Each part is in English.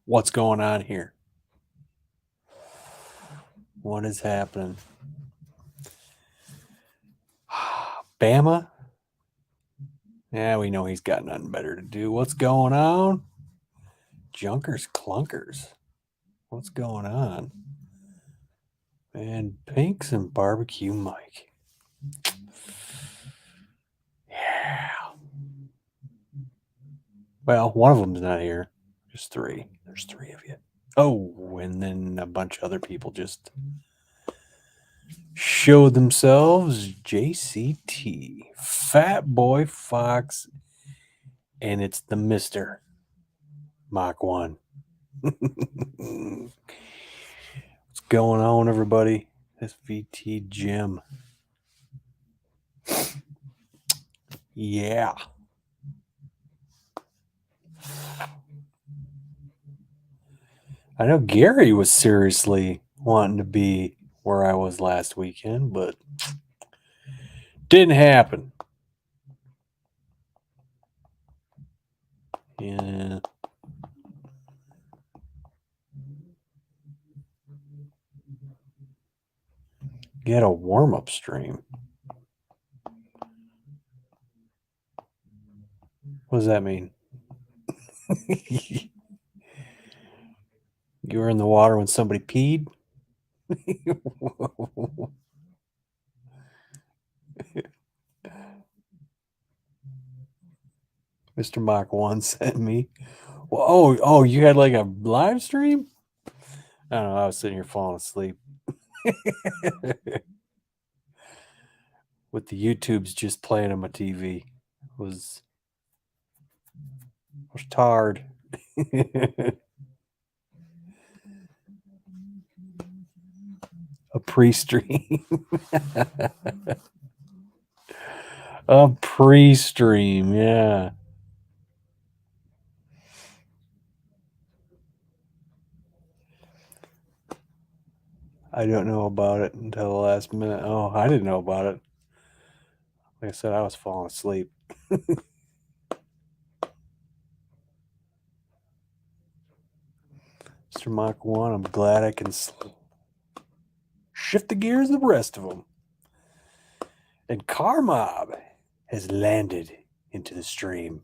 What's going on here? What is happening? Bama? Yeah, we know he's got nothing better to do. What's going on? Junkers Clunkers. What's going on? And Pinks and Barbecue Mike. Yeah. Well, one of them's not here. Just three. There's three of you. Oh, and then a bunch of other people just showed themselves. JCT, Fat Boy Fox, and it's the Mr. Mach 1. What's going on, everybody? SVT Jim. Yeah. I know Gary was seriously wanting to be where I was last weekend, but didn't happen. Yeah. Get a warm-up stream. What does that mean? You were in the water when somebody peed? Mr. Mach 1 sent me. Well, oh, you had like a live stream? I don't know. I was sitting here falling asleep. With the YouTubes just playing on my TV. Was tired. A pre-stream. A pre-stream, yeah. I don't know about it until the last minute. Oh, I didn't know about it. Like I said, I was falling asleep. Mr. Mach 1, I'm glad I can shift the gears of the rest of them. And Car Mob has landed into the stream.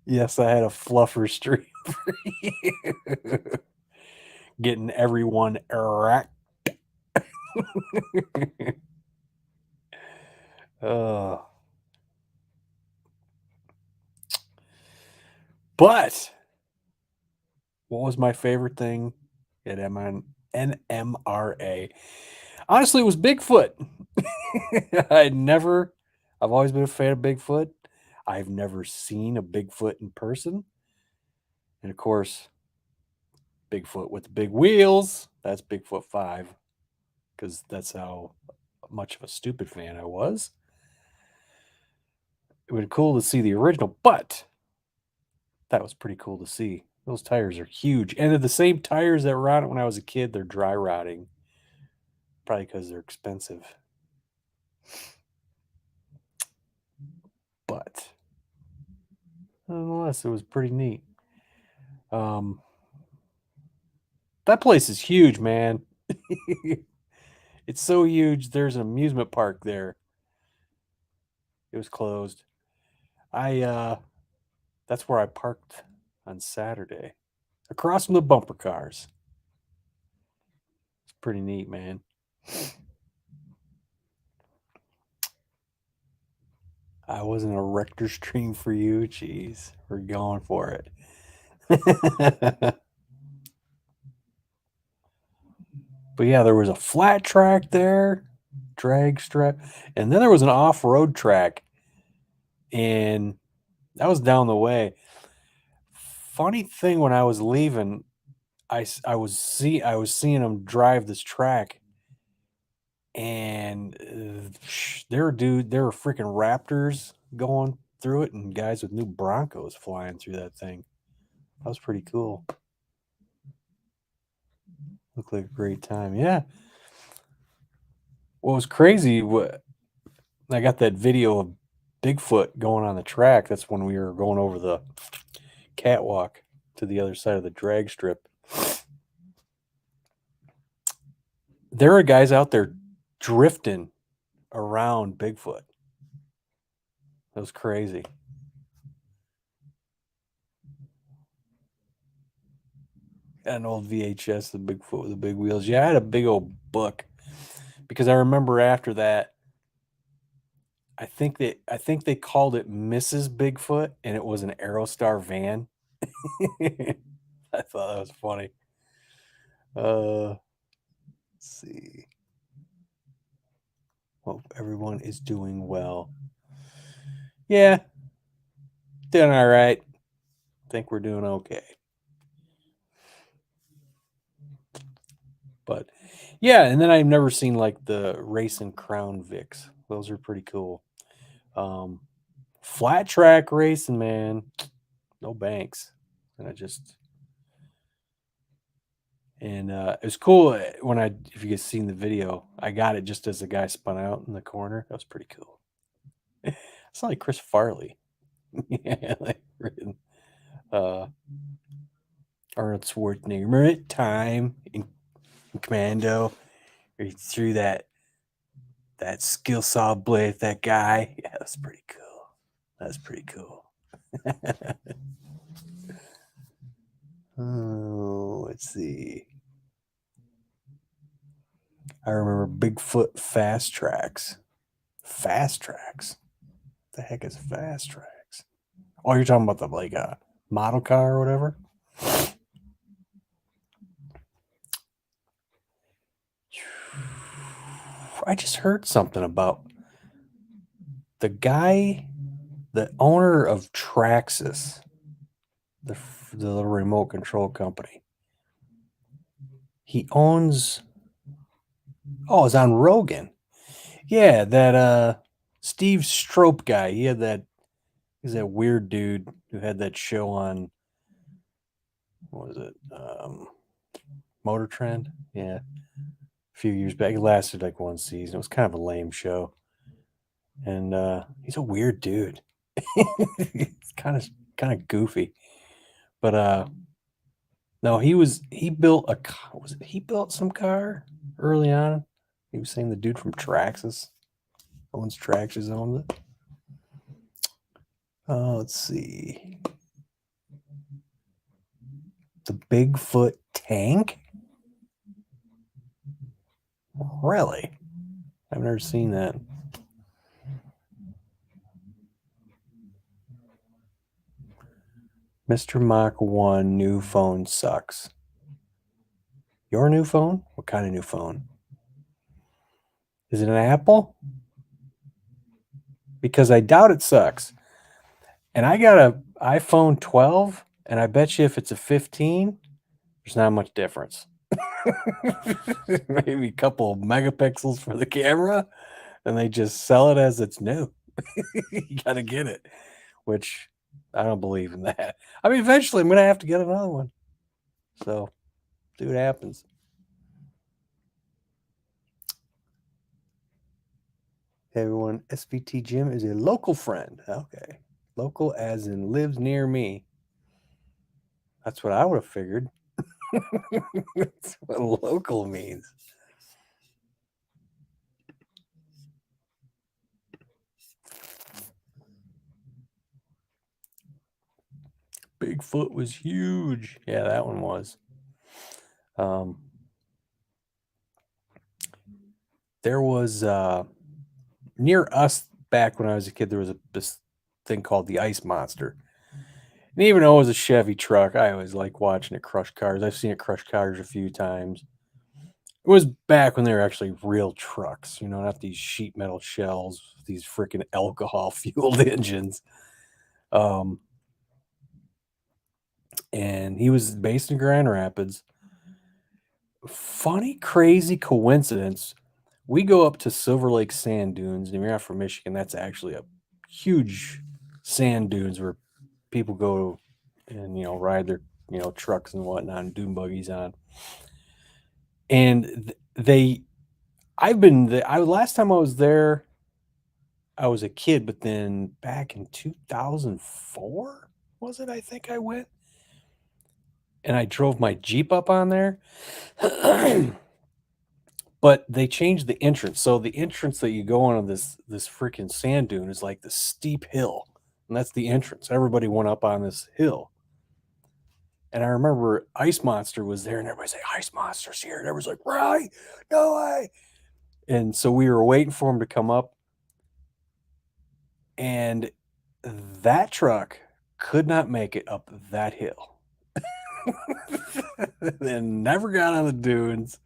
Yes, I had a fluffer stream for you. Getting everyone erect. But what was my favorite thing at NMRA? Honestly, it was Bigfoot. I've always been a fan of Bigfoot. I've never seen a Bigfoot in person. And of course, Bigfoot with the big wheels, that's Bigfoot 5, because that's how much of a stupid fan I was. It would be cool to see the original, but that was pretty cool to see. Those tires are huge. And they're the same tires that were on it when I was a kid. They're dry rotting. Probably because they're expensive. But nonetheless, it was pretty neat. That place is huge, man. It's so huge. There's an amusement park there. It was closed. That's where I parked on Saturday, across from the bumper cars. It's pretty neat, man. I wasn't a rector stream for you. Jeez, we're going for it. But yeah, there was a flat track there, drag strip, and then there was an off-road track, and that was down the way. Funny thing, when I was leaving, I was seeing them drive this track, and there were freaking Raptors going through it, and guys with new Broncos flying through that thing. That was pretty cool. Looked like a great time. Yeah. What was crazy, I got that video of Bigfoot going on the track. That's when we were going over the catwalk to the other side of the drag strip. There are guys out there drifting around Bigfoot. That was crazy. An old VHS, the Bigfoot with the big wheels. Yeah, I had a big old book because I remember after that, I think they called it Mrs. Bigfoot, and it was an Aerostar van. I thought that was funny. Let's see. Hope everyone is doing well. Yeah, doing all right. Think we're doing okay. But yeah, and then I've never seen like the Race and Crown Vics. Those are pretty cool. Um, Flat track racing, man. No banks. And I just and it was cool when I if you guys seen the video, I got it just as the guy spun out in the corner. That was pretty cool. It's not like Chris Farley. Yeah, like uh Arnold Schwarzenegger. Remember that time in Commando where he threw that skill saw blade at that guy? Yeah, that's pretty cool. That's pretty cool. Oh, let's see. I remember Bigfoot fast tracks. Fast tracks. What the heck is fast tracks? Oh, you're talking about the like model car or whatever? I just heard something about the guy, the owner of Traxxas, the little remote control company. He owns. Oh, it's on Rogan. Yeah, that Steve Strope guy. He's that weird dude who had that show on, what was it? Motor Trend? Yeah. A few years back. It lasted like one season. It was kind of a lame show. And he's a weird dude. It's kind of goofy. But no, he built a car. He built some car early on? He was saying the dude from Traxxas owns Traxxas owns it. Oh, let's see. The Bigfoot tank? Really? I've never seen that. Mr. Mach 1 new phone sucks. Your new phone? What kind of new phone? Is it an Apple? Because I doubt it sucks. And I got a iPhone 12, and I bet you if it's a 15, there's not much difference. Maybe a couple of megapixels for the camera, and they just sell it as it's new. You got to get it, which I don't believe in that. I mean, eventually I'm going to have to get another one. So, see what happens. Hey everyone, SVT Jim is a local friend. Okay. Local as in lives near me. That's what I would have figured. That's what local means. Bigfoot was huge. Yeah, that one was. There was near us back when I was a kid. There was this thing called the Ice Monster. And even though it was a Chevy truck, I always like watching it crush cars. I've seen it crush cars a few times. It was back when they were actually real trucks, not these sheet metal shells, these freaking alcohol fueled engines. And he was based in Grand Rapids. Funny, crazy coincidence. We go up to Silver Lake sand dunes, and if you're not from Michigan, that's actually a huge sand dunes where people go and ride their trucks and whatnot and dune buggies on. And last time I was there, I was a kid, but then back in 2004, was it? I think I went. And I drove my Jeep up on there. But they changed the entrance. So the entrance that you go on this freaking sand dune is like the steep hill. And that's the entrance. Everybody went up on this hill. And I remember Ice Monster was there, and everybody's like, Ice Monster's here. And everyone's like, right? No way. And so we were waiting for him to come up. And that truck could not make it up that hill. They never got on the dunes.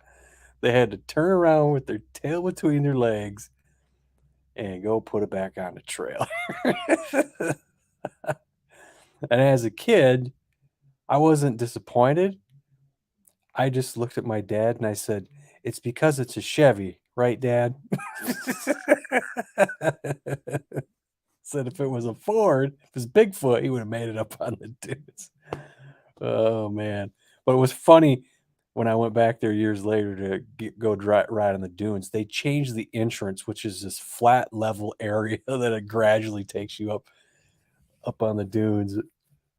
They had to turn around with their tail between their legs and go put it back on the trail. And as a kid, I wasn't disappointed. I just looked at my dad and I said, it's because it's a Chevy, right, Dad? Said if it was a Ford, if it was Bigfoot, he would have made it up on the dunes. Oh, man. But it was funny when I went back there years later to go ride on the dunes. They changed the entrance, which is this flat level area that it gradually takes you up on the dunes.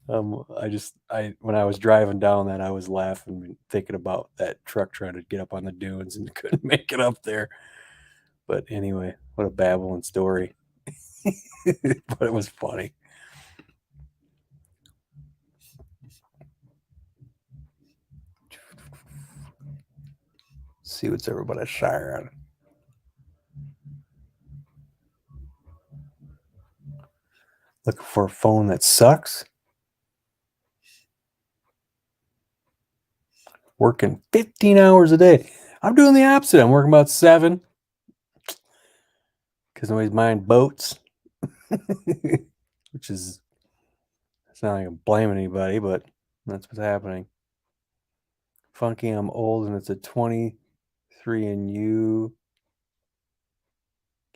I when I was driving down that, I was laughing, thinking about that truck trying to get up on the dunes and couldn't make it up there. But anyway, what a babbling story. But it was funny. See what's everybody sharing. Looking for a phone that sucks. Working 15 hours a day. I'm doing the opposite. I'm working about 7 because nobody's mind boats, which is, it's not like I'm blaming anybody, but that's what's happening. Funky, I'm old, and it's a 23 and you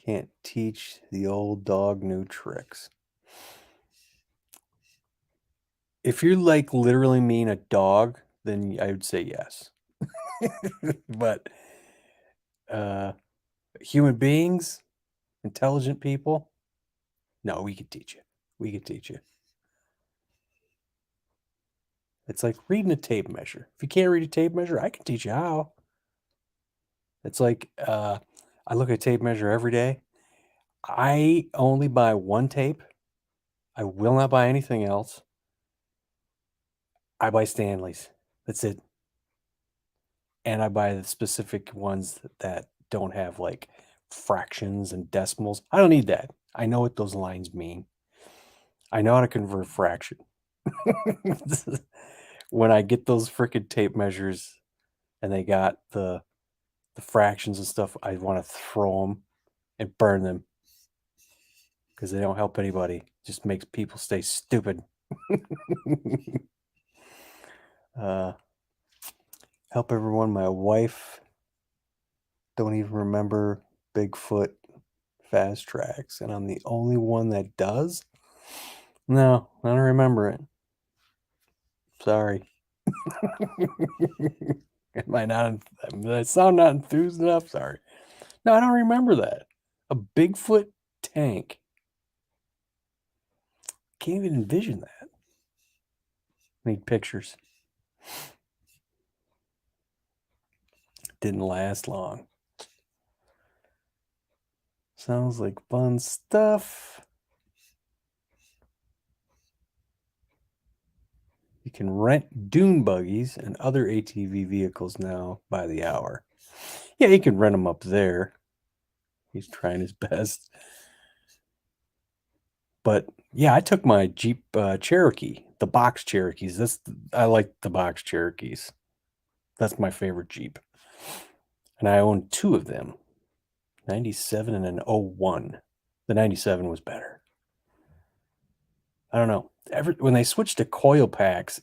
can't teach the old dog new tricks. If you like literally mean a dog, then I would say yes. But human beings, intelligent people, no, we could teach you. We could teach you. It's like reading a tape measure. If you can't read a tape measure, I can teach you how. It's like I look at a tape measure every day. I only buy one tape. I will not buy anything else. I buy Stanley's. That's it. And I buy the specific ones that don't have like fractions and decimals. I don't need that. I know what those lines mean. I know how to convert fraction. When I get those freaking tape measures and they got the fractions and stuff, I want to throw them and burn them because they don't help anybody. Just makes people stay stupid. Help everyone. My wife don't even remember Bigfoot fast tracks, and I'm the only one that does. No, I don't remember it. Sorry. Am I not? Did I sound not enthused enough? Sorry. No, I don't remember that. A Bigfoot tank. Can't even envision that. Need pictures. Didn't last long. Sounds like fun stuff. You can rent dune buggies and other ATV vehicles now by the hour. Yeah, you can rent them up there. He's trying his best. But yeah, I took my Jeep Cherokee, the box Cherokees. I like the box Cherokees. That's my favorite Jeep. And I own 2 of them, 97 and an 01. The 97 was better. I don't know. When they switched to coil packs,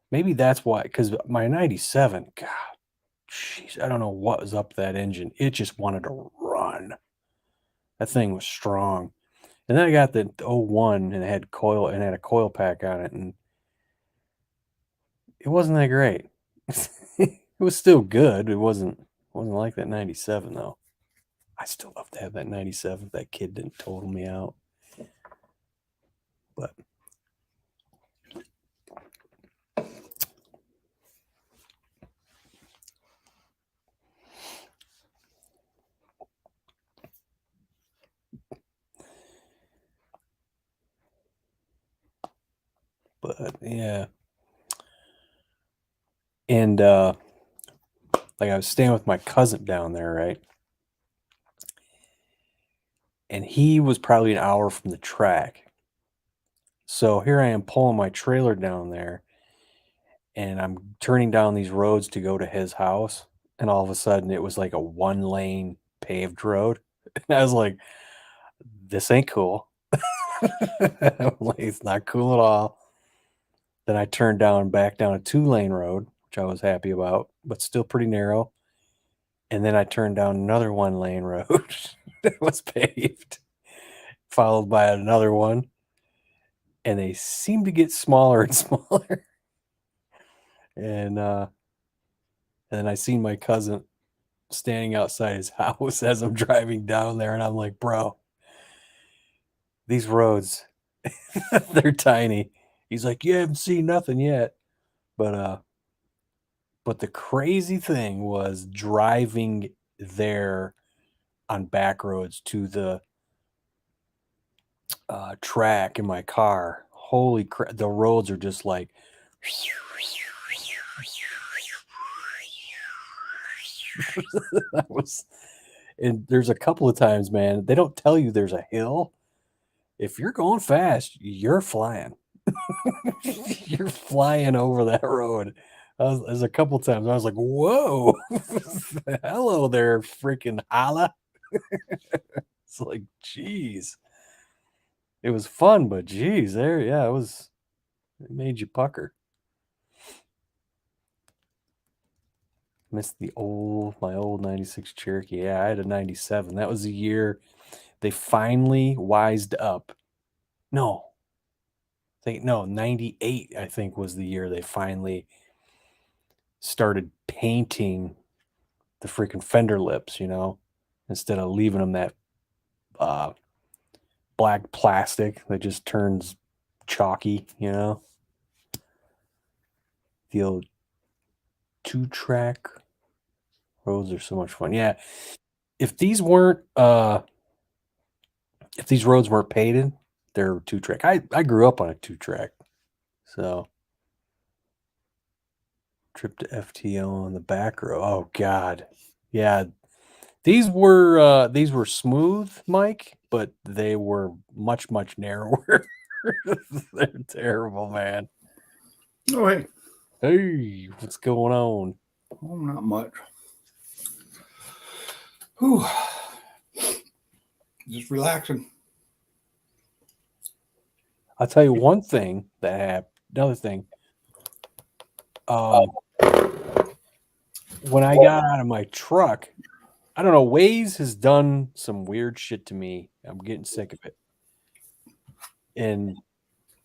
maybe that's why, because my 97, God, jeez, I don't know what was up that engine. It just wanted to run. That thing was strong. And then I got the 01 and it had a coil pack on it, and it wasn't that great. It was still good. It wasn't like that 97 though. I still love to have that 97 if that kid didn't total me out. But But yeah. And like I was staying with my cousin down there, right? And he was probably an hour from the track. So here I am pulling my trailer down there and I'm turning down these roads to go to his house. And all of a sudden it was like a 1 lane paved road. And I was like, this ain't cool. Like, it's not cool at all. Then I turned back down a 2 lane road, which I was happy about, but still pretty narrow. And then I turned down another 1 lane road that was paved, followed by another one. And they seem to get smaller and smaller. And then I seen my cousin standing outside his house as I'm driving down there, and I'm like, bro, these roads, they're tiny. He's like, you haven't seen nothing yet. But the crazy thing was driving there on back roads to the track in my car. Holy crap, the roads are just like that was. And there's a couple of times, man, they don't tell you there's a hill. If you're going fast, you're flying. You're flying over that road. There's a couple of times I was like, whoa, hello there, freaking holla. It's like, geez. It was fun, but geez, yeah, it made you pucker. Missed my old 96 Cherokee. Yeah, I had a 97. That was the year they finally wised up. No, 98, I think, was the year they finally started painting the freaking fender lips, instead of leaving them that black plastic that just turns chalky, The old 2-track roads are so much fun. Yeah. If these roads weren't painted, they're 2-track. I grew up on a 2-track. So trip to FTO on the back row. Oh God. Yeah. These were smooth, Mike, but they were much, much narrower. They're terrible, man. Oh, hey. Hey, what's going on? Oh, not much. Whew. Just relaxing. I'll tell you one thing that happened. Another thing. When I got out of my truck, I don't know, Waze has done some weird shit to me. I'm getting sick of it. And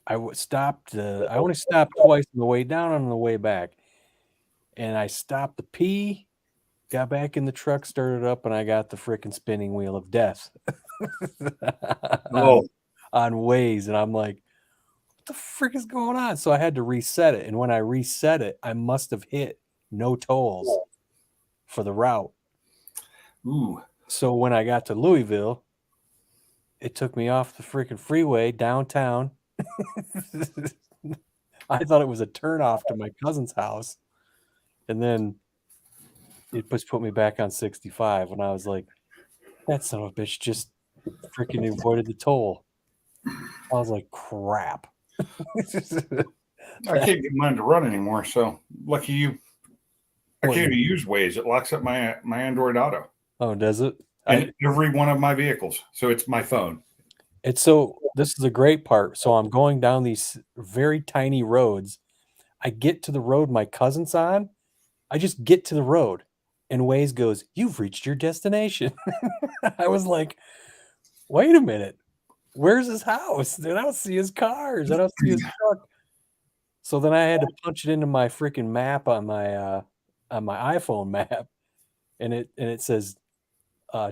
I only stopped twice on the way down and on the way back. And I stopped to pee, got back in the truck, started up, and I got the freaking spinning wheel of death on Waze. And I'm like, what the frick is going on? So I had to reset it. And when I reset it, I must have hit no tolls for the route. Ooh. So when I got to Louisville, it took me off the freaking freeway downtown. I thought it was a turnoff to my cousin's house. And then it just put me back on 65. And I was like, that son of a bitch just freaking avoided the toll. I was like, crap. I can't get mine to run anymore, so lucky you. I can't even use Waze. It locks up my Android Auto. Oh, does it? In every one of my vehicles. So it's my phone. And so this is a great part. So I'm going down these very tiny roads. I get to the road my cousin's on. I just get to the road and Waze goes, you've reached your destination. I was like, wait a minute. Where's his house? Dude, I don't see his cars. I don't see his truck. So then I had to punch it into my freaking map on my iPhone map. And it says,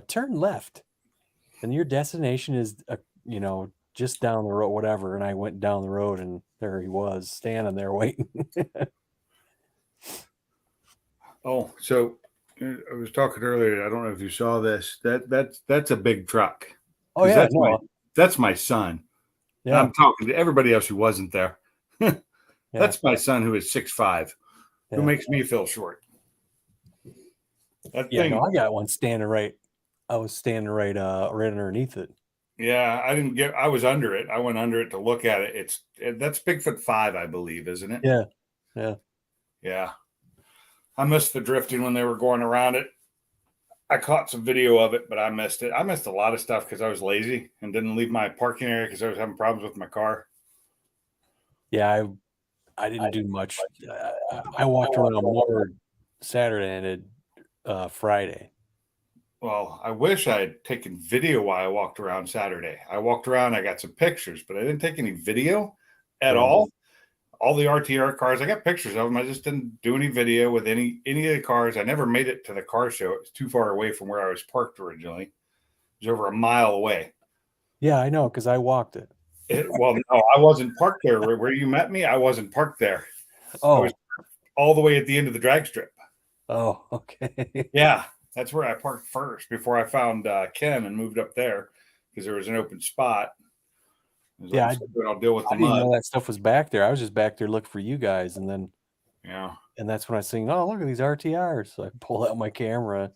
turn left. And your destination is, just down the road, whatever. And I went down the road and there he was standing there waiting. Oh, so I was talking earlier. I don't know if you saw this. That's a big truck. Oh yeah, that's my son. Yeah. I'm talking to everybody else who wasn't there. Yeah. That's my son who is 6'5", who Yeah. makes me feel short. That Yeah, thing. no, I got one standing right. I was standing right underneath it. Yeah, I was under it. I went under it to look at it. That's Bigfoot 5, I believe, isn't it? Yeah. Yeah. Yeah. I missed the drifting when they were going around it. I caught some video of it, but I missed it. I missed a lot of stuff because I was lazy and didn't leave my parking area because I was having problems with my car. Yeah, I didn't do much. I walked around more Saturday than I did Friday. Well, I wish I had taken video while I walked around Saturday. I walked around, I got some pictures, but I didn't take any video at Yeah. all. All the RTR cars, I got pictures of them. I just didn't do any video with any of the cars. I never made it to the car show. It was too far away from where I was parked originally. It was over a mile away. Yeah, I know, because I walked it. Well, no, I wasn't parked there. Where you met me, I wasn't parked there. I was Oh. all the way at the end of the drag strip. Oh, okay. Yeah, that's where I parked first before I found Ken and moved up there because there was an open spot. I was Yeah, like, I'll deal with I the didn't mud. know that stuff was back there. I was just back there looking for you guys, and Yeah, that's when I seen, oh, look at these RTRs. So I pulled out my camera.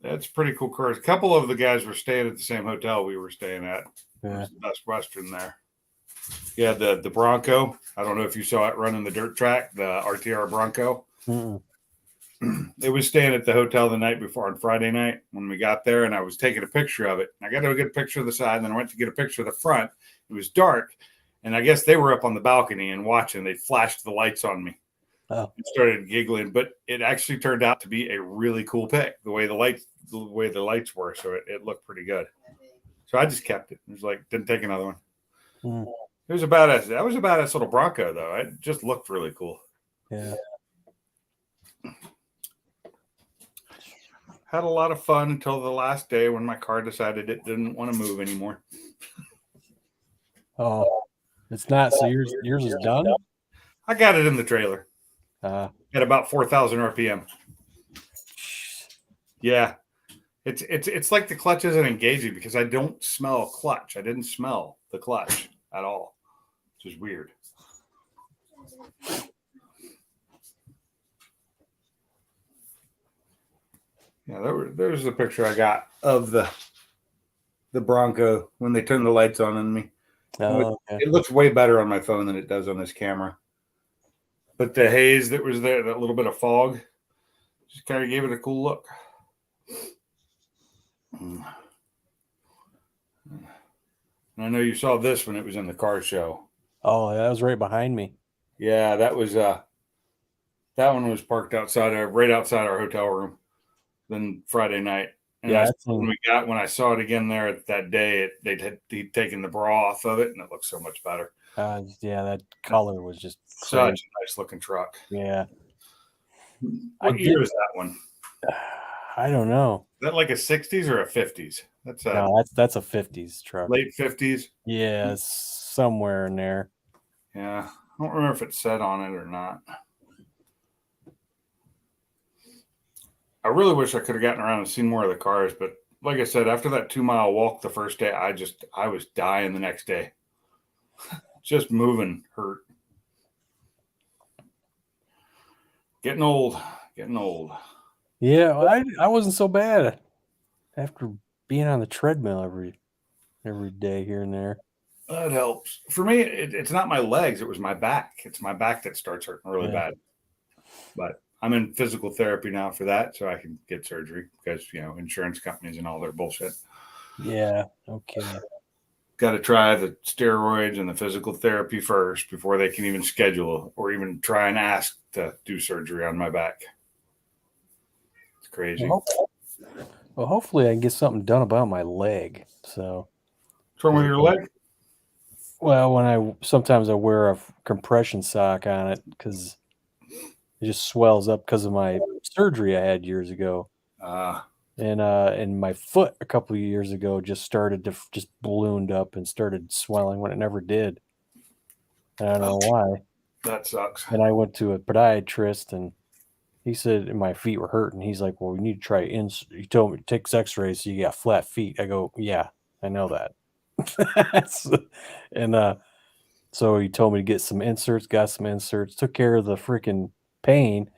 that's pretty cool cars. A couple of the guys were staying at the same hotel we were staying at. Yeah. It was the Best Western there. Yeah, the Bronco. I don't know if you saw it running the dirt track, the RTR Bronco. Mm-mm. It was staying at the hotel the night before on Friday night when we got there, and I was taking a picture of it. I got to get a picture of the side, and then I went to get a picture of the front. It was dark, and I guess they were up on the balcony and watching. They flashed the lights on me. Oh. And started giggling, but it actually turned out to be a really cool pic. The way the lights were, so it looked pretty good. So I just kept it. It was like didn't take another one. Mm. It was a badass. That was a badass little Bronco, though. It just looked really cool. Yeah. Had a lot of fun until the last day when my car decided it didn't want to move anymore. Oh, it's not. So yours is done? I got it in the trailer Uh, at about 4,000 RPM. Yeah, it's like the clutch isn't engaging because I don't smell clutch. I didn't smell the clutch at all, which is weird. Yeah, there's the picture I got of the Bronco when they turned the lights on me. oh, okay. It looks way better on my phone than it does on this camera. But the haze that was there, that little bit of fog, just kind of gave it a cool look. And I know you saw this when it was in the car show. Oh, that was right behind me. Yeah, that one was parked right outside our hotel room. Then Friday night, and Yeah, when I saw it again there that day, he'd taken the bra off of it, and it looked so much better. Yeah, that color was just Such crazy. a nice looking truck. Yeah. What year is that one? I don't know. Is that like a 60s or a 50s? That's a 50s truck. late 50s. Yeah, somewhere in there. Yeah, I don't remember if it said on it or not. I really wish I could have gotten around and seen more of the cars, but like I said, after that 2-mile walk the first day, I was dying the next day. Just moving hurt. Getting old. Yeah, I wasn't so bad after being on the treadmill every day here and there. That helps. For me, it's not my legs. It was my back. It's my back that starts hurting really bad. But I'm in physical therapy now for that, so I can get surgery because, insurance companies and all their bullshit. Yeah, okay. Got to try the steroids and the physical therapy first before they can even schedule or even try and ask to do surgery on my back. It's crazy. Well, hopefully I can get something done about my leg. So, what's wrong with your leg? Well, sometimes I wear a compression sock on it because it just swells up because of my surgery I had years ago. And my foot a couple of years ago just started to just ballooned up and started swelling when it never did. And I don't know why. That sucks. And I went to a podiatrist and he said my feet were hurting. He's like, well, we need to try he told me take x-rays so you got flat feet. I go, yeah, I know that. And So he told me to get some inserts, got some inserts, took care of the freaking pain,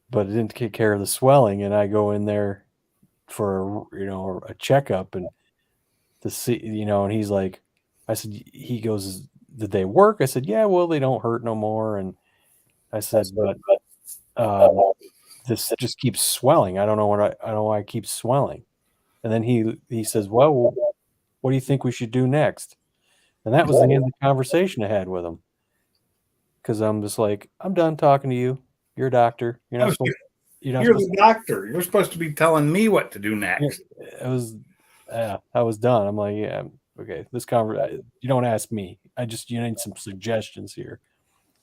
but it didn't take care of the swelling. And I go in there for, a checkup and to see, and he's like, I said, he goes, did they work? I said, yeah, well, they don't hurt no more. And I said, but this just keeps swelling. I don't know I don't know why it keeps swelling. And then he says, well, what do you think we should do next? And that was the end of the conversation I had with him. Because I'm just like, I'm done talking to you. You're a doctor. You're not Oh, supposed. You're not you're supposed. the doctor. You're supposed to be telling me what to do next. It was. I was done. I'm like, yeah, okay. This conversation. You don't ask me. You need some suggestions here.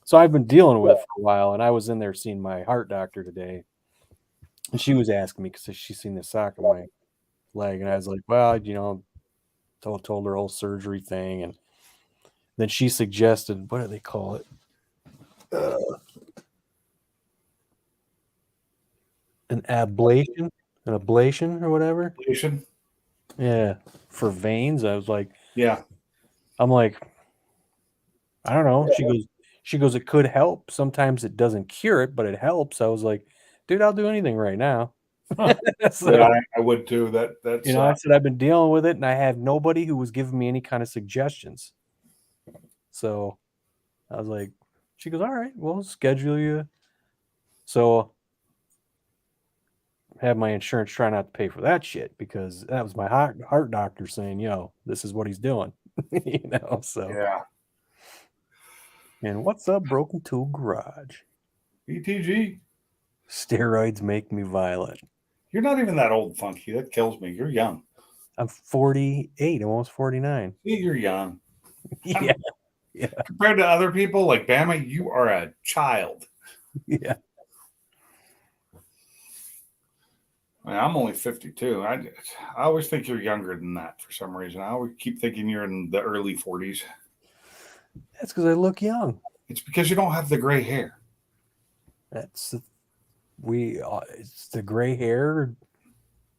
So I've been dealing with it for a while, and I was in there seeing my heart doctor today, and she was asking me because she's seen the sock in my leg, and I was like, well, told her whole surgery thing, and then she suggested, what do they call it? An ablation or whatever. Yeah, for veins. I was like, Yeah. I'm like, I don't know. She goes, it could help. Sometimes it doesn't cure it, but it helps. I was like, dude, I'll do anything right now. So, Yeah, I would too. That's I said I've been dealing with it, and I had nobody who was giving me any kind of suggestions. So I was like, she goes, all right, we'll schedule you. So have my insurance try not to pay for that shit because that was my heart doctor saying, yo, this is what he's doing. So yeah. and what's up, Broken Tool Garage? BTG. Steroids make me violent. You're not even that old, Funky. That kills me. You're young. I'm 48, almost 49. See, you're young. Yeah. Compared to other people like Bama, you are a child. Yeah. I mean, I'm only 52. I always think you're younger than that for some reason. I always keep thinking you're in the early 40s. That's because I look young. It's because you don't have the gray hair. It's the gray hair.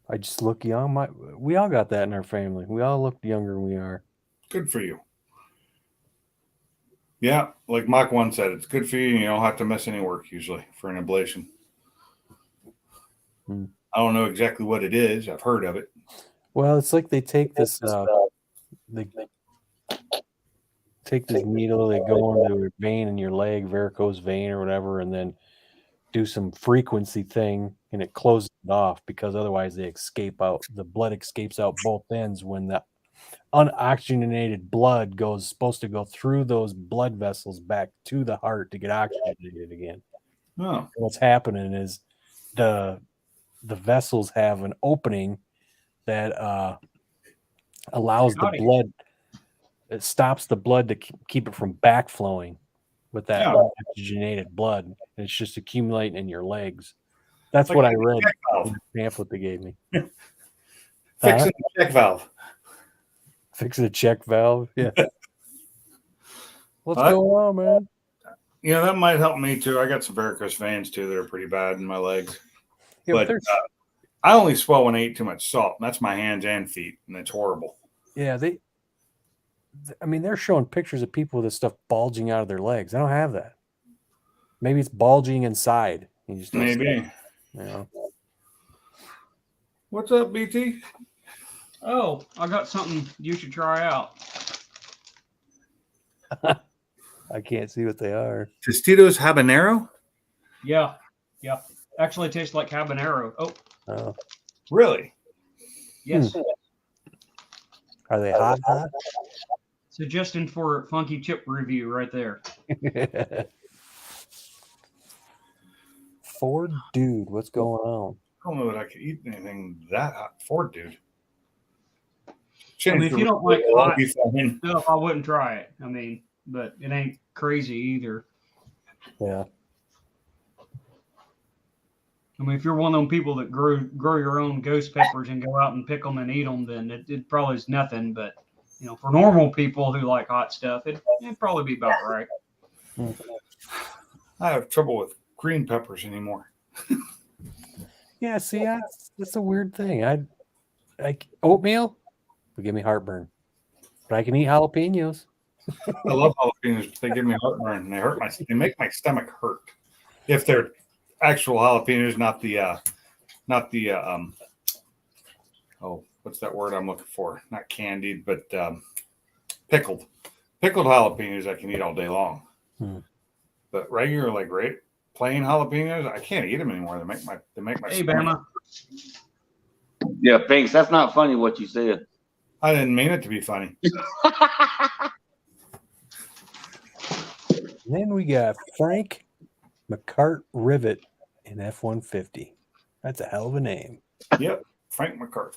I just look young. We all got that in our family. We all look younger than we are. Good for you. Yeah, like Mach 1 said, it's good for you. And you don't have to miss any work usually for an ablation. I don't know exactly what it is. I've heard of it. Well, it's like they take this they take this needle, they go into a vein in your leg, varicose vein or whatever, and then do some frequency thing, and it closes it off because otherwise they escape out. The blood escapes out both ends when the unoxygenated blood supposed to go through those blood vessels back to the heart to get oxygenated again. Oh. What's happening is the vessels have an opening that allows the blood. It stops the blood to keep it from backflowing with that oxygenated blood. And it's just accumulating in your legs. That's like what I read in the pamphlet they gave me. Fixing the check valve. Fixing a check valve. Yeah. What's going on, man? That might help me too. I got some varicose veins too that are pretty bad in my legs. Yeah, but I only swell when I eat too much salt. And that's my hands and feet, and it's horrible. Yeah, they're showing pictures of people with this stuff bulging out of their legs. I don't have that. Maybe it's bulging inside. Maybe. What's up, BT? Oh, I got something you should try out. I can't see what they are. Tostitos habanero? Yeah. Actually, it tastes like habanero. Oh. Really? Yes. Are they hot? Suggestion for funky chip review right there. Ford dude, what's going on? I don't know that I could eat anything that hot. Ford dude. I mean, if you don't like hot stuff, I wouldn't try it. I mean, but it ain't crazy either. Yeah. I mean, if you're one of them people that grow your own ghost peppers and go out and pick them and eat them, then it probably is nothing. But for normal people who like hot stuff, it'd probably be about right. I have trouble with green peppers anymore. Yeah, see, that's a weird thing. I oatmeal would give me heartburn, but I can eat jalapenos. I love jalapenos, but they give me heartburn. They make my stomach hurt. If they're actual jalapenos, not the what's that word I'm looking for? Not candied, but pickled. Pickled jalapenos I can eat all day long. But regular, like plain jalapenos, I can't eat them anymore. They make my Hey, stomach. Bama. Yeah, Pinks, that's not funny what you said. I didn't mean it to be funny. Then we got Frank McCart Rivet in F-150. That's a hell of a name. Yep, Frank McCart.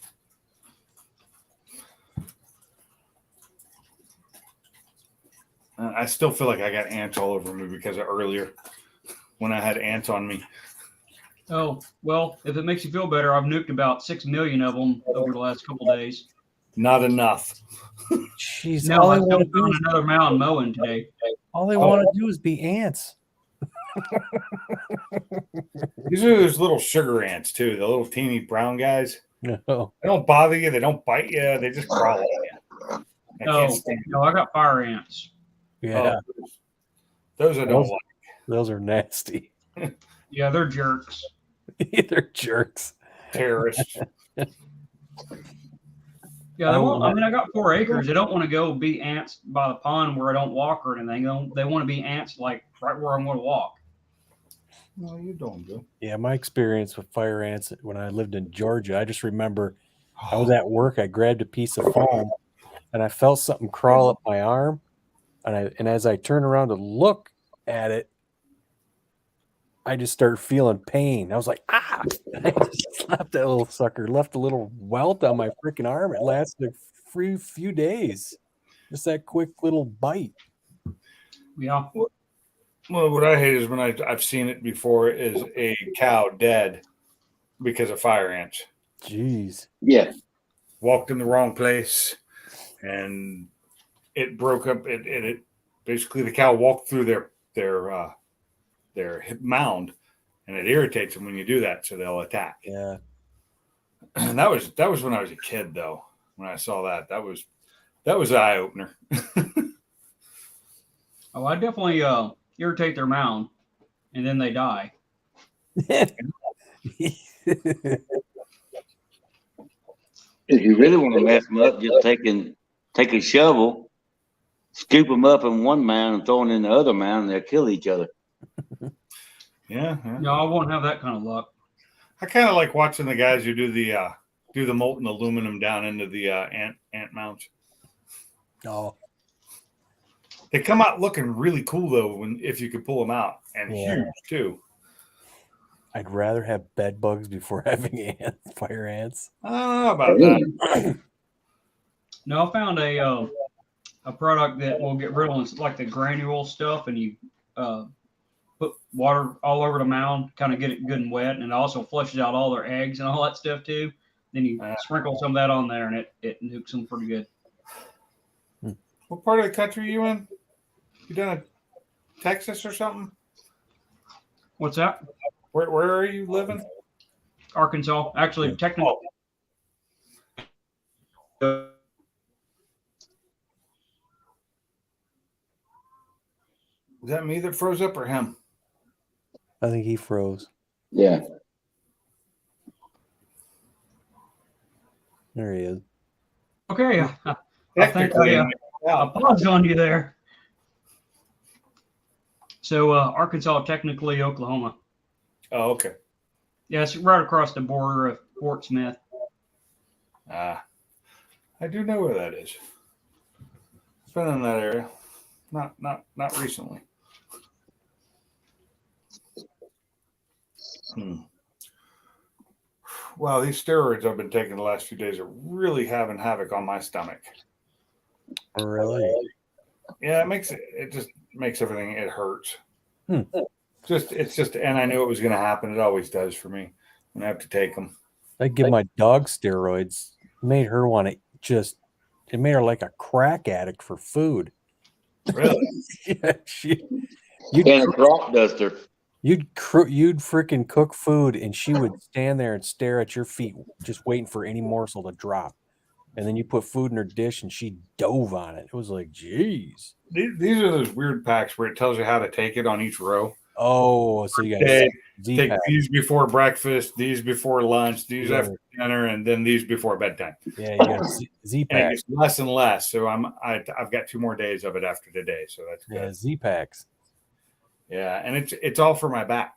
I still feel like I got ants all over me because of earlier when I had ants on me. Oh, well, if it makes you feel better, I've nuked about 6 million of them over the last couple days. Not enough. Jeez, No, all I they still want to do found is another mound mowing today. be ants. These are those little sugar ants too, the little teeny brown guys. No. They don't bother you. They don't bite you. They just crawl on you. I can't stand No, I got fire ants. Yeah, those I don't like. those are nasty. Yeah, they're jerks. They're jerks. Terrorists. Yeah, they won't. I mean, I got 4 acres. They don't want to go be ants by the pond where I don't walk or anything. They want to be ants like right where I'm going to walk. No, you don't do. Yeah, my experience with fire ants when I lived in Georgia, I just remember I was at work. I grabbed a piece of foam, and I felt something crawl up my arm, and as I turned around to look at it, I just started feeling pain. I was like, ah! I just slapped that little sucker, left a little welt on my freaking arm. It lasted a few days. Just that quick little bite. Yeah. Well, what I hate is when I've seen it before is a cow dead because of fire ants. Jeez. Yeah. Walked in the wrong place, and it broke up. It basically the cow walked through their mound, and it irritates them when you do that, so they'll attack. Yeah. And that was when I was a kid, though. When I saw that was an eye opener. Oh, I definitely irritate their mound, and then they die. If you really want to mess them up, just take a shovel, scoop them up in one mound and throw them in the other mound, and they'll kill each other. Yeah. No, I won't have that kind of luck. I kind of like watching the guys who do the molten aluminum down into the ant mounds. Oh. They come out looking really cool though if you could pull them out, and huge too. I'd rather have bed bugs before having fire ants. I don't know about that. No, I found a product that will get rid of it's like the granule stuff, and you put water all over the mound, kind of get it good and wet, and it also flushes out all their eggs and all that stuff too. Then you sprinkle some of that on there, and it nukes them pretty good. What part of the country are you in? You down in Texas or something? What's that? Where are you living? Arkansas. Actually, technically. Is that me that froze up or him? I think he froze. Yeah. There he is. Okay. I think I paused on you there. So Arkansas, technically Oklahoma. Oh, okay. Yeah, it's right across the border of Fort Smith. I do know where that is. It's been in that area. Not recently. Wow, these steroids I've been taking the last few days are really having havoc on my stomach. Really? Yeah, it just makes everything, it hurts. It's just, and I knew it was going to happen. It always does for me when I have to take them. I give my dog steroids. Made her want to it made her like a crack addict for food. Really? Yeah, And a crop duster. You'd freaking cook food, and she would stand there and stare at your feet, just waiting for any morsel to drop. and then you put food in her dish, and she dove on it. It was like, geez. These are those weird packs where it tells you how to take it on each row. Oh, so you got Take Z-pack. these before breakfast, these before lunch, these after dinner, and then these before bedtime. Yeah, you got And Z-pack. it gets less and less. So I've got 2 more days of it after today. So that's good. Yeah, Z-packs. Yeah, and it's all for my back.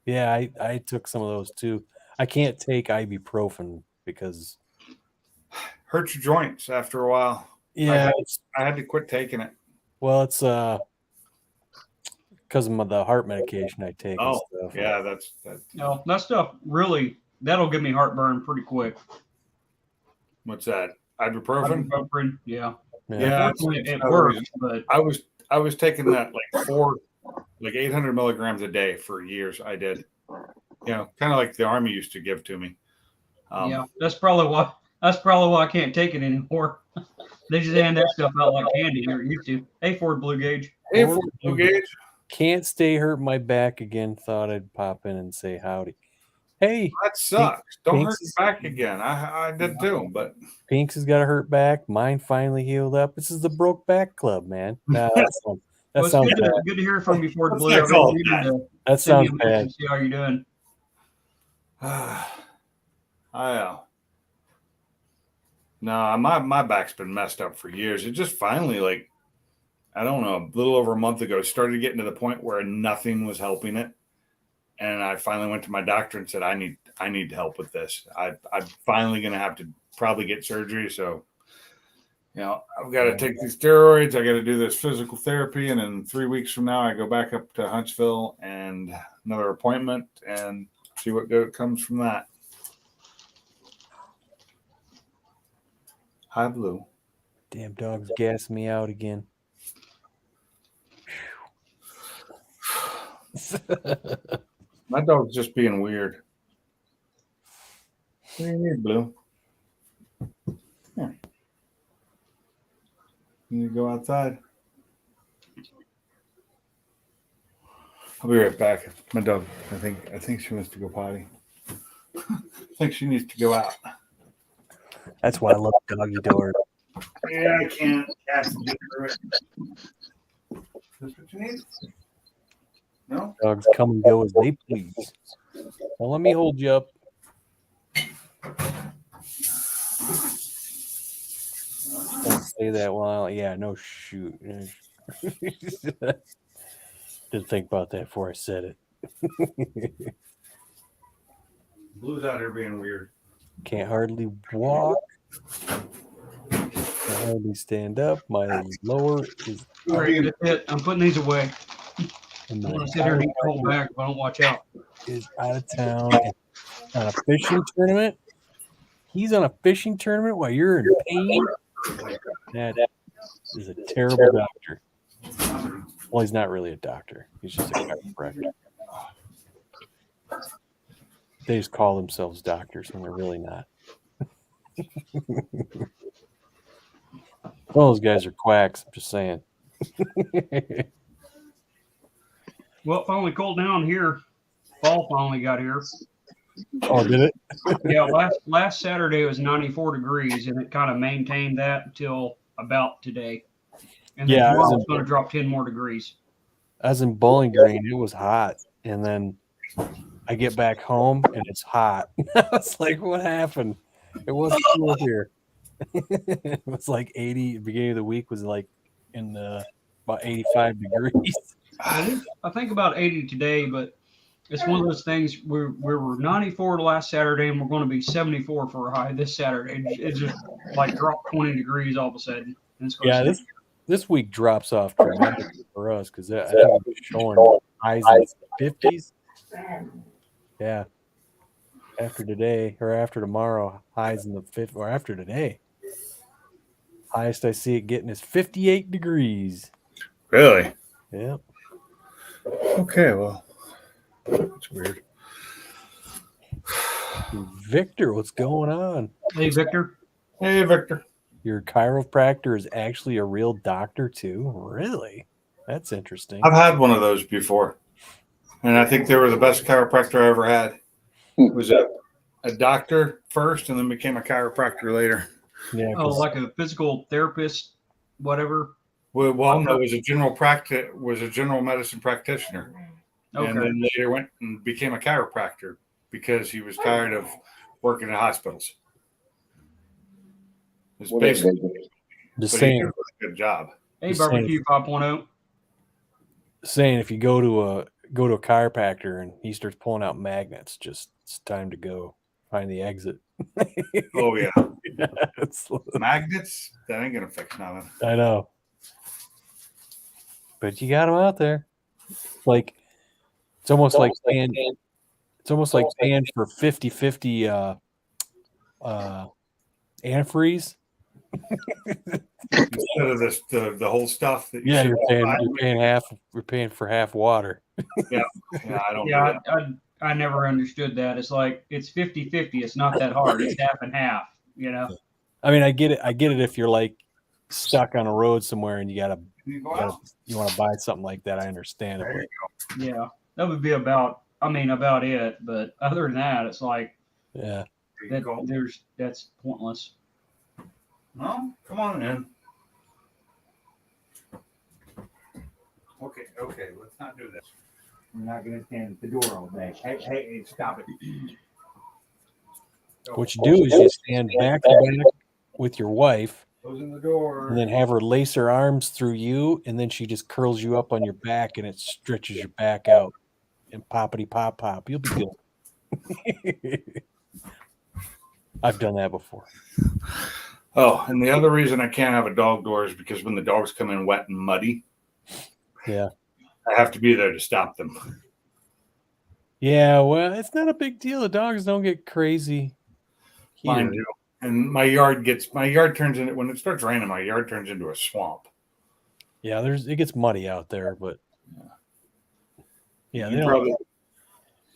Yeah, I took some of those too. I can't take ibuprofen because Hurts your joints after a while. yeah, I had to quit taking it. well, it's because of the heart medication I take and stuff. Yeah, that's No, that stuff really that'll give me heartburn pretty quick. what's that? Ibuprofen? Ibuprofen, yeah. Yeah, It works, but I was taking that like 800 milligrams a day for years. I did, kind of like the army used to give to me. yeah, that's probably why I can't take it anymore. They just hand that stuff out like candy. You're used to. Hey, Ford Blue Gauge. Hey, Ford Blue Gauge. Can't stay hurting my back again. Thought I'd pop in and say howdy. Hey, that sucks. Don't hurt Pink's, your back again. I did too, but Pink's has got a hurt back. Mine finally healed up. This is the broke back club, man. That sounds bad. Good to hear from you, Ford What's Blue. that called? That sounds bad. See how you're doing. No, my back's been messed up for years. It just finally, like, I don't know, a little over a month ago, started getting to the point where nothing was helping it. And I finally went to my doctor and said, I need help with this. I'm finally going to have to probably get surgery. So, I've got to take these steroids. I got to do this physical therapy. And then 3 weeks from now, I go back up to Huntsville and another appointment and see what good comes from that. Hi, Blue. Damn dog's gassing me out again. My dog's just being weird. What do you need, Blue? Here. You need to go outside. I'll be right back. My dog, I think she wants to go potty. I think she needs to go out. That's why I love doggy door. Yeah, I can't. Cats can get through it. Is this what you need? No? Dogs come and go as they please. Well, let me hold you up. Don't say that while no shoot. Didn't think about that before I said it. Blue's out here being weird. Can't hardly walk. Can't hardly stand up. My lower is. All right, that's it. I'm putting these away. And I'm gonna sit here and eat the whole bag if I don't watch out. is out of town on a fishing tournament. He's on a fishing tournament while you're in pain. That is a terrible doctor. Well, he's not really a doctor. He's just a chiropractor. They just call themselves doctors when they're really not. Well, those guys are quacks. I'm just saying. Well, it finally cooled down here. Fall finally got here. Oh, did it? Yeah, last Saturday it was 94 degrees, and it kind of maintained that until about today. And then tomorrow it's going to drop 10 more degrees. I was in Bowling Green. It was hot, and then I get back home and it's hot. I was like, "What happened?" It wasn't cool here. It was like 80. The beginning of the week was like in about 85 degrees. I think about 80 today, but it's one of those things we were 94 last Saturday, and we're going to be 74 for a high this Saturday. It just like dropped 20 degrees all of a sudden. Yeah, this week drops off dramatically for us because I think it's showing highs in the 50s. Yeah. After today or after tomorrow, highs in the 50s, or after today. Highest I see it getting is 58 degrees. Really? Yeah. Okay, well, that's weird. Victor, what's going on? Hey, Victor. Hey, Victor. Your chiropractor is actually a real doctor too? Really? That's interesting. I've had one of those before, and I think they were the best chiropractor I ever had. It was a doctor first and then became a chiropractor later. Yeah, Oh, like a physical therapist, whatever. Well, no, was a general medicine practitioner, and Okay. then later went and became a chiropractor because he was tired of working in hospitals. It's basically, just but he saying, did a good job. Hey, Just saying. barbecue 5.0. saying if you go to a chiropractor and he starts pulling out magnets, just it's time to go find the exit. Oh yeah, It's- magnets that ain't gonna fix nothing. I know, but you got them out there. Like it's almost like paying. It's almost like paying for 50-50 antifreeze. Instead of this, the whole stuff that you Yeah, should you're paying half. You're paying for half water. Yeah, I don't. Yeah, do that. I never understood that. It's like it's 50-50. It's not that hard. It's half and half. You know. I mean, I get it. I get it if you're like stuck on a road somewhere and you want to buy something like that. I understand it, but Yeah, that would be about. I mean, about it. But other than that, it's like yeah, that's pointless. No, come on in. Okay, let's not do this. We're not going to stand at the door all day. Hey, stop it. what you do is you stand back to back with your wife, Closing the door. and then have her lace her arms through you, and then she just curls you up on your back, and it stretches your back out, and poppity pop pop. You'll be good. I've done that before. Oh, and the other reason I can't have a dog door is because when the dogs come in wet and muddy, Yeah. I have to be there to stop them. Yeah, well, it's not a big deal. The dogs don't get crazy. Mine Here. do. And my yard turns into, when it starts raining, my yard turns into a swamp. Yeah, it gets muddy out there, but yeah, they You don't. probably,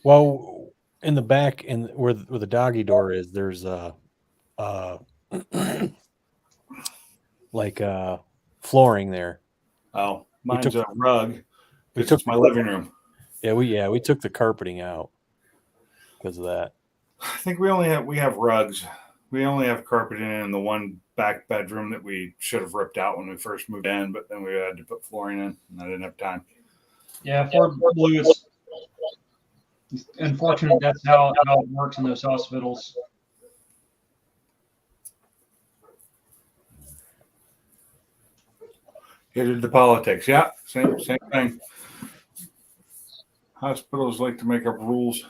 Well, in the back, where the doggy door is, there's like flooring there. oh, mine's took- a rug. we This took- is my living room. Yeah, we took the carpeting out because of that. I think we have rugs. We only have carpeting in the one back bedroom that we should have ripped out when we first moved in, but then we had to put flooring in, and I didn't have time. Yeah, for Blue, it's unfortunate that's how it works in those hospitals. Get into politics. Yeah, same thing. Hospitals like to make up rules.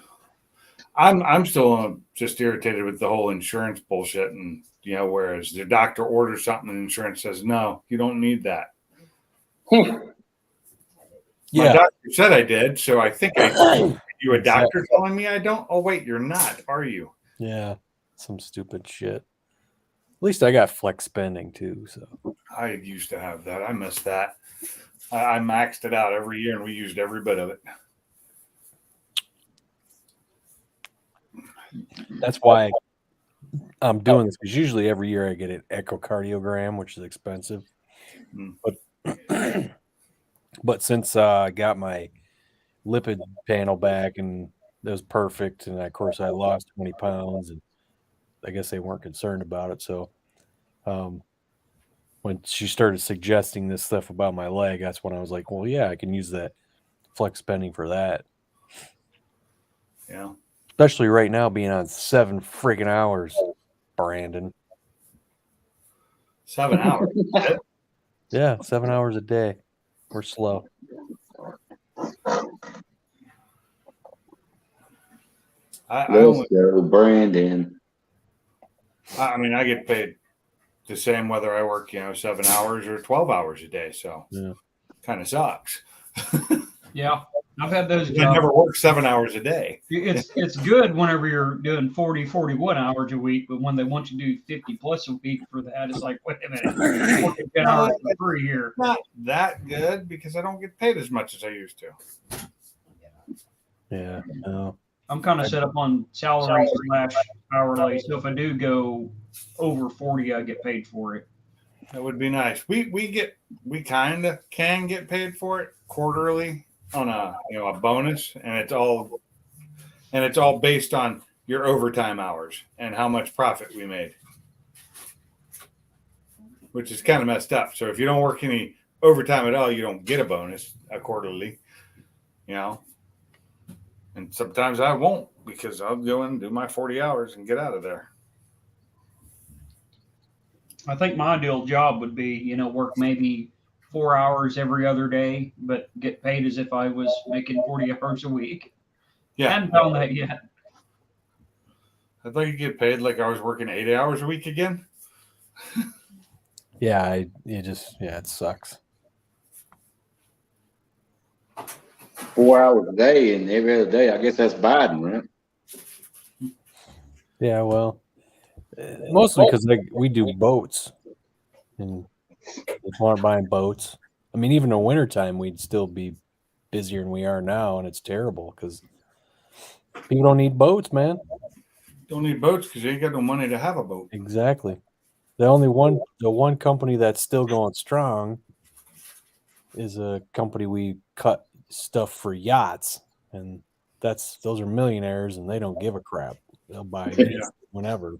I'm still just irritated with the whole insurance bullshit, and whereas the doctor orders something and insurance says no, you don't need that. My Yeah, doctor said I did, so I think I. You a doctor telling me I don't? Oh wait, you're not, are you? yeah, some stupid shit. At least I got flex spending too. So I used to have that. I missed that. I maxed it out every year, and we used every bit of it. that's why I'm doing this, because usually every year I get an echocardiogram, which is expensive. Mm. But since I got my lipid panel back and it was perfect, and of course I lost 20 pounds, and I guess they weren't concerned about it. So when she started suggesting this stuff about my leg, that's when I was like, well, yeah, I can use that flex spending for that. Yeah. Especially right now, being on 7 freaking hours, Brandon. 7 hours. Yeah, 7 hours a day. We're slow. Let's go, Brandon. I mean, I get paid the same whether I work, 7 hours or 12 hours a day. So Yeah. kind of sucks. Yeah, I've had those I jobs. never work 7 hours a day. It's good whenever you're doing 40, 41 hours a week, but when they want you to do 50 plus a week for that, it's like, wait a minute, I'm working 10 hours for free here. Not that good because I don't get paid as much as I used to. Yeah. No. I'm kind of set up on salary / hourly, so if I do go over 40, I get paid for it. That would be nice. We kind of can get paid for it quarterly on a bonus, and it's all based on your overtime hours and how much profit we made. which is kind of messed up. So if you don't work any overtime at all, you don't get a bonus quarterly, you know. And sometimes I won't because I'll go in and do my 40 hours and get out of there. I think my ideal job would be, you know, work maybe 4 hours every other day, but get paid as if I was making 40 hours a week. Yeah. I haven't found that yet. I thought you get paid like I was working 80 hours a week again. Yeah, it sucks. 4 hours a day and every other day. I guess that's Biden, right? Yeah, well, mostly because we do boats, and people aren't buying boats. I mean, even in wintertime, we'd still be busier than we are now, and it's terrible because people don't need boats, man. Don't need boats because you ain't got no money to have a boat. Exactly. The one company that's still going strong is a company we cut stuff for yachts, and those are millionaires, and they don't give a crap. They'll buy whenever.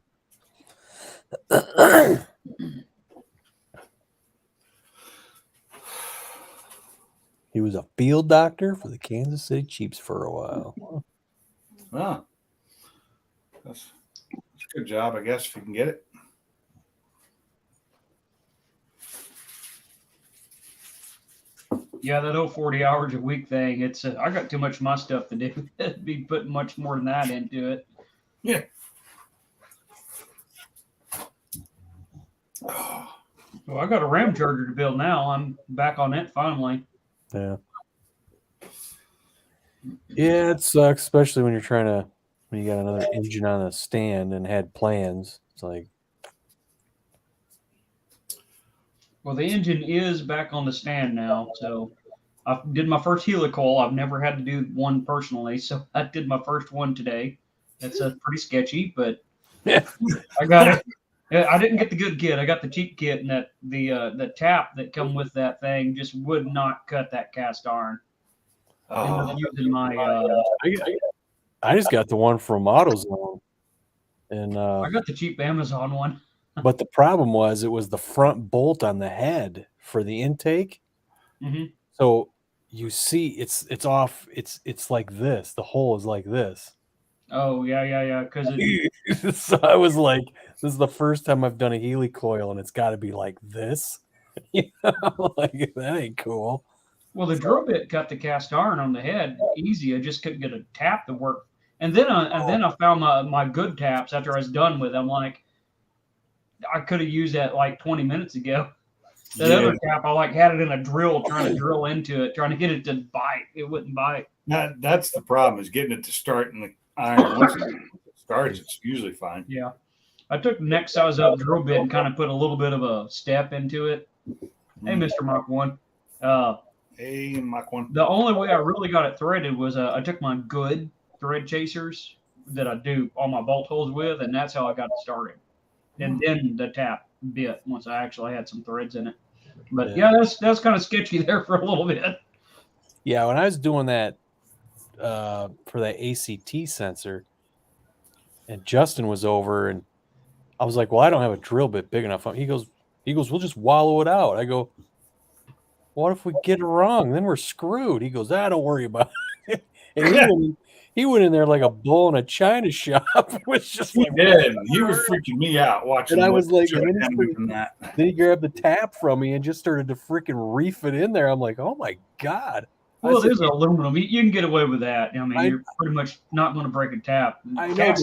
He was a field doctor for the Kansas City Chiefs for a while. Ah, that's a good job, I guess, if you can get it. Yeah, that old 40 hours a week thing, it's I got too much of my stuff to do. It'd be putting much more than that into it. Yeah. Well, I got a RAM charger to build now. I'm back on it finally. Yeah. Yeah, it sucks, especially when you got another engine on the stand and had plans. It's like, Well, the engine is back on the stand now, so I did my first helical. I've never had to do one personally, so I did my first one today. It's pretty sketchy, but yeah. I got it. I didn't get the good kit. I got the cheap kit, and that the tap that come with that thing just would not cut that cast iron. Oh. Using my I just got the one from AutoZone, and I got the cheap Amazon one. but the problem was it was the front bolt on the head for the intake. Mm-hmm. So you see, it's off. It's like this. The hole is like this. Oh yeah. Because So I was like, this is the first time I've done a helicoil, and it's got to be like this. You know, like that ain't cool. well, the drill bit cut the cast iron on the head easy. I just couldn't get a tap to work. And then I found my good taps after I was done with them. Like I could have used that like 20 minutes ago. That other tap, I had it in a drill, trying to drill into it, trying to get it to bite. It wouldn't bite. That's the problem, is getting it to start in the iron. Once it starts, it's usually fine. Yeah. I took the next size up drill bit and kind of put a little bit of a step into it. Hey, Mr. Mach 1. Hey, Mach 1. The only way I really got it threaded was I took my good thread chasers that I do all my bolt holes with, and that's how I got it started. And then the tap bit once I actually had some threads in it. But yeah, that's kind of sketchy there for a little bit. Yeah, when I was doing that for that ACT sensor, and Justin was over, and I was like, "Well, I don't have a drill bit big enough." He goes, "We'll just wallow it out." I go, "What if we get it wrong? Then we're screwed." He goes, "Don't worry about it." And he went in there like a bull in a china shop. It was just He did. He was freaking me out watching. And I was like, then he grabbed the tap from me and just started to freaking reef it in there. I'm like, oh my God. Well, it is aluminum. You can get away with that. I mean, you're pretty much not going to break a tap. I know.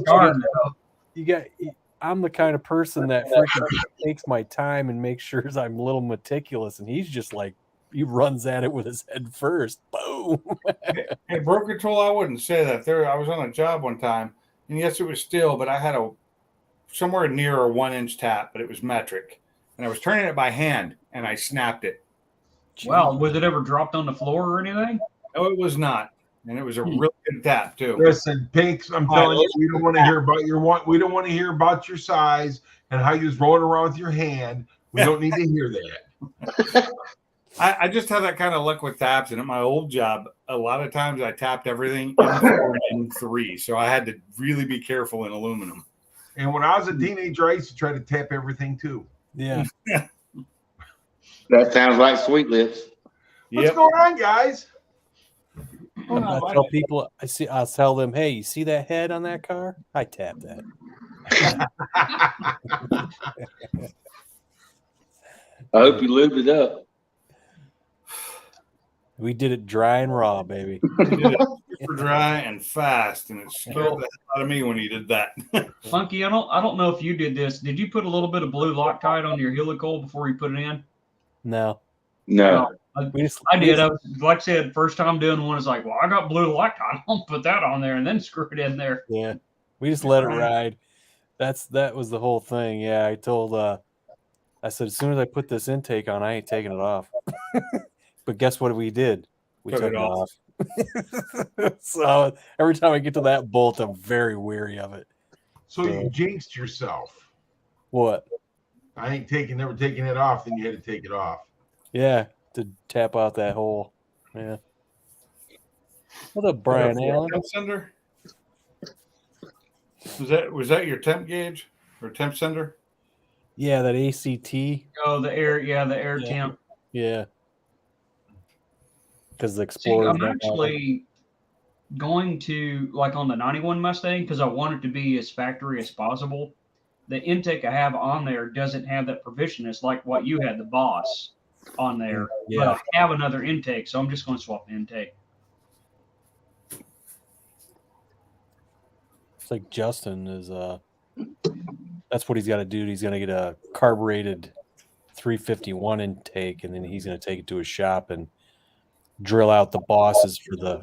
I'm the kind of person that freaking takes my time and makes sure I'm a little meticulous. And he's just like, he runs at it with his head first. Boom. Hey, broker tool, I wouldn't say that. I was on a job one time, and yes, it was steel, but I had somewhere near a 1-inch tap, but it was metric, and I was turning it by hand, and I snapped it. Wow, was it ever dropped on the floor or anything? No, it was not, and it was a really good tap too. Listen, Pinks, I'm telling you, we don't want to hear about we don't want to hear about your size and how you was rolling around with your hand. We don't need to hear that. I just have that kind of luck with taps, and at my old job, a lot of times I tapped everything in 4 and 3, so I had to really be careful in aluminum. And when I was a teenager, I used to try to tap everything too. Yeah. That sounds like Sweet Lips. What's Yep. going on, guys? I tell people, I'll tell them, hey, you see that head on that car? I tap that. I hope you lubed it up. We did it dry and raw, baby. He did it super dry and fast, and it scared the hell out of me when he did that. Funky, I don't know if you did this. Did you put a little bit of blue Loctite on your helical before you put it in? No, No. I did. I was, like I said, first time doing one, it's like, well, I got blue Loctite. I'll put that on there and then screw it in there. yeah, we just let it ride. That was the whole thing. Yeah, I told I said as soon as I put this intake on, I ain't taking it off. But guess what we did? We Took took it it off. off. So every time I get to that bolt, I'm very weary of it. So you jinxed yourself. What? I ain't never taking it off, then you had to take it off. Yeah, to tap out that hole. Yeah. What up, Brian Allen? Temp sender? Was that your temp gauge or temp sender? Yeah, that ACT. Oh, the air Yeah. temp. Yeah. Because the See, Explorer. I'm actually going to, like on the 91 Mustang, because I want it to be as factory as possible. The intake I have on there doesn't have that provision. It's like what you had, the Boss, on there. Yeah. But I have another intake, so I'm just going to swap the intake. It's like Justin is that's what he's got to do. He's going to get a carbureted 351 intake, and then he's going to take it to his shop and drill out the bosses for the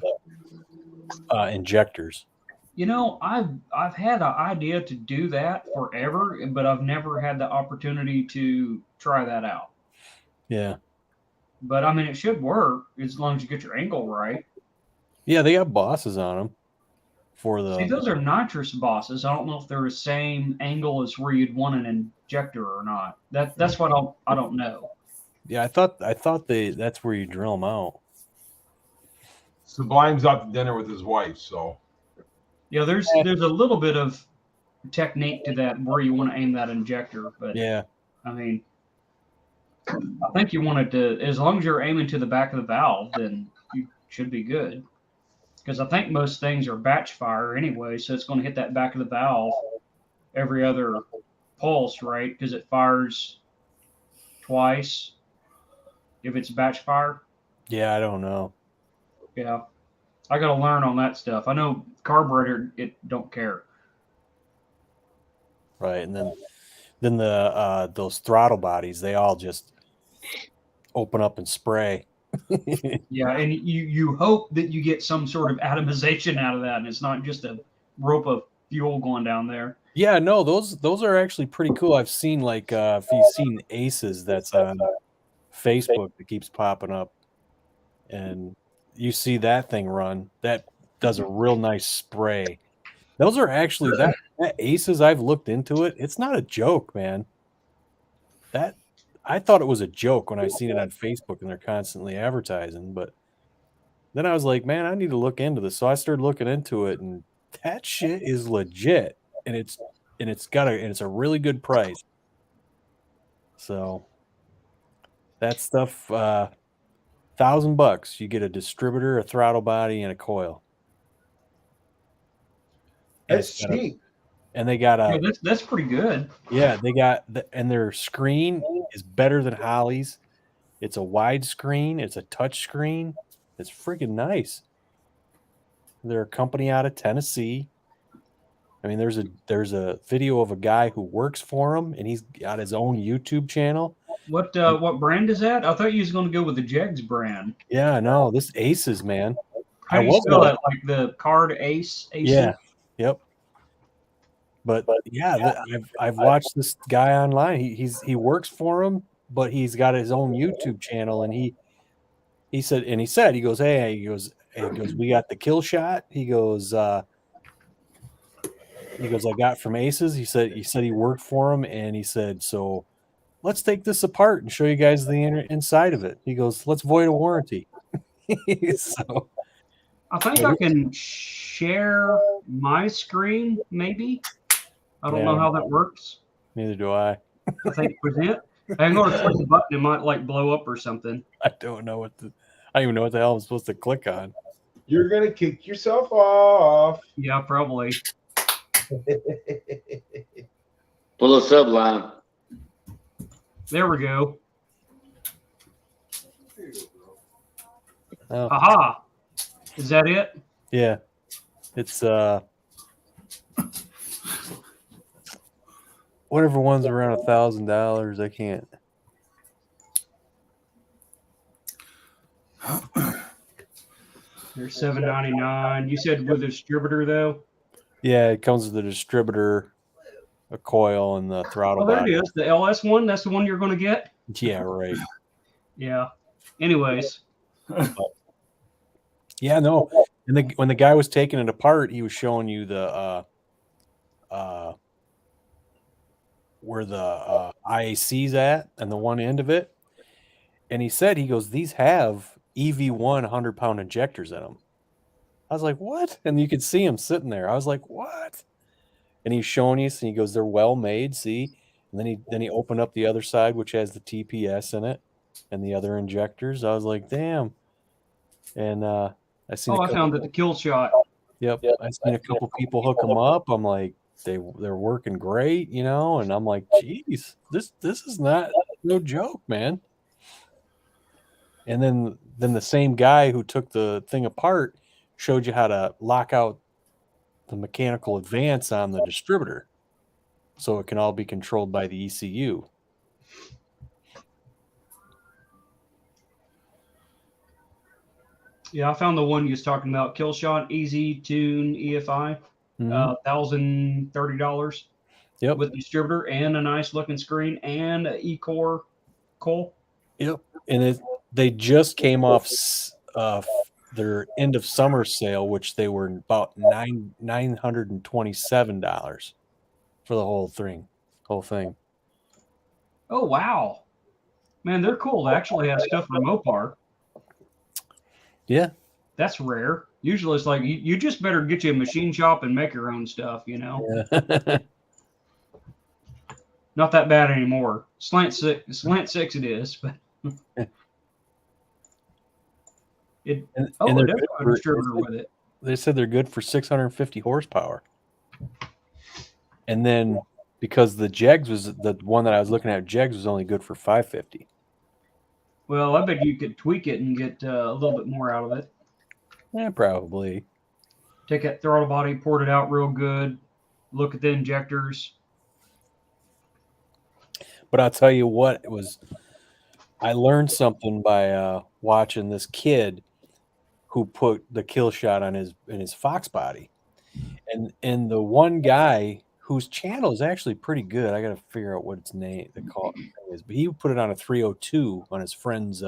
injectors. You know, I've had an idea to do that forever, but I've never had the opportunity to try that out. Yeah. But I mean, it should work as long as you get your angle right. Yeah, they got bosses on them for the. See, those are nitrous bosses. I don't know if they're the same angle as where you'd want an injector or not. That's what I don't know. Yeah, I thought that's where you drill them out. Sublime's out to dinner with his wife, so Yeah, there's a little bit of technique to that where you want to aim that injector, but Yeah. I mean, I think you want it to, as long as you're aiming to the back of the valve, then you should be good. Because I think most things are batch fire anyway, so it's going to hit that back of the valve every other pulse, right? Because it fires twice if it's batch fire. Yeah, I don't know. Yeah, I got to learn on that stuff. I know carburetor, it don't care. Right, and then the those throttle bodies, they all just open up and spray. Yeah, and you hope that you get some sort of atomization out of that, and it's not just a rope of fuel going down there. Yeah, no, those are actually pretty cool. I've seen like if you've seen Aces, that's on Facebook that keeps popping up, and you see that thing run. That does a real nice spray. Those are actually that Aces. I've looked into it. It's not a joke, man. That I thought it was a joke when I seen it on Facebook and they're constantly advertising, but then I was like, man, I need to look into this. So I started looking into it, and that shit is legit, and it's a really good price. So that stuff, $1,000, you get a distributor, a throttle body, and a coil. And that's cheap. And they got a Yeah, that's pretty good. yeah, they got and their screen is better than Holly's. It's a wide screen. It's a touch screen. It's freaking nice. They're a company out of Tennessee. I mean, there's a video of a guy who works for them, and he's got his own YouTube channel. What brand is that? I thought you was going to go with the Jegs brand. Yeah, no, this Aces, man. How do you spell that? Like the card Ace? Yeah. Yep. But yeah, I've watched this guy online. He works for him, but he's got his own YouTube channel, and he said he goes, hey, he goes, we got the kill shot. He goes, I got from Aces. He said he worked for him, and he said, so let's take this apart and show you guys the inside of it. He goes, let's void a warranty. So I think I can share my screen, maybe. I don't know how that works. Neither do I. I think present. I'm going to click the button. It might like blow up or something. I don't know I don't even know what the hell I'm supposed to click on. You're gonna kick yourself off. Yeah, probably. Pull a subline. There we go. Oh, Aha. Is that it? yeah. It's whatever one's around $1,000. I can't. There's $7.99. You said with a distributor though. Yeah, it comes with the distributor, a coil, and the throttle Oh, there body. it is. The LS one. That's the one you're going to get. Yeah, right. Yeah. Anyways. Yeah, no. And when the guy was taking it apart, he was showing you the where the IAC's at and the one end of it. And he said, he goes, these have EV1 100-pound injectors in them. I was like, what? And you could see him sitting there. I was like, what? And he's showing you, and he goes, they're well made, see? And then he opened up the other side, which has the TPS in it and the other injectors. I was like, damn. And I seen Oh, I found it. The kill shot. Yep. I seen a couple people hook them up. I'm like, they're working great, you know, and I'm like, geez, this is not no joke, man. And then the same guy who took the thing apart showed you how to lock out the mechanical advance on the distributor so it can all be controlled by the ECU. Yeah, I found the one you was talking about. Kill shot, easy tune EFI. Mhm. $1,030 Yep. with distributor and a nice looking screen and an E-core coil. Yep. And they just came off their end of summer sale, which they were about $927 for the whole thing. Oh wow, man, they're cool. They actually have stuff from Mopar. Yeah. That's rare. Usually it's like you just better get you a machine shop and make your own stuff, you know. Yeah. Not that bad anymore. Slant six it is, but it and it they're does good have a distributor with it. They said they're good for 650 horsepower. And then because the Jegs was the one that I was looking at, Jegs was only good for 550. Well, I bet you could tweak it and get a little bit more out of it. Yeah, probably. Take that throttle body, port it out real good, look at the injectors. But I'll tell you what, I learned something by watching this kid who put the kill shot on his Fox body. And the one guy whose channel is actually pretty good. I got to figure out what its name is, but he put it on a 302 on his friend's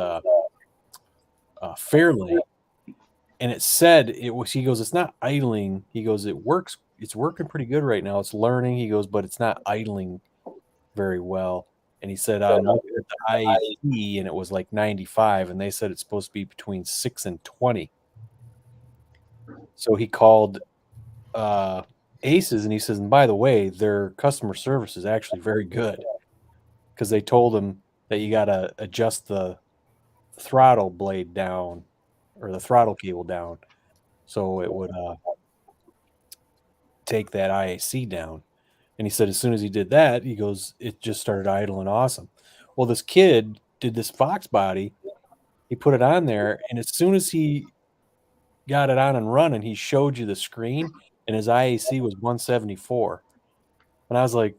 Fairlane, and it said it was. He goes, it's not idling. He goes, it works. It's working pretty good right now. It's learning. He goes, but it's not idling very well. And he said, I'm looking at the IAC, and it was like 95, and they said it's supposed to be between 6 and 20. So he called Aces, and he says, and by the way, their customer service is actually very good, because they told him that you got to adjust the throttle blade down or the throttle cable down so it would take that IAC down. And he said as soon as he did that, he goes, it just started idling awesome. Well, this kid did this Fox body. He put it on there, and as soon as he got it on and running, he showed you the screen, and his IAC was 174. And I was like,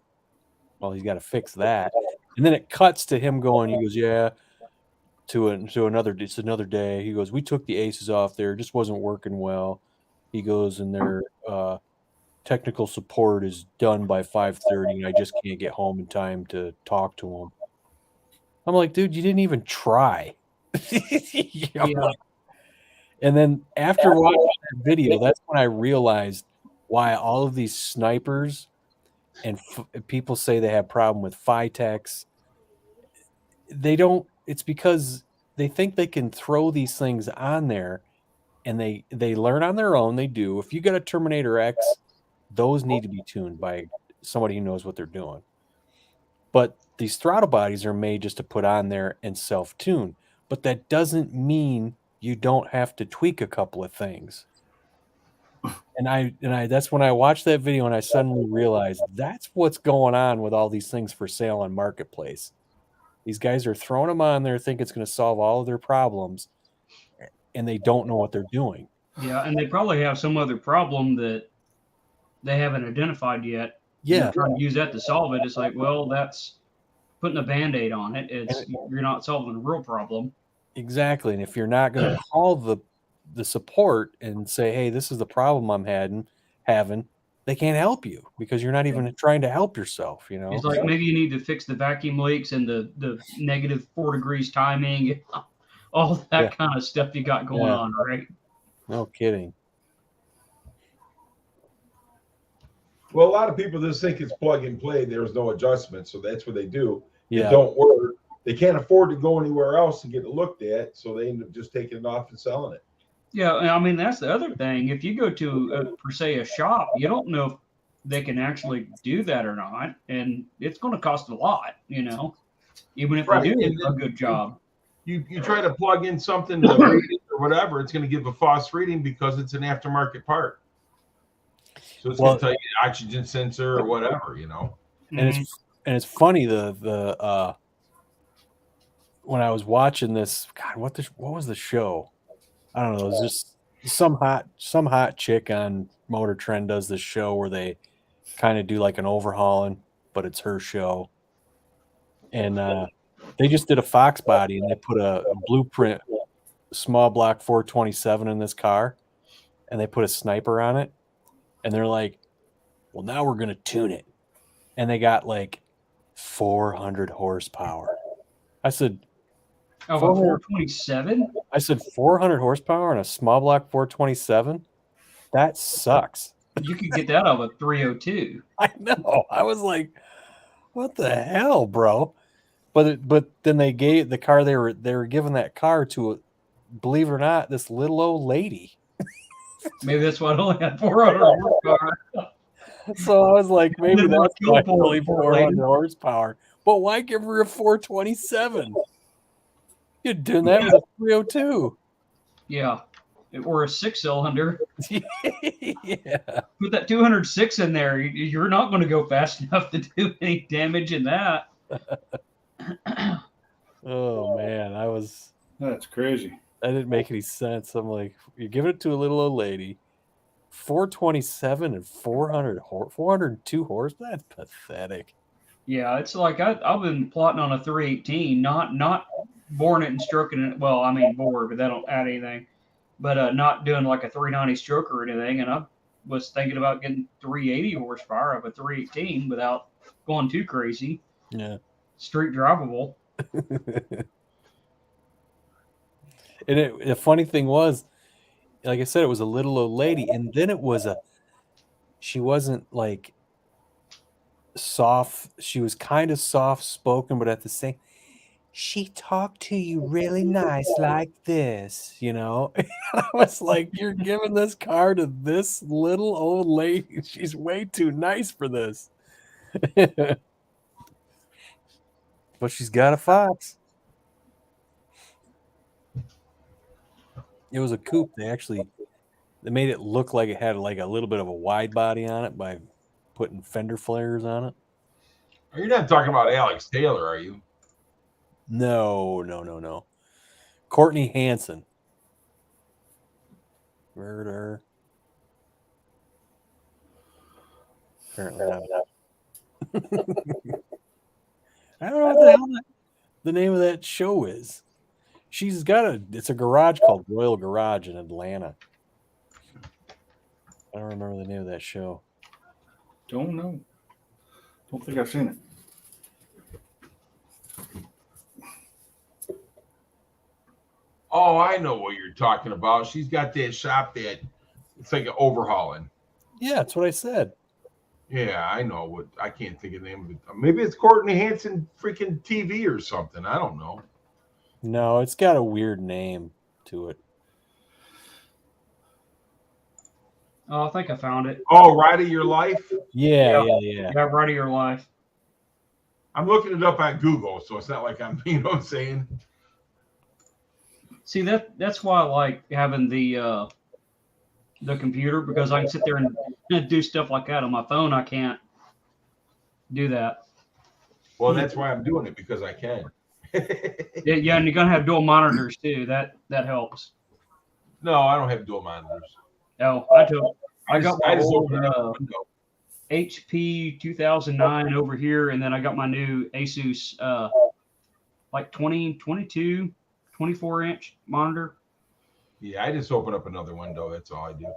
well, he's got to fix that. And then it cuts to him going, he goes, yeah, to another, it's another day. He goes, we took the Aces off there. It just wasn't working well. He goes, and their technical support is done by 5:30, and I just can't get home in time to talk to him. I'm like, dude, you didn't even try. Yeah. And then after watching that video, that's when I realized why all of these snipers and people say they have problem with Phytex. They don't. It's because they think they can throw these things on there, and they learn on their own. They do. If you got a Terminator X, those need to be tuned by somebody who knows what they're doing. But these throttle bodies are made just to put on there and self-tune, but that doesn't mean you don't have to tweak a couple of things. And I that's when I watched that video and I suddenly realized that's what's going on with all these things for sale on Marketplace. These guys are throwing them on there, think it's going to solve all of their problems, and they don't know what they're doing. Yeah, and they probably have some other problem that they haven't identified yet. Yeah. They're trying to use that to solve it. It's like, well, that's putting a Band-Aid on it. You're not solving the real problem. Exactly. And if you're not going to call the support and say, hey, this is the problem I'm having, they can't help you because you're not even trying to help yourself, you know? It's like maybe you need to fix the vacuum leaks and the negative 4 degrees timing, all that kind of stuff you got going on, right? No kidding. Well, a lot of people just think it's plug and play. There's no adjustment, so that's what they do. Yeah. It don't work. They can't afford to go anywhere else and get it looked at, so they end up just taking it off and selling it. Yeah, I mean that's the other thing. If you go to per se a shop, you don't know if they can actually do that or not, and it's going to cost a lot, you know, even if they do a good job. You try to plug in something to read it or whatever, it's going to give a false reading because it's an aftermarket part. So it's going to tell you an oxygen sensor or whatever, you know. And it's funny the when I was watching this, God, what was the show? I don't know. It was just some hot chick on Motor Trend does this show where they kind of do like an overhauling, but it's her show. And they just did a Fox body and they put a blueprint small block 427 in this car, and they put a sniper on it, and they're like, well, now we're gonna tune it. And they got like 400 horsepower. I said, Oh, 427? I said 400 horsepower on a small block 427? That sucks. You could get that out of a 302. I know. I was like, what the hell, bro? But then they gave the car they were giving that car to believe it or not, this little old lady. Maybe that's why it only had 400 horsepower. So I was like, maybe that's why only 400 lady. horsepower. But why give her a 427? You're doing that with a 302. Yeah. Or a 6-cylinder. Yeah. Put that 206 in there. You're not going to go fast enough to do any damage in that. Oh, man. That's crazy. That didn't make any sense. I'm like, you're giving it to a little old lady. 427 and 402 horse. That's pathetic. Yeah, it's like I've been plotting on a 318, not boring it and stroking it. Well, I mean bore, but that don't add anything. But not doing like a 390 stroke or anything. And I was thinking about getting 380 horsepower of a 318 without going too crazy. Yeah. Street drivable. And the funny thing was, like I said, it was a little old lady, and then it was she wasn't like soft. She was kind of soft spoken, but at the same, she talked to you really nice like this, you know. I was like, you're giving this car to this little old lady. She's way too nice for this. But she's got a Fox. It was a coupe. They made it look like it had like a little bit of a wide body on it by putting fender flares on it. You're not talking about Alex Taylor, are you? No. Courtney Hansen. Murder. Apparently not. I don't know what the hell the name of that show is. She's got it's a garage called Royal Garage in Atlanta. I don't remember the name of that show. Don't know. Don't think I've seen it. Oh, I know what you're talking about. She's got that shop that it's like an overhauling. Yeah, that's what I said. Yeah, I know what. I can't think of the name of it. Maybe it's Courtney Hansen freaking TV or something. I don't know. No, it's got a weird name to it. Oh, I think I found it. Oh, Ride of Your Life? Yeah. Yeah, Ride of Your Life. I'm looking it up on Google, so it's not like I'm, you know what I'm saying? See, that's why I like having the computer, because I can sit there and do stuff like that on my phone. I can't do that. Well, that's why I'm doing it, because I can. Yeah, and you're gonna have dual monitors too. That helps. No, I don't have dual monitors. Oh, I got my just old open up the window. HP 2009 over here, and then I got my new Asus like 22, 24-inch monitor. Yeah, I just open up another window. That's all I do.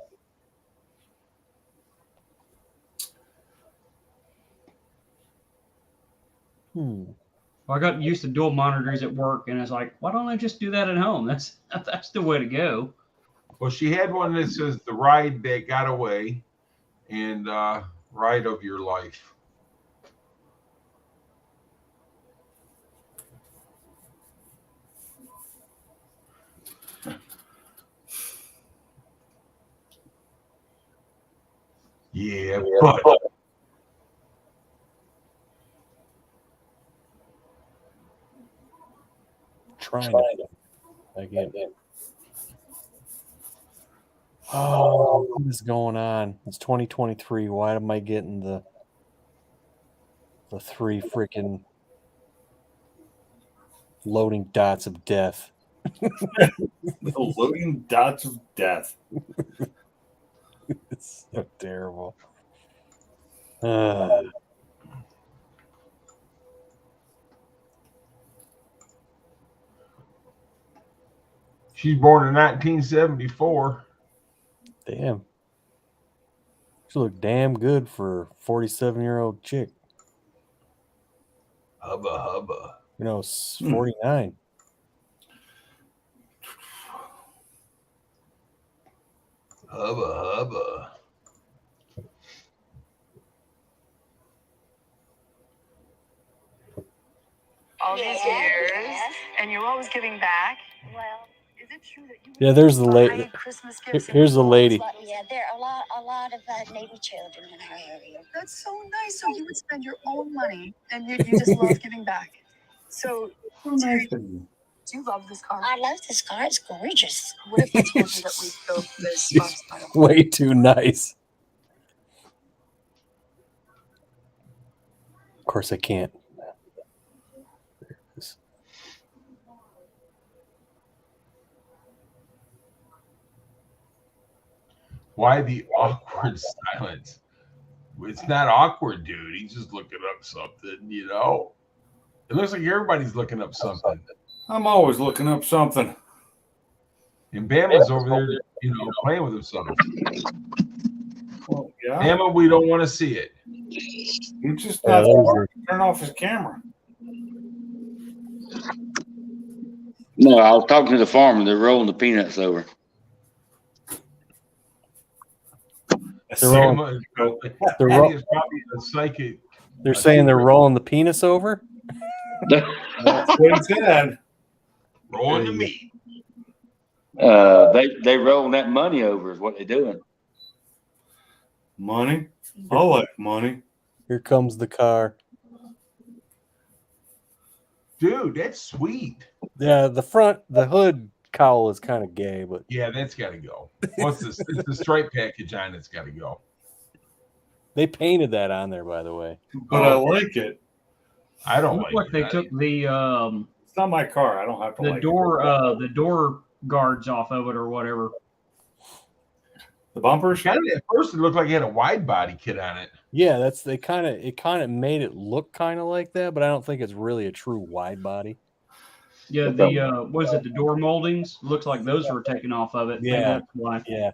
I got used to dual monitors at work, and it's like, why don't I just do that at home? That's the way to go. Well, she had one that says "The Ride That Got Away" and "Ride of Your Life." Yeah, but Trying to again. Oh, what is going on? It's 2023. Why am I getting the 3 freaking loading dots of death? The loading dots of death. It's so terrible. she's born in 1974. Damn. She looked damn good for a 47-year-old chick. Hubba hubba. 49. Hubba hubba. All these years, and you're always giving back. Well, is it true that you? Yeah, there's the lady. Christmas gifts. Here's the lady. Yeah, there are a lot of Navy children in our area. That's so nice. So you would spend your own money, and you just love giving back. So Terry, do you love this car? I love this car. It's gorgeous. What if I told you that we built this She's lifestyle? way too nice. Of course, I can't. There it is. Why the awkward silence? It's not awkward, dude. He's just looking up something, you know? It looks like everybody's looking up something. I'm always looking up something. And Bama's over there, playing with himself. Well, yeah. Bama, we don't want to see it. He's just Yeah, not those turn off his camera. No, I was talking to the farmer. They're rolling the peanuts over. Bama, They're Eddie is probably a psychic. They're saying they're rolling the penis over? That's what he said. Rolling the meat. They rolling that money over is what they're doing. Money? I like money. Here comes the car. Dude, that's sweet. Yeah, the hood cowl is kind of gay, but Yeah, that's got to go. What's this? It's the stripe package on it's got to go. they painted that on there, by the way. But I like it. I don't Looks like like they it. took the It's not my car. I don't have to like the door guards off of it or whatever. the bumpers. Kind of, at first, it looked like it had a wide body kit on it. Yeah, it kind of made it look kind of like that, but I don't think it's really a true wide body. Yeah, the was it the door moldings? Looks like those were taken off of it. Maybe Yeah. that's why. Yeah.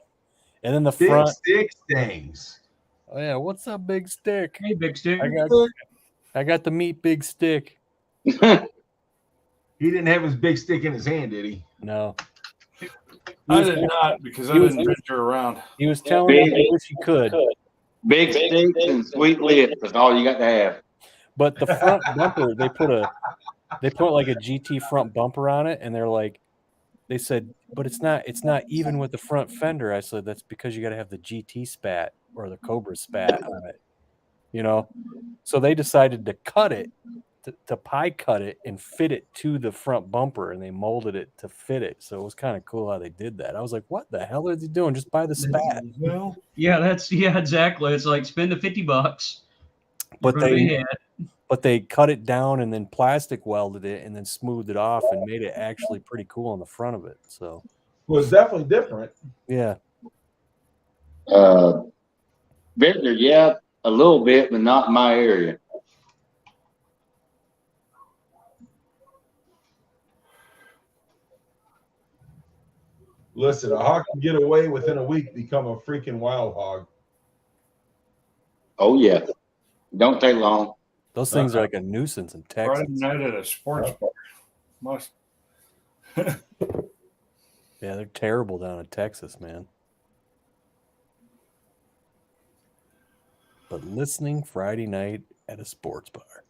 And then the Big front. stick stings. Oh yeah, what's up, big stick? Hey, big stick. I got the meat big stick. He didn't have his big stick in his hand, did he? No. I did not because I he was- didn't venture around. He was telling me I wish he could. Big sticks and sweet lips. That's all you got to have. But the front bumper, they put like a GT front bumper on it, and they said, but it's not even with the front fender. I said, that's because you got to have the GT spat or the Cobra spat on it, So they decided to cut it to pie cut it and fit it to the front bumper, and they molded it to fit it. So it was kind of cool how they did that. I was like, what the hell are they doing? Just buy the spat. Well, Yeah, exactly. It's like spend the $50. But You're gonna be they ahead. but they cut it down and then plastic welded it and then smoothed it off and made it actually pretty cool on the front of it. So Well, it's definitely different. yeah. Vintner, yeah, a little bit, but not in my area. Listen, a hog can get away within a week, become a freaking wild hog. Oh yeah, don't take long. Those things are like a nuisance in Texas. Friday night at a sports bar. Must. Yeah, they're terrible down in Texas, man. But listening Friday night at a sports bar.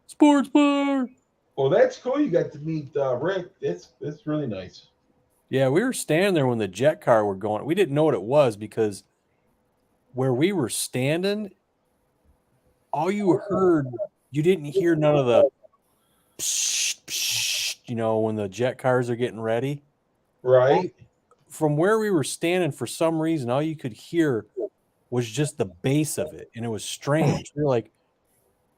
Sports bar. Well, that's cool. You got to meet Rick. It's really nice. Yeah, we were standing there when the jet car were going. We didn't know what it was because where we were standing, all you heard, you didn't hear none of the psh, psh, you know, when the jet cars are getting ready. Right. From where we were standing, for some reason, all you could hear was just the bass of it. And it was strange. We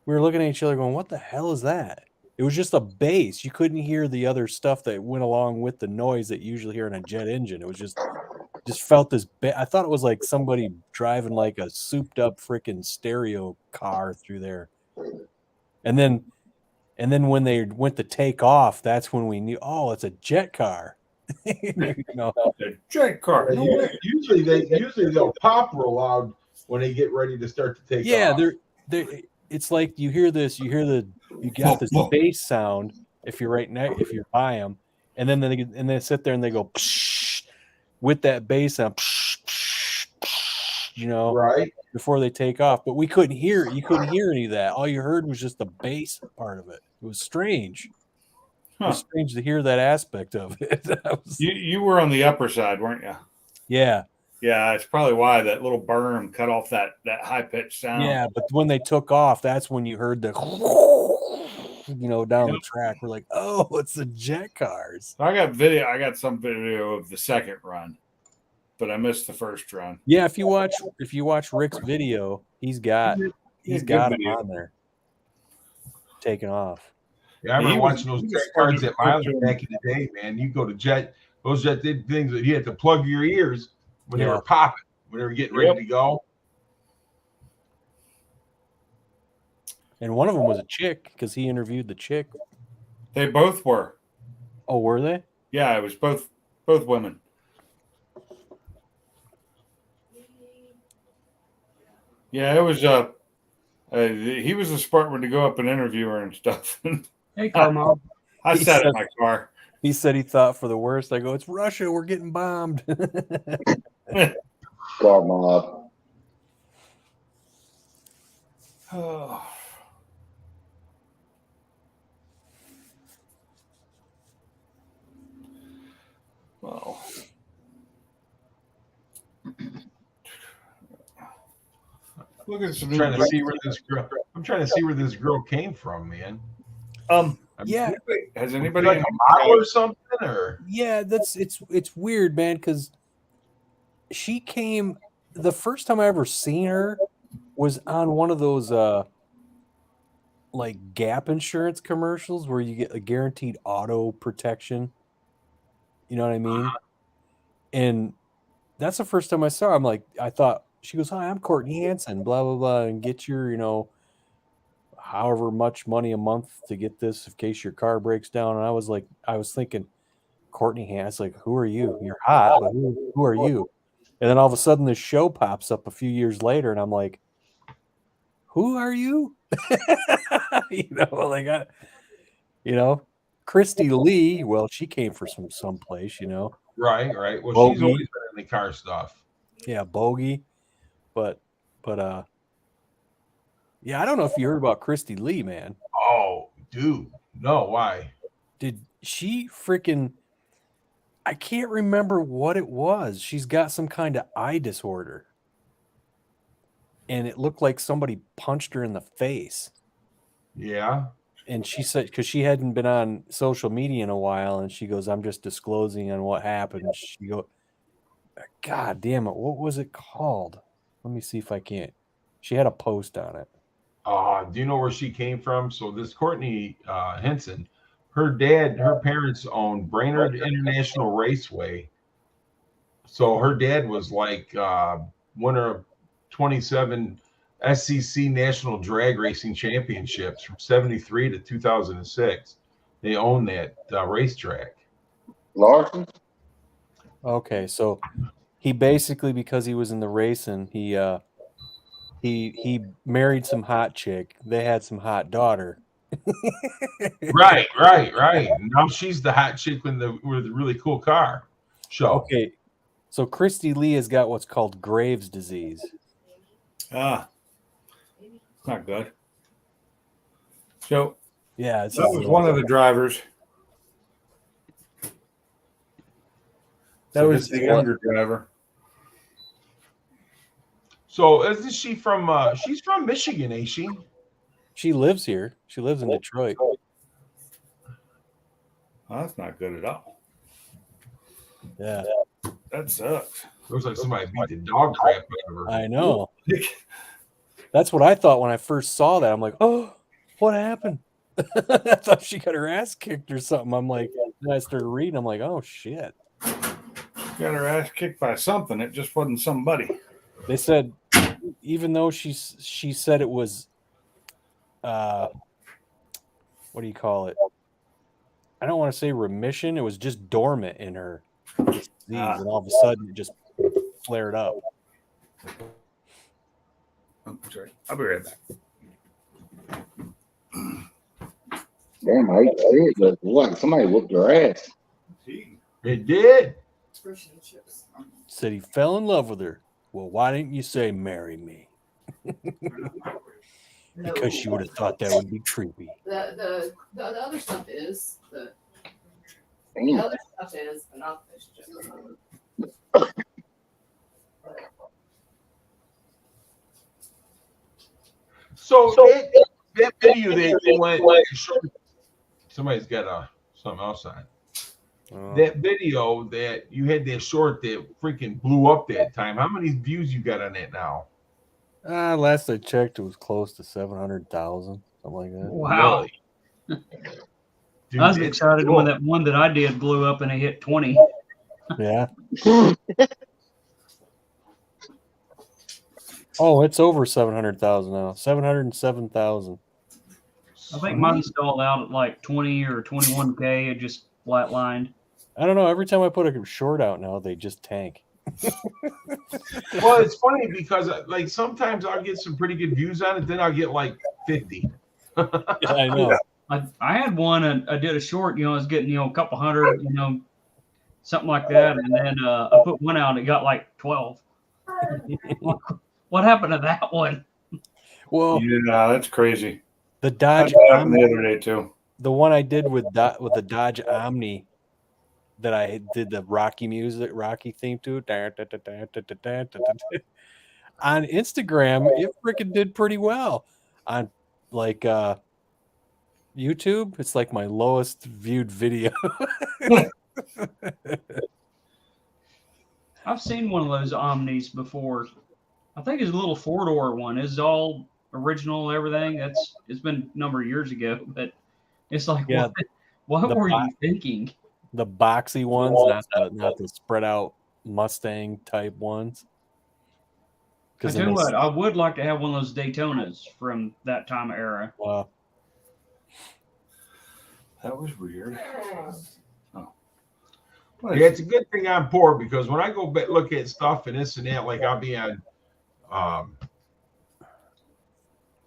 were looking at each other going, what the hell is that? It was just a bass. You couldn't hear the other stuff that went along with the noise that you usually hear in a jet engine. It was just felt this. I thought it was like somebody driving like a souped up freaking stereo car through there. And then when they went to take off, that's when we knew, oh, it's a jet car. You know, The jet car. No way. Usually they'll pop real loud when they get ready to start to take off. they're it's like you got this bass sound if you're if you're by them, and then they sit there and they go psh, with that bass sound, psh, psh, psh, you know, Right. before they take off. But we couldn't hear it. You couldn't hear any of that. All you heard was just the bass part of it. It was strange. It was strange to hear that aspect of it. You were on the upper side, weren't you? Yeah. Yeah, it's probably why that little berm cut off that high pitched sound. Yeah, but when they took off, that's when you heard the, you know, down the track. We're like, oh, it's the jet cars. I got some video of the second run, but I missed the first run. Yeah, if you watch Rick's video, he's got him on there taking off. Yeah, I remember watching those jet cars at Miles back in the day, man. You go to those jet things that you had to plug your ears when they were popping, when they were getting ready to go. And one of them was a chick because he interviewed the chick. They both were. Oh, were they? Yeah, it was both women. Yeah, it was. He was a smart one to go up and interview her and stuff. Hey, Carmel. I sat in my car. He said he thought for the worst. I go, it's Russia. We're getting bombed. Car mob. Oh. Well. Look at some. I'm trying to see where this girl came from, man. Yeah. Has anybody like a model or something? Or Yeah, it's weird, man, because she came. The first time I ever seen her was on one of those like Gap insurance commercials where you get a guaranteed auto protection. You know what I mean? And that's the first time I saw her. I'm like, I thought, she goes, hi, I'm Courtney Hansen, blah, blah, blah, and get your, you know, however much money a month to get this in case your car breaks down. And I was thinking, Courtney Hansen, like, who are you? You're hot, but who are you? And then all of a sudden this show pops up a few years later, and I'm like, who are you? You know, like, Christy Lee, well, she came from someplace, you know. right. Well, Bogey. she's always been in the car stuff. Yeah, Bogey. But yeah, I don't know if you heard about Christy Lee, man. Oh, dude. No, why? Did she freaking, I can't remember what it was. She's got some kind of eye disorder. And it looked like somebody punched her in the face. Yeah. And she said, because she hadn't been on social media in a while, and she goes, "I'm just disclosing on what happened." She go, "God damn it, what was it called?" Let me see if I can't. She had a post on it. Do you know where she came from? So this Courtney Henson, her parents owned Brainerd International Raceway. So her dad was like winner of 27 SCC National Drag Racing Championships from 73 to 2006. They own that racetrack. Larson? Okay, so he basically, because he was in the racing, he married some hot chick. They had some hot daughter. Right. Now she's the hot chick with the really cool car show. Okay, so Christy Lee has got what's called Graves' disease. Not good. So Yeah, that was one of the drivers. That So was this is the younger driver. So isn't she from? She's from Michigan, ain't she? She lives here. She lives in Detroit. Oh, that's not good at all. Yeah, That sucks. Looks like somebody beat the dog crap out of her. I know. That's what I thought when I first saw that. I'm like, oh, what happened? I thought she got her ass kicked or something. I'm like, then I started reading. I'm like, oh shit. Got her ass kicked by something. It just wasn't somebody. They said, even though she said it was, what do you call it? I don't want to say remission. It was just dormant in her disease, and all of a sudden it just flared up. Oh, sorry. I'll be right back. Damn, I hate to say it, but what? Somebody whooped her ass. It did. Said he fell in love with her. Well, why didn't you say marry me? Because she would have thought that would be creepy. The other stuff is the Damn. other stuff is but not this. So that video that went. Somebody's got something else on. That video that you had that short that freaking blew up that time. How many views you got on that now? Last I checked, it was close to 700,000, something like that. Wow. Really? Dude, I was excited when that one that I did blew up and it hit 20. Yeah. Oh, it's over 700,000 now. 707,000. I think mine stalled out at like 20 or 21K. It just flatlined. I don't know. Every time I put a short out now, they just tank. Well, it's funny because like sometimes I'll get some pretty good views on it, then I'll get like 50. I know. I had one and I did a short, I was getting, a couple hundred, something like that. And then I put one out and it got like 12. What happened to that one? Well, yeah, that's crazy. The Dodge happened the other day too. The one I did with the Dodge Omni that I did the Rocky theme to on Instagram, it freaking did pretty well. On like YouTube, it's like my lowest viewed video. I've seen one of those Omnis before. I think it's a little 4-door one. It's all original, everything. It's been a number of years ago, but it's like, yeah, what were you thinking? The boxy ones, not the spread out Mustang type ones. I tell you what, I would like to have one of those Daytonas from that time era. Wow. That was weird. Oh. Yeah, it's a good thing I'm poor because when I go look at stuff and this and that, like I'll be on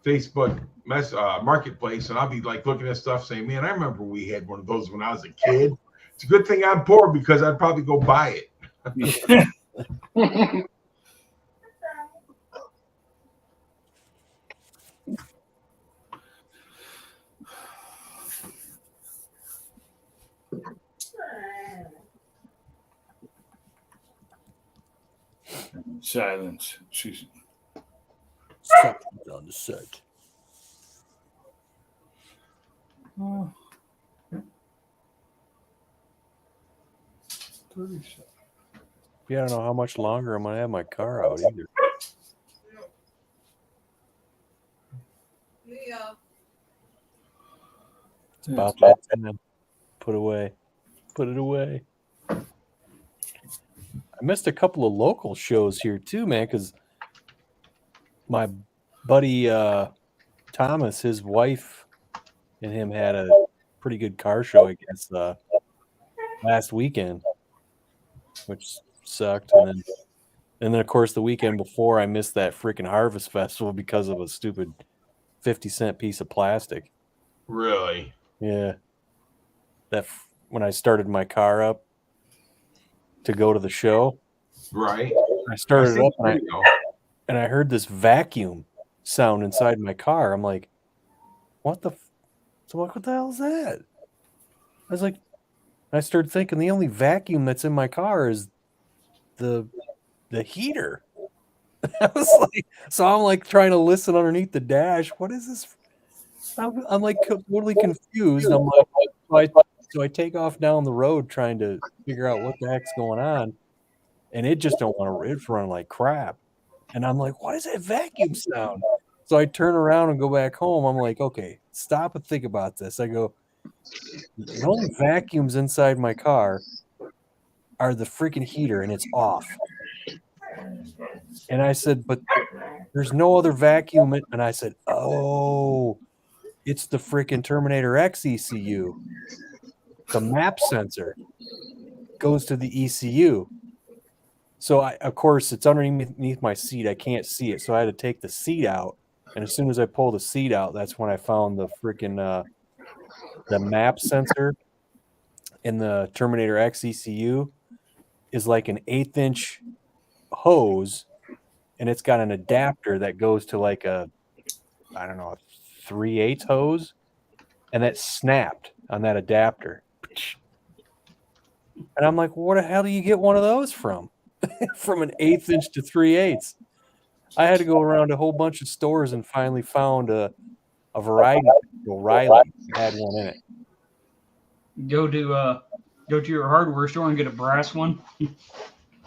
Facebook Marketplace and I'll be like looking at stuff saying, man, I remember we had one of those when I was a kid. It's a good thing I'm poor because I'd probably go buy it. Silence. She's on the set. Oh. 37. Yeah, I don't know how much longer I'm gonna have my car out either. Yeah. It's about that time. Put it away. I missed a couple of local shows here too, man, because my buddy Thomas, his wife and him had a pretty good car show, I guess, last weekend, which sucked. And then of course the weekend before I missed that freaking Harvest Festival because of a stupid 50-cent piece of plastic. Really? Yeah. When I started my car up to go to the show, Right. I started it up There you go. and I heard this vacuum sound inside my car. I'm like, what the? So what the hell is that? I was like, I started thinking the only vacuum that's in my car is the heater. I was like, so I'm like trying to listen underneath the dash. What is this? I'm like totally confused. I'm like, so I take off down the road trying to figure out what the heck's going on, and it just don't want to. It's running like crap, and I'm like, what is that vacuum sound? So I turn around and go back home. I'm like, okay, stop and think about this. I go, the only vacuums inside my car are the freaking heater, and it's off. And I said, but there's no other vacuum. And I said, oh, it's the freaking Terminator X ECU. The map sensor goes to the ECU. So, of course, it's underneath my seat. I can't see it. So I had to take the seat out. And as soon as I pulled the seat out, that's when I found the freaking the map sensor in the Terminator X ECU is like an 1/8-inch hose, and it's got an adapter that goes to like a, I don't know, a 3/8 hose, and that snapped on that adapter. And I'm like, what the hell do you get one of those from? From an 1/8 inch to 3/8. I had to go around a whole bunch of stores and finally found a variety. O'Reilly had one in it. Go to your hardware store and get a brass one.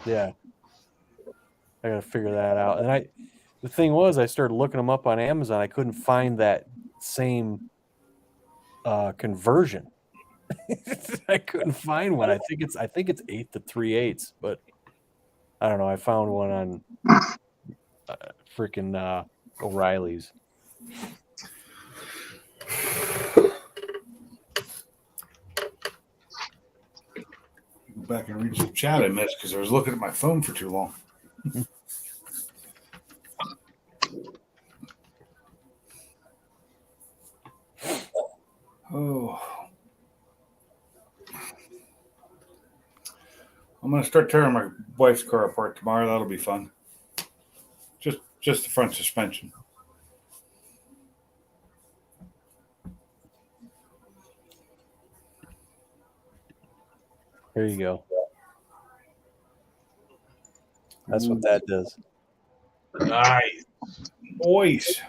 Yeah. I got to figure that out. And the thing was, I started looking them up on Amazon. I couldn't find that same conversion. I couldn't find one. I think it's 1/8 to 3/8, but I don't know. I found one on freaking O'Reilly's. Go back and read some chat I missed because I was looking at my phone for too long. Oh. I'm gonna start tearing my wife's car apart tomorrow. That'll be fun. Just the front suspension. There you go. That's what that does. Nice. Boys.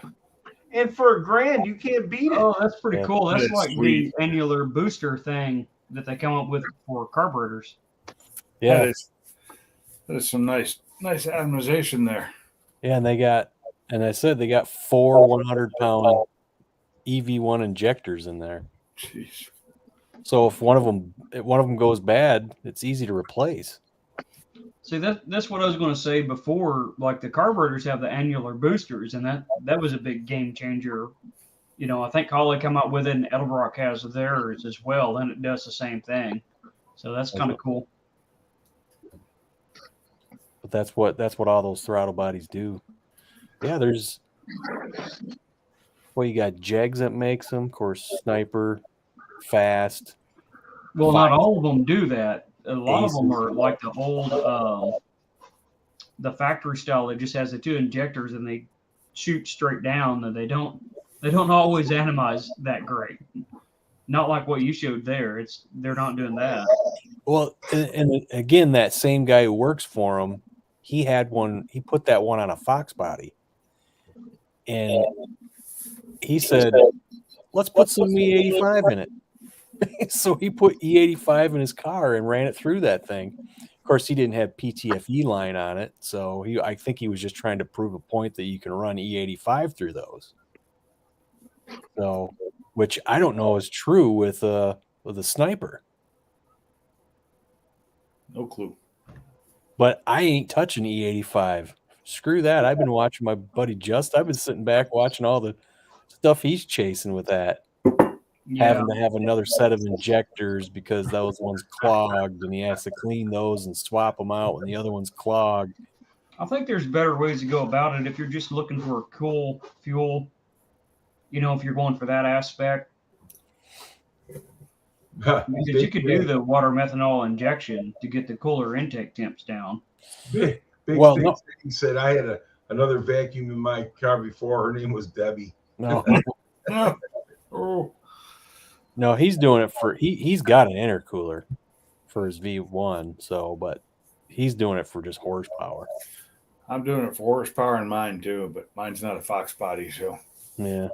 And for $1,000, you can't beat it. Oh, that's pretty Yeah. cool. That's That's like sweet. the annular booster thing that they come up with for carburetors. Yeah. That is some nice atomization there. Yeah, and I said they got 4 100-pound EV1 injectors in there. Jeez. So if one of them goes bad, it's easy to replace. See, that's what I was going to say before. Like the carburetors have the annular boosters, and that was a big game changer. You know, I think Holly come out with it, and Edelbrock has theirs as well, and it does the same thing. So that's kind of cool. But that's what all those throttle bodies do. Yeah, you got Jegs that makes them, of course, Sniper, Fast. Well, not all of them do that. A lot of them Aces. are like the old, the factory style that just has the 2 injectors and they shoot straight down. And they don't always atomize that great. Not like what you showed there. They're not doing that. Well, and again, that same guy who works for him, he had one. He put that one on a Fox body, and he said let's put some E85 in it. So he put E85 in his car and ran it through that thing. Of course, he didn't have PTFE line on it, so I think he was just trying to prove a point that you can run E85 through those. So, which I don't know is true with a sniper. No clue. But I ain't touching E85. Screw that. I've been watching my buddy I've been sitting back watching all the stuff he's chasing with that. Yeah. Having to have another set of injectors because those ones clogged, and he has to clean those and swap them out when the other one's clogged. I think there's better ways to go about it if you're just looking for a cool fuel. You know, if you're going for that aspect, because you could do the water methanol injection to get the cooler intake temps down. Big Well, Thing no. said I had another vacuum in my car before. Her name was Debbie. No, Oh, no, he's doing it for he's got an intercooler for his V1, so but he's doing it for just horsepower. I'm doing it for horsepower in mine too, but mine's not a Fox body, so Yeah.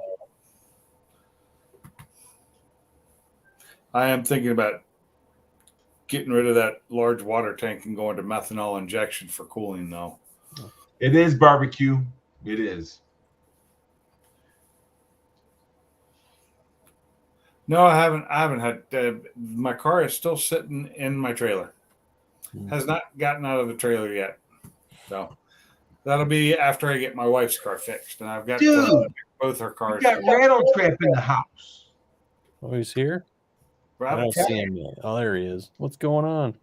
I am thinking about getting rid of that large water tank and going to methanol injection for cooling, though. It is barbecue. It is. No, I haven't had. My car is still sitting in my trailer. Has not gotten out of the trailer yet. So that'll be after I get my wife's car fixed, and I've got both her You cars. got Rattle Trap in the house. Oh, he's here? I Rattle don't Trap. see him yet. Oh, there he is. What's going on?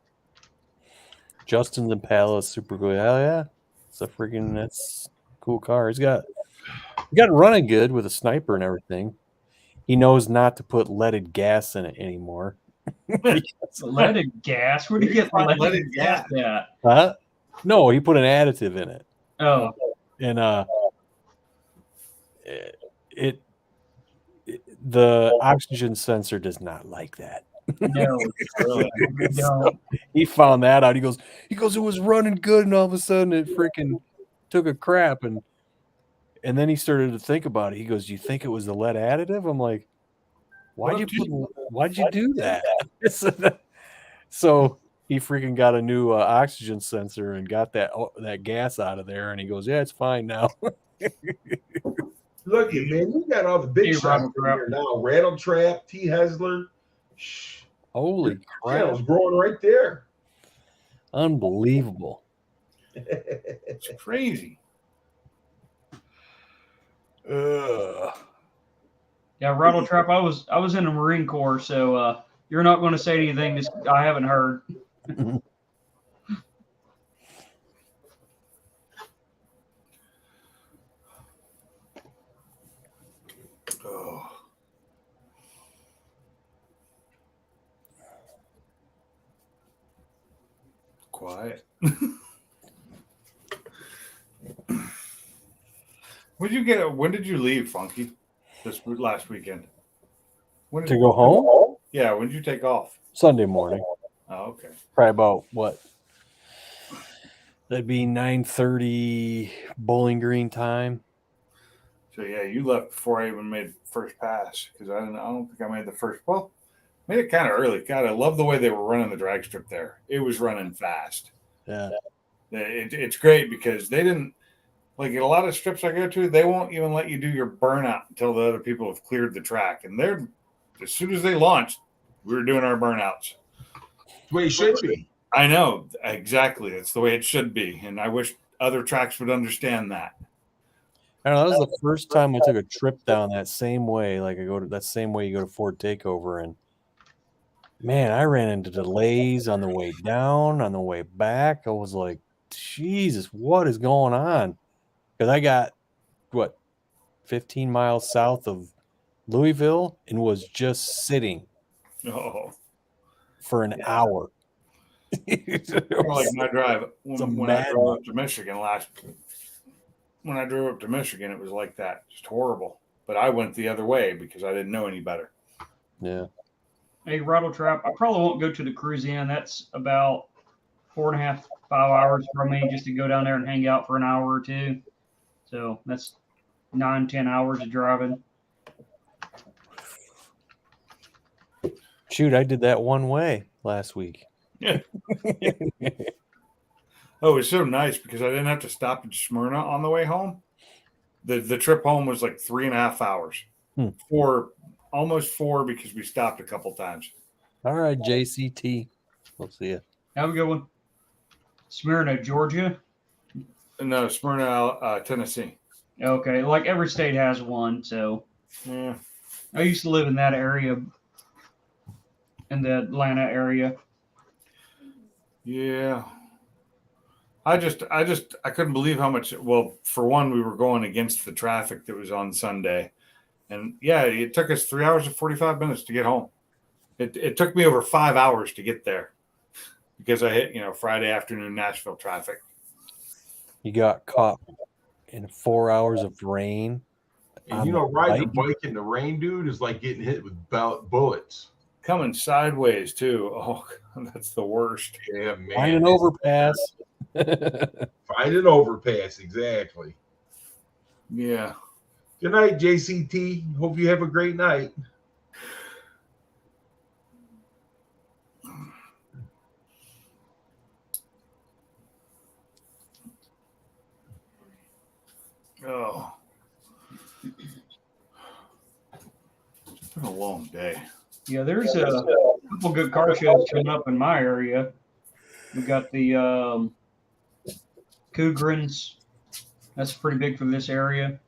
Justin's Impala, super cool. Hell yeah. It's a freaking, that's a cool car. He got it running good with a sniper and everything. He knows not to put leaded gas in it anymore. Leaded gas? Where do you get leaded gas at? Huh? No, he put an additive in it. Oh, And the oxygen sensor does not like that. no, really. So he found that out. He goes, it was running good, and all of a sudden it freaking took a crap, and then he started to think about it. He goes, "Do you think it was the lead additive?" I'm like, why'd you do that? So he freaking got a new oxygen sensor and got that gas out of there, and he goes, "Yeah, it's fine now." Look at man, you got all the big shots in here now. Rattle Trap, T. Hesler. Holy crap! Channel's growing right there. Unbelievable. It's crazy. Yeah, Rattle Trap. I was in the Marine Corps, so you're not going to say anything I haven't heard. Oh. Quiet. When did you leave, Funky? This last weekend. When To go home? Yeah, when did you take off? Sunday morning. Oh, okay. Probably about what? That'd be 9:30 Bowling Green time. So yeah, you left before I even made first pass because I don't think I made the first. Well, made it kind of early. God, I love the way they were running the drag strip there. It was running fast. Yeah. It's great because they didn't like at a lot of strips I go to. They won't even let you do your burnout until the other people have cleared the track. And they're as soon as they launched, we were doing our burnouts. The way it should be. I know exactly. It's the way it should be, and I wish other tracks would understand that. I don't know. That was the first time I took a trip down that same way. Like I go to that same way you go to Ford Takeover, and man, I ran into delays on the way down, on the way back. I was like, Jesus, what is going on? Because I got 15 miles south of Louisville and was just sitting for an hour. Like my drive when I drove up to Michigan when I drove up to Michigan, it was like that, just horrible. But I went the other way because I didn't know any better. Yeah. Hey, Rattle Trap. I probably won't go to the cruise in. That's about 4.5, 5 hours from me just to go down there and hang out for an hour or two. So that's 9, 10 hours of driving. Shoot, I did that one way last week. Yeah. Oh, it's so nice because I didn't have to stop in Smyrna on the way home. The trip home was like 3.5 hours. Hmm. Almost 4 because we stopped a couple times. All right, JCT. We'll see you. Have a good one. Smyrna, Georgia. No, Smyrna, Tennessee. Okay, like every state has one. So Yeah. I used to live in that area, in the Atlanta area. Yeah. I couldn't believe how much. Well, for one, we were going against the traffic that was on Sunday, and yeah, it took us 3 hours and 45 minutes to get home. It took me over 5 hours to get there because I hit Friday afternoon Nashville traffic. You got caught in 4 hours of rain. And riding a bike in the rain, dude, is like getting hit with bullets. Coming sideways too. Oh, that's the worst. Yeah, man. Find an overpass. Find an overpass, exactly. Yeah. Good night, JCT. Hope you have a great night. Oh. It's been a long day. Yeah, there's a couple good car shows coming up in my area. We got the Cougarans. That's pretty big for this area.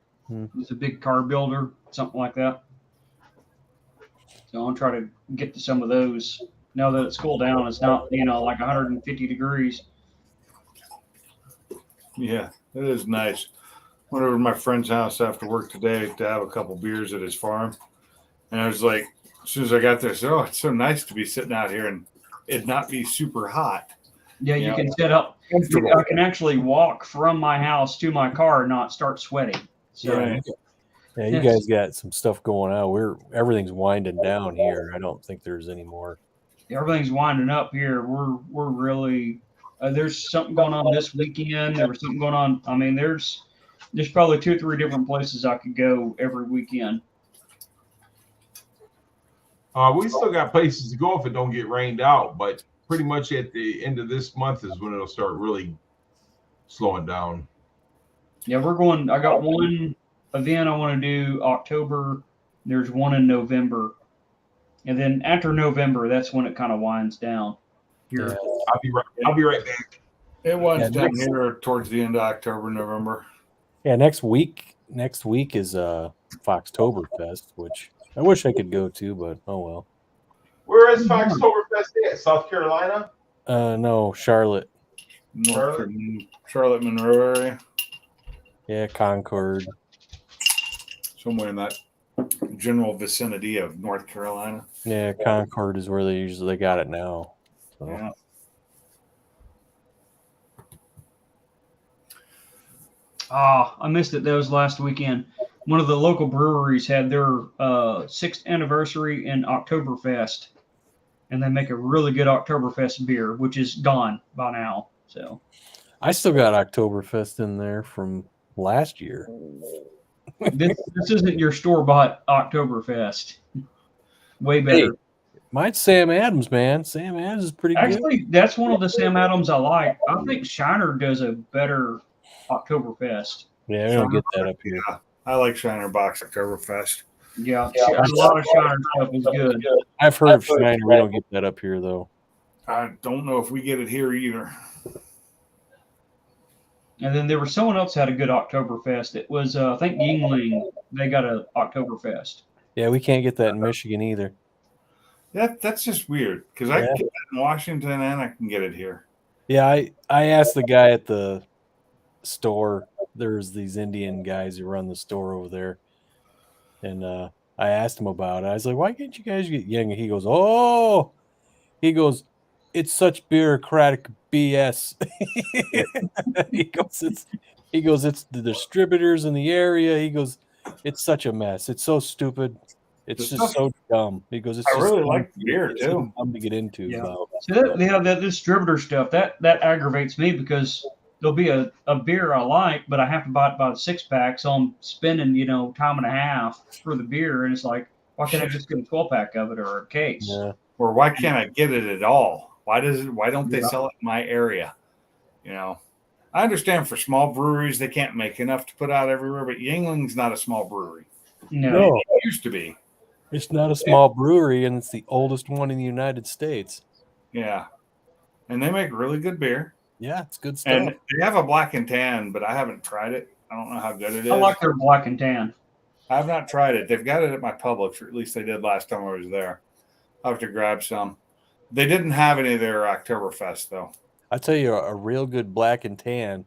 It's a big car builder, something like that. So I'll try to get to some of those. Now that it's cooled down, it's not, like 150 degrees. Yeah, it is nice. Went over to my friend's house after work today to have a couple beers at his farm. And I was like, as soon as I got there, I said, oh, it's so nice to be sitting out here and it not be super hot. Yeah, you can set up. I can actually walk from my house to my car and not start sweating. So, yeah, you guys got some stuff going on. Everything's winding down here. I don't think there's any more. Everything's winding up here. We're really there's something going on this weekend. There was something going on. I mean, there's probably 2 or 3 different places I could go every weekend. We still got places to go if it don't get rained out, but pretty much at the end of this month is when it'll start really slowing down. Yeah, we're going. I got one event I want to do October. There's one in November, and then after November, that's when it kind of winds down. Here, yeah. I'll be right back. It winds down here towards the end of October, November. Yeah, next week is Foxtoberfest, which I wish I could go to, but oh well. Where is Foxtoberfest at? South Carolina? No, Charlotte. Charlotte, Monroe area. Yeah, Concord. Somewhere in that general vicinity of North Carolina. Yeah, Concord is where they got it now. So. Yeah. I missed it. That was last weekend. One of the local breweries had their 6th anniversary in Oktoberfest, and they make a really good Oktoberfest beer, which is gone by now. So I still got Oktoberfest in there from last year. this isn't your store-bought Oktoberfest. Way better. Hey, mine's Sam Adams, man. Sam Adams is pretty good. Actually, that's one of the Sam Adams I like. I think Shiner does a better Oktoberfest. Yeah, we don't get that up here. Yeah, I like Shiner Box Oktoberfest. Yeah, a lot of Shiner stuff is good. I've heard of Shiner. We don't get that up here, though. I don't know if we get it here either. And then there was someone else had a good Oktoberfest. It was, I think, Yingling. They got a Oktoberfest. Yeah, we can't get that in Michigan either. That's just weird because I can get that in Washington and I can get it here. Yeah, I asked the guy at the store. There's these Indian guys who run the store over there, and I asked him about it. I was like, "Why can't you guys get Yang?" He goes, "Oh," he goes, "It's such bureaucratic BS." He goes, "It's the distributors in the area." He goes, "It's such a mess. It's so stupid. It's just so dumb." He goes, I really like the beer too. Dumb to get into. Yeah. About. So that distributor stuff that aggravates me because there'll be a beer I like, but I have to buy it by the 6-pack, so I'm spending time and a half for the beer, and it's like, Why can't I just get a 12-pack of it or a case? Yeah. Or why can't I get it at all? Why don't they Yeah. sell it in my area? You know, I understand for small breweries they can't make enough to put out everywhere, but Yingling's not a small brewery. No. It used to be. It's not a small brewery, and it's the oldest one in the United States. Yeah. And they make really good beer. Yeah, it's good stuff. And they have a black and tan, but I haven't tried it. I don't know how good it is. I like their black and tan. I've not tried it. They've got it at my Publix, or at least they did last time I was there. I'll have to grab some. They didn't have any of their Oktoberfest, though. I tell you, a real good black and tan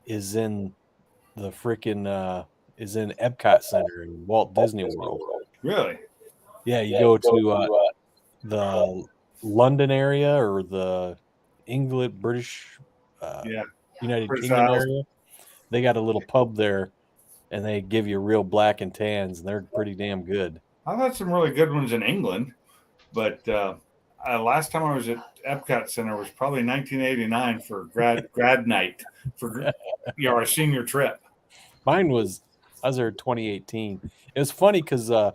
is in the freaking is in Epcot Center in Walt Disney World. Really? Yeah, you go to the London area or the England, British, United British Kingdom Isles. area. They got a little pub there, and they give you real black and tans, and they're pretty damn good. I've had some really good ones in England, but last time I was at Epcot Center was probably 1989 for grad night for our senior trip. Mine was, I was there in 2018. It was funny because I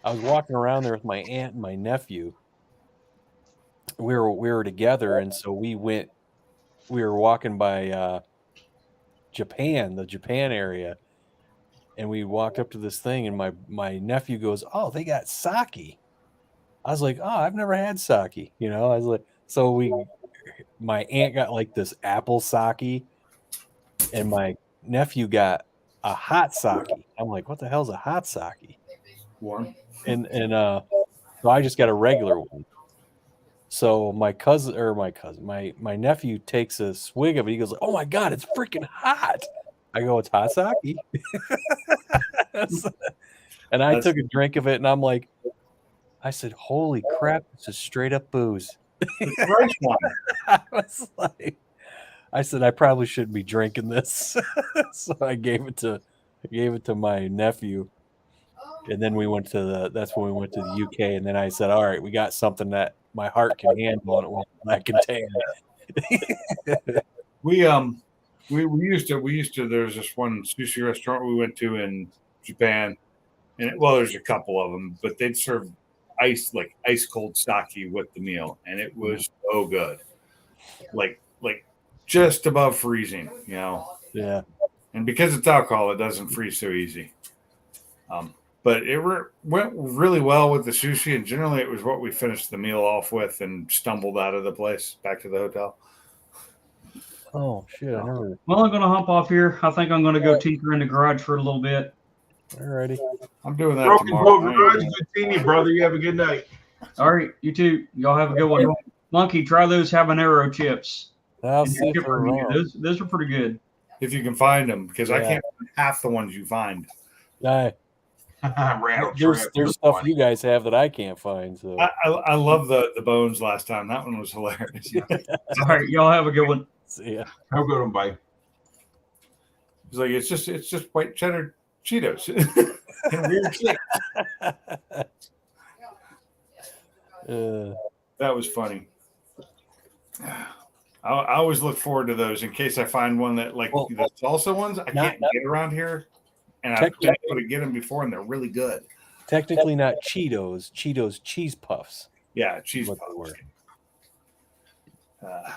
was walking around there with my aunt and my nephew. We were together, and so we were walking by Japan, the Japan area, and we walked up to this thing, and my nephew goes, "Oh, they got sake." I was like, "Oh, I've never had sake." You know, I was like, so my aunt got like this apple sake, and my nephew got a hot sake. I'm like, "What the hell's a hot sake?" Warm. And so I just got a regular one. So my nephew takes a swig of it. He goes, "Oh my God, it's freaking hot." I go, "It's hot sake." And I took a drink of it, and I'm like, I said, "Holy crap, this is straight up booze." The fresh one. I was like, I said, I probably shouldn't be drinking this. So I gave it to my nephew. And then that's when we went to the UK. And then I said, all right, we got something that my heart can handle, and it won't black and tan. We used to there's this one sushi restaurant we went to in Japan, and there's a couple of them, but they'd serve ice cold sake with the meal, and it was so good, like just above freezing, you know. Yeah. And because it's alcohol, it doesn't freeze so easy. But it went really well with the sushi, and generally it was what we finished the meal off with and stumbled out of the place back to the hotel. Oh shit! I never. Well, I'm going to hop off here. I think I'm going to go tinker in the garage for a little bit. Alrighty. I'm doing that Broken tomorrow. Bow Garage, good seeing you, brother. You have a good night. All right, you too. Y'all have a good one. Monkey, try those habanero chips. I'll see if they're wrong. Those are pretty good. If you can find them, because I can't find half the ones you find. There's stuff you guys have that I can't find. So I love the bones last time. That one was hilarious. All right, y'all have a good one. See ya. Have a good one, bye. It's like it's just white cheddar Cheetos and weird shit. That was funny. I always look forward to those in case I find one that the salsa ones I can't get around here, and I've been able to get them before, and they're really good. Technically not Cheetos. Cheetos cheese puffs. Yeah, cheese puffs. I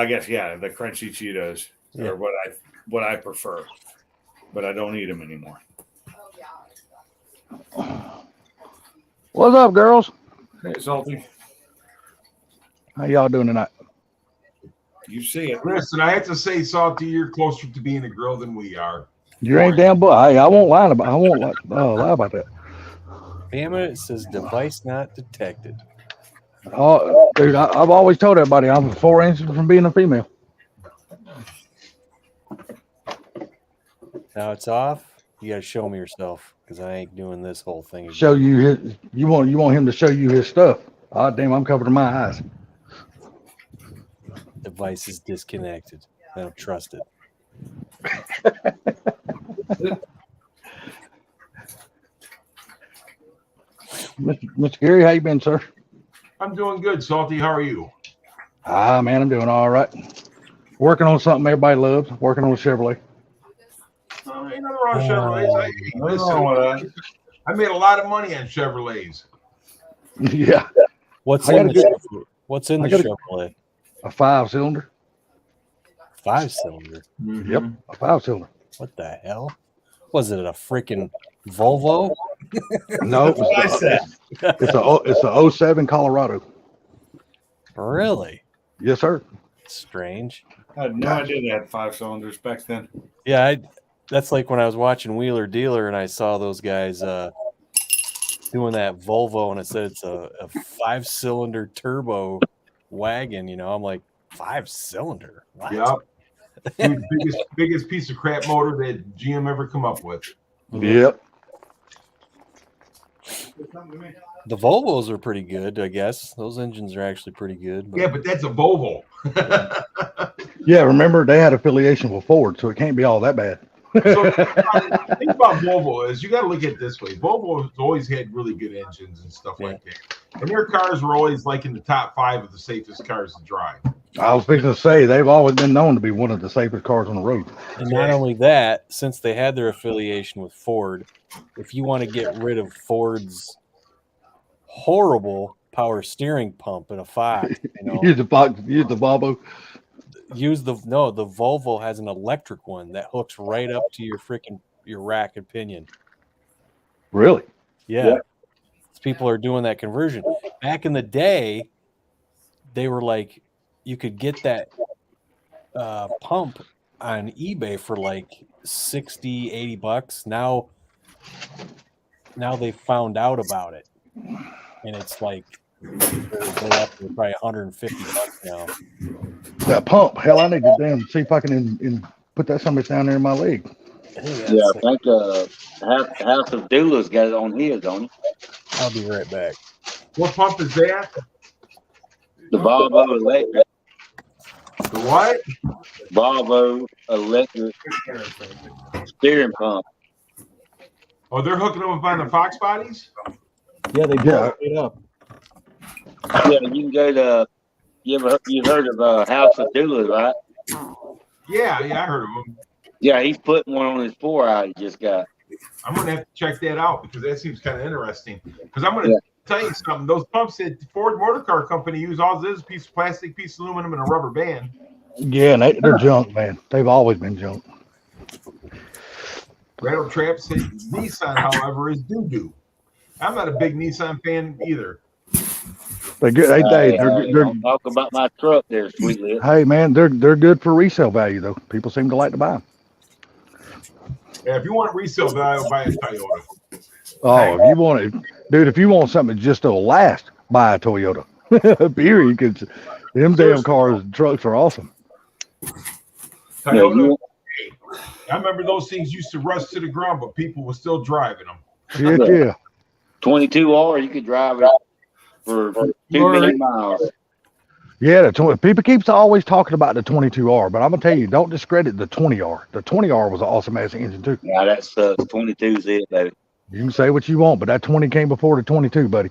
guess the crunchy Cheetos are what I prefer, but I don't eat them anymore. What's up, girls? Hey, Salty. How y'all doing tonight? You see it. Listen, I have to say, Salty, you're closer to being a girl than we are. You ain't damn boy. I won't lie about that. Damn it! It says device not detected. Oh, dude, I've always told everybody I'm 4 inches from being a female. Now it's off. You got to show me yourself, because I ain't doing this whole thing again. Show you his. You want him to show you his stuff. Oh, damn, I'm covering my eyes. Device is disconnected. I don't trust it. Mr. Gary, how you been, sir? I'm doing good, Salty. How are you? Man, I'm doing all right. Working on something everybody loves. Working on a Chevrolet. Ain't nothing wrong with Chevrolets. I made a lot of money on Chevrolets. Yeah, What's I got in a the good- Chevrolet? What's in I the got Chevrolet? a 5-cylinder. 5-cylinder. Yep, a 5-cylinder. What the hell? Was it a freaking Volvo? No, I said. it's a '07 Colorado. Really? Yes, sir. Strange. I had no idea they had 5 cylinders back then. Yeah, that's like when I was watching Wheeler Dealer and I saw those guys doing that Volvo and it said it's a 5-cylinder turbo wagon. You know, I'm like, 5-cylinder? What? Yep. Dude, biggest piece of crap motor that GM ever come up with. Yep. The Volvos are pretty good, I guess. Those engines are actually pretty good. Yeah, but that's a Volvo. Yeah, remember they had affiliation with Ford, so it can't be all that bad. So the thing about Volvo is you got to look at it this way. Volvo has always had really good engines and stuff like that. And their cars were always like in the top 5 of the safest cars to drive. I was fixing to say they've always been known to be one of the safest cars on the road. And not only that, since they had their affiliation with Ford, if you want to get rid of Ford's horrible power steering pump in a Fox, you know, Use the Volvo. the Volvo has an electric one that hooks right up to your rack and pinion. Really? Yeah. People are doing that conversion. Back in the day, they were like, you could get that pump on eBay for like $60-$80. Now they found out about it, and it's like they're up to probably $150 now. That pump. Hell, I need to damn see if I can put that something down there in my leg. I think House of Doula's got it on his, don't he? I'll be right back. What pump is that? The Volvo electric. The what? Volvo electric steering pump. Oh, they're hooking them up on the Fox bodies? Yeah, they blow it up. Yeah, you can go to. You heard of House of Doula's, right? Yeah, I heard of them. Yeah, he's putting one on his 4 he just got. I'm gonna have to check that out because that seems kind of interesting. Because I'm gonna tell you something. Those pumps that Ford Motor Car Company use, all this is a piece of plastic, piece of aluminum, and a rubber band. Yeah, and they're junk, man. They've always been junk. Rattle Trap said Nissan, however, is doo-doo. I'm not a big Nissan fan either. They're good. They're Don't talk about my truck there, sweetly. hey, man, they're good for resale value though. People seem to like to buy them. Yeah, if you want resale value, buy a Toyota. Oh, if you want it, dude, if you want something that just will last, buy a Toyota. Period. Because them damn cars and trucks are awesome. Toyota. I remember those things used to rust to the ground, but people were still driving them. Heck yeah. 22R, you could drive it for 2 million miles. Yeah, people keeps always talking about the 22R, but I'm gonna tell you, don't discredit the 20R. The 20R was an awesome ass engine too. Yeah, that's 22's it, baby. You can say what you want, but that 20 came before the 22, buddy.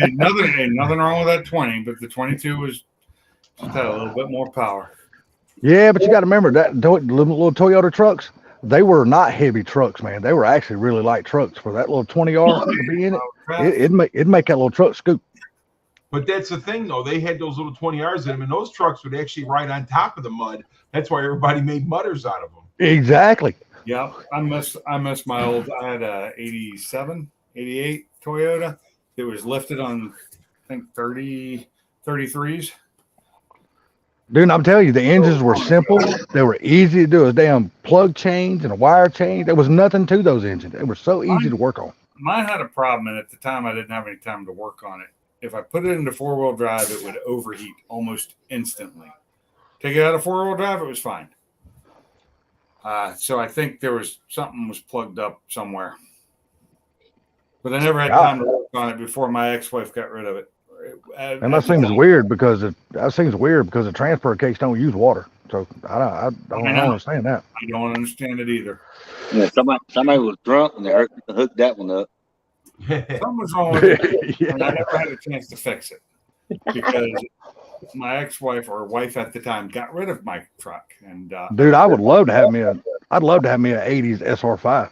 Nothing wrong with that 20, but the 22 just had a little bit more power. Yeah, but you got to remember that little Toyota trucks, they were not heavy trucks, man. They were actually really light trucks. For that little 20R to be in it, it'd make that little truck scoop. But that's the thing, though. They had those little 20Rs in them, and those trucks would actually ride on top of the mud. That's why everybody made mudders out of them. Exactly. Yeah, I miss my old. I had a 87, 88 Toyota. It was lifted on, I think 33s. Dude, I'm telling you, the engines were simple. They were easy to do. A damn plug change and a wire change. There was nothing to those engines. They were so easy to work on. Mine had a problem, and at the time, I didn't have any time to work on it. If I put it into 4-wheel drive, it would overheat almost instantly. Take it out of 4-wheel drive, it was fine. So I think something was plugged up somewhere. But I never had time to work on it before my ex-wife got rid of it. And that seems weird because the transfer case don't use water. So I don't understand that. I don't understand it either. Yeah, somebody was drunk and they hooked that one up. Something was wrong with it, and I never had a chance to fix it because my ex-wife or wife at the time got rid of my truck. And dude, I'd love to have me an '80s SR5.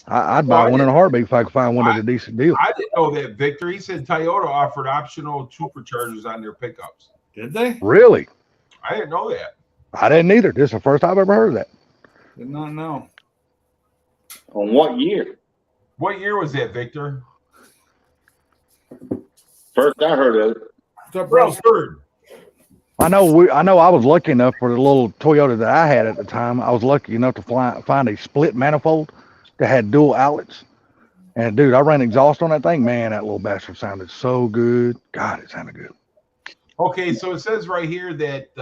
I'd buy one in a heartbeat if I could find one at a decent deal. I didn't know that, Victor. He said Toyota offered optional superchargers on their pickups. Did they? Really? I didn't know that. I didn't either. This is the first time I've ever heard of that. Did not know. On what year? What year was that, Victor? First I heard of it. What's up, bro? Brownsburg. I know I was lucky enough for the little Toyota that I had at the time. I was lucky enough to find a split manifold that had dual outlets. And dude, I ran exhaust on that thing. Man, that little bastard sounded so good. God, it sounded good. Okay, so it says right here that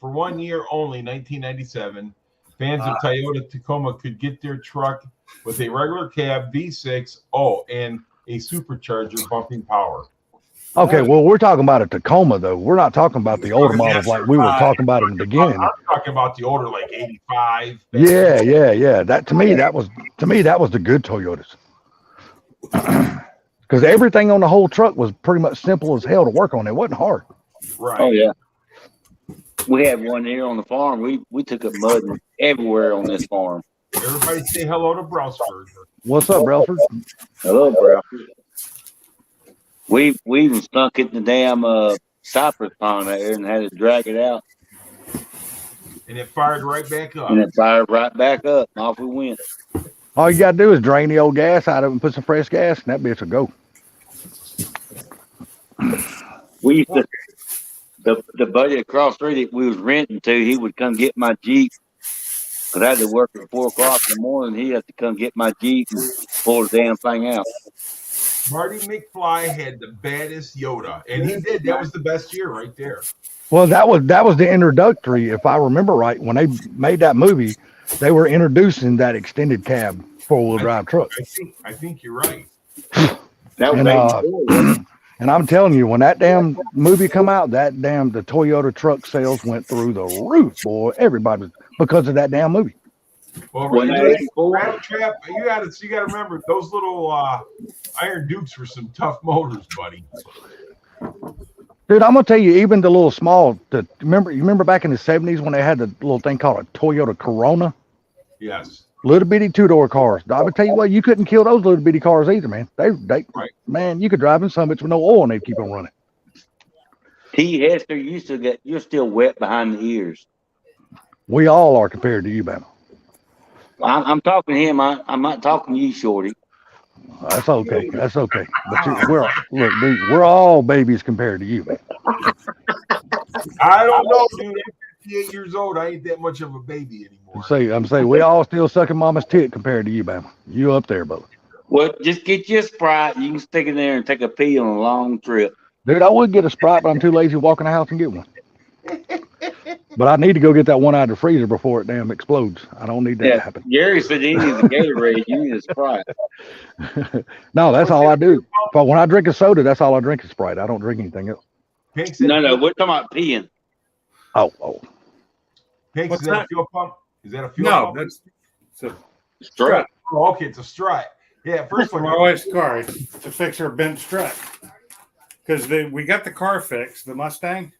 for 1 year only, 1997, fans of Toyota Tacoma could get their truck with a regular cab V6, and a supercharger bumping power. Okay, well, we're talking about a Tacoma though. We're not talking about the older models like we were talking about in the beginning. I'm talking about the older, like 85. Yeah. That to me that was the good Toyotas. Because everything on the whole truck was pretty much simple as hell to work on. It wasn't hard. Right. Oh yeah. We had one here on the farm. We took up mud everywhere on this farm. Everybody say hello to Brownsburg. What's up, Brelford? Hello, bro. We even stunk it in the damn cypress pond there and had to drag it out. And it fired right back up. And it fired right back up. And off we went. All you gotta do is drain the old gas out of it and put some fresh gas, and that bitch will go. We used to, the buddy across the street that we was renting to, he would come get my Jeep. Because I had to work at 4 o'clock in the morning. He had to come get my Jeep and pull the damn thing out. Marty McFly had the baddest Yoda, and he did. That was the best year right there. Well, that was the introductory, if I remember right. When they made that movie, they were introducing that extended cab 4-wheel drive truck. I think you're right. And I'm telling you, when that damn movie come out, the Toyota truck sales went through the roof, boy. Everybody was because of that damn movie. Well, Rattle Trap, you got to remember those little Iron Dukes were some tough motors, buddy. Dude, I'm gonna tell you, even the little small. You remember back in the '70s when they had the little thing called a Toyota Corona? Yes. Little bitty 2-door cars. I would tell you what, you couldn't kill those little bitty cars either, man. Man, you could drive in some with no oil and they'd keep on running. T. Hester, you're still wet behind the ears. We all are compared to you, Bama. I'm talking to him. I'm not talking to you, Shorty. That's okay. But we're all babies compared to you, man. I don't know, dude. I'm 58 years old. I ain't that much of a baby anymore. I'm saying we all still sucking mama's tit compared to you, Bama. You up there, brother. Well, just get you a Sprite. You can stick in there and take a pee on a long trip. Dude, I would get a Sprite, but I'm too lazy to walk in the house and get one. But I need to go get that one out of the freezer before it damn explodes. I don't need that to happen. Gary said he needs a Gatorade. You need a Sprite. No, that's all I do. But when I drink a soda, that's all I drink is Sprite. I don't drink anything else. No, we're talking about peeing. Oh. Pink, is that a fuel pump? Is that a fuel pump? No, that's a strut. Oh, okay, it's a strut. Yeah, first one. My wife's car to fix her bent strut. Because we got the car fixed, the Mustang.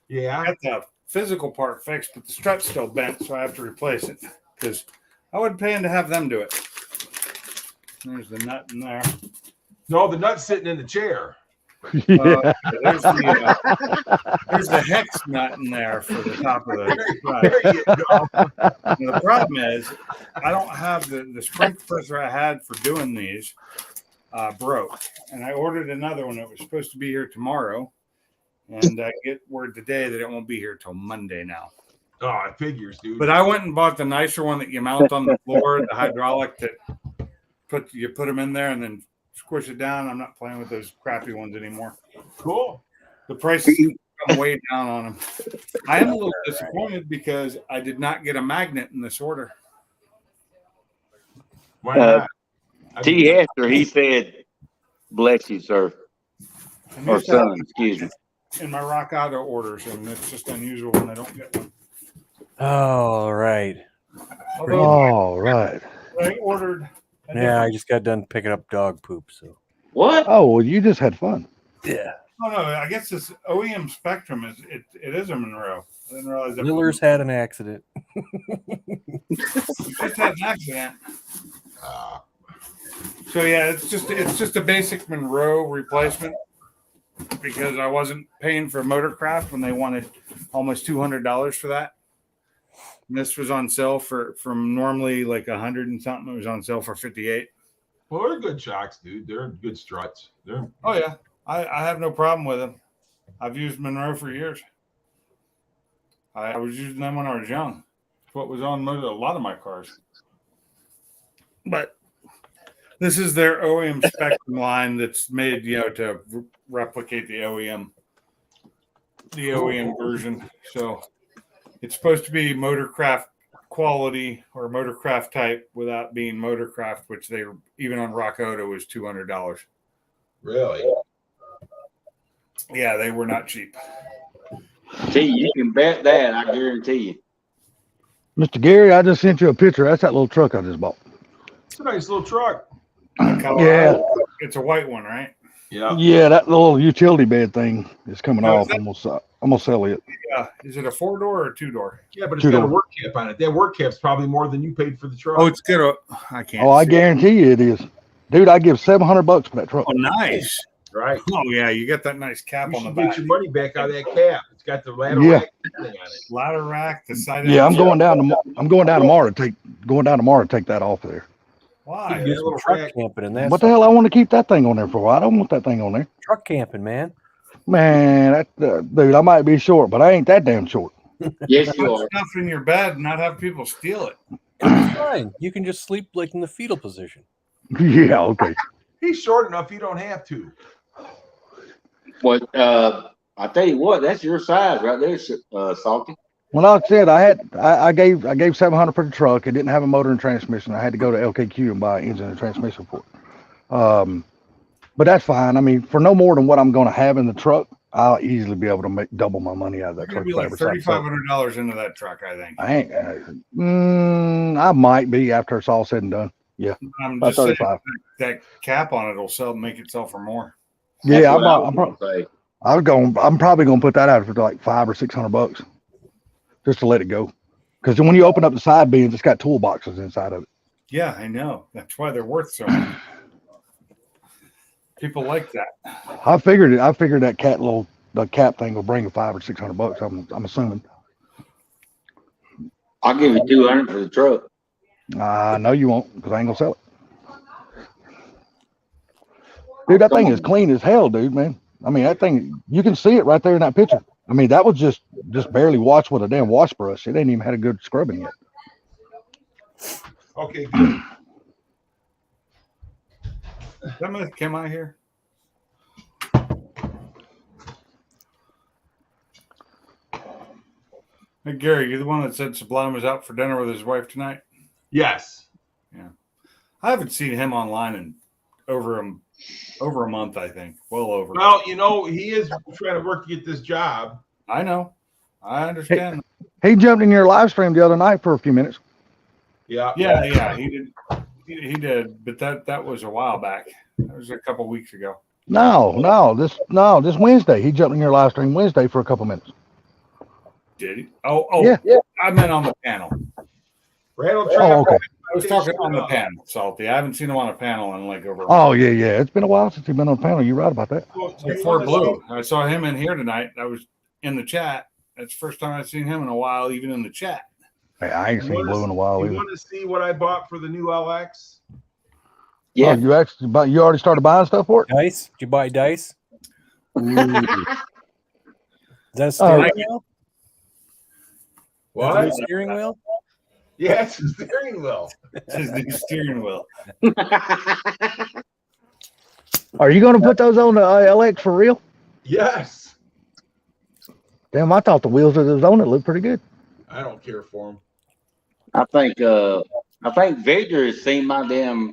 Yeah. I got the physical part fixed, but the strut's still bent, so I have to replace it. Because I wasn't paying to have them do it. There's the nut in there. No, the nut's sitting in the chair. Yeah. There's the hex nut in there for the top of the strut. There you go. The problem is I don't have the spring compressor I had for doing these broke. And I ordered another one that was supposed to be here tomorrow. And I get word today that it won't be here till Monday now. Oh, it figures, dude. But I went and bought the nicer one that you mount on the floor, the hydraulic that you put them in there and then squish it down. I'm not playing with those crappy ones anymore. Cool. The prices come way down on them. I am a little disappointed because I did not get a magnet in this order. Why not? T. Hester, he said, "Bless you, sir." Or son, excuse me. In my Rock Auto orders, and it's just unusual when I don't get one. All right. All right. I ordered. Yeah, I just got done picking up dog poop. So What? Oh, well, you just had fun. yeah, Oh no, I guess this OEM Spectrum it is a Monroe. I didn't realize that. Miller's had an accident. Just had an accident. So yeah, it's just a basic Monroe replacement because I wasn't paying for Motorcraft when they wanted almost $200 for that. And this was on sale from normally like 100 and something. It was on sale for 58. Well, they're good shocks, dude. They're good struts. Oh yeah, I have no problem with them. I've used Monroe for years. I was using them when I was young. It's what was on a lot of my cars. But this is their OEM Spectrum line that's made, to replicate the OEM version. So it's supposed to be Motorcraft quality or Motorcraft type without being Motorcraft, which they even on Rock Auto was $200. Really? Yeah, they were not cheap. See, you can bet that. I guarantee you. Mr. Gary, I just sent you a picture. That's that little truck I just bought. It's a nice little truck. Yeah. It's a white one, right? Yeah. Yeah, that little utility bed thing is coming Oh, off. I'm gonna sell it. Yeah. Is it a 4-door or a 2-door? Yeah, but it's got a Two-door. work cap on it. That work cap's probably more than you paid for the truck. Oh, it's good. I can't. Oh, I see. guarantee you it is. Dude, I give $700 for that truck. Oh, nice. Right. Oh yeah, you got that nice cap You on the should back. get your money back out of that cap. It's got the ladder Yeah. rack thing on it. Ladder rack, the side. Yeah, I'm going down tomorrow to take that off there. Why? You do some truck camping in that. What the hell I want to keep that thing on there for? I don't want that thing on there. Truck camping, man. Man, dude, I might be short, but I ain't that damn short. Yes, you Put are. stuff in your bed and not have people steal it. It's fine. You can just sleep like in the fetal position. Yeah, okay. He's short enough. You don't have to. But I tell you what, that's your size right there, Salty. Well, like I said, I gave $700 for the truck. It didn't have a motor and transmission. I had to go to LKQ and buy an engine and transmission for it. But that's fine. I mean, for no more than what I'm going to have in the truck, I'll easily be able to make double my money out of that You're truck. gonna be like $3,500 into that truck, I think. I might be after it's all said and done. Yeah, I'm about just saying 35. that cap on it will make it sell for more. Yeah, That's what I was gonna say. I'm probably gonna put that out for like $500 or $600 just to let it go. Because when you open up the side bins, it's got toolboxes inside of it. Yeah, I know. That's why they're worth so much. People like that. I figured that the cap thing will bring $500 or $600. I'm assuming. I'll give you $200 for the truck. No, you won't, because I ain't gonna sell it. Dude, that thing is clean as hell, dude, man. I mean, that thing, you can see it right there in that picture. I mean, that was just barely washed with a damn wash brush. It ain't even had a good scrubbing yet. Okay, good. Come out here. Hey, Gary, you're the one that said Sublime was out for dinner with his wife tonight? Yes. Yeah. I haven't seen him online in over a month, I think. Well over. Well, he is trying to work to get this job. I know. I understand. He jumped in your live stream the other night for a few minutes. Yeah. Yeah, he did. He did, but that was a while back. That was a couple weeks ago. This Wednesday. He jumped in your live stream Wednesday for a couple minutes. Did he? Oh, Yeah. I meant on the panel. Rattle Oh, okay. I was talking on the panel, Salty. I haven't seen him on a panel in like over. Oh, yeah. It's been a while since he's been on the panel. You're right about that. Before Blue. I saw him in here tonight. I was in the chat. That's the first time I've seen him in a while, even in the chat. Hey, I ain't seen Blue in a while You either. want to see what I bought for the new LX? Yeah. Oh, you already started buying stuff for it? Dice? Did you buy dice? Is that a Oh, steering wheel? What? Is that a steering wheel? Yeah, it's a steering wheel. It's his new steering wheel. Are you going to put those on the LX for real? Yes. Damn, I thought the wheels that was on it looked pretty good. I don't care for them. I think Victor has seen my damn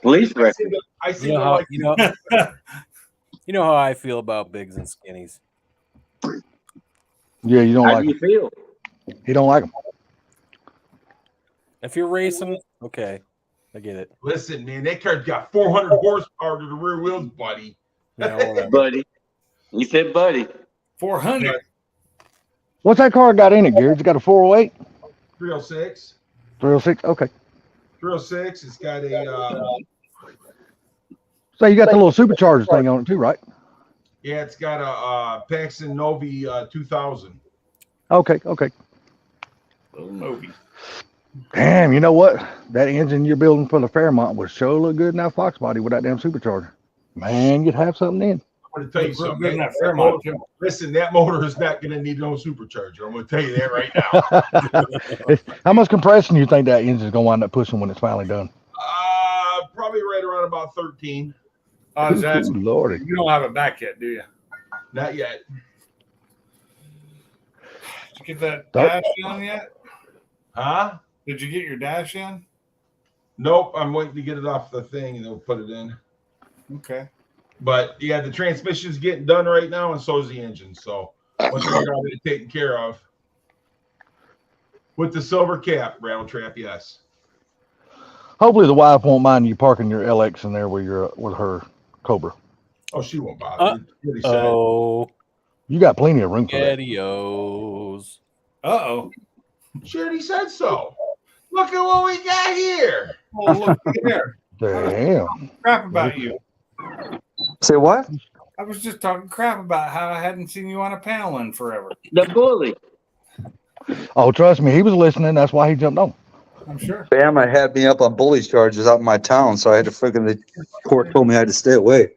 police record. I see You know them how like you know how I feel about bigs and skinnies. Yeah, you don't How like do you them. feel? He don't like them. If you're racing, okay, I get it. Listen, man, that car's got 400 horsepower to the rear wheels, buddy. You know, whatever. Buddy. He said, buddy. 400. What's that car got in it, Gary? It's got a 408, 306. 306. Okay. 306. It's got a So you got the little supercharger thing on it too, right? yeah, it's got a Paxton Novi 2000. Okay. Little Novi. Damn, you know what? That engine you're building for the Fairmont would sure look good in that Fox body with that damn supercharger. Man, you'd have something in. I'm going to tell you Looks real something. good in that That Fairmont, motor, too. listen, that motor is not going to need no supercharger. I'm going to tell you that right now. How much compression do you think that engine's gonna wind up pushing when it's finally done? Probably right around about 13. Ooh, Lordy. You don't have it back yet, do you? Not yet. Did you get that dash in yet? Huh? Did you get your dash in? Nope. I'm waiting to get it off the thing and they'll put it in. Okay. But yeah, the transmission's getting done right now, and so is the engine. So once we got it taken care of. With the silver cap, rattle trap, yes. Hopefully the wife won't mind you parking your LX in there with her Cobra. Oh, she won't bother. Really said. Oh, You got plenty of room for that. Adios. Uh-oh. She already said so. Look at what we got here. Oh, look here. Damn. Crap about you. Say what? I was just talking crap about how I hadn't seen you on a panel in forever. The bully. Oh, trust me, he was listening. That's why he jumped on. I'm sure. Bama had me up on bully charges out in my town, so I had to the court told me I had to stay away.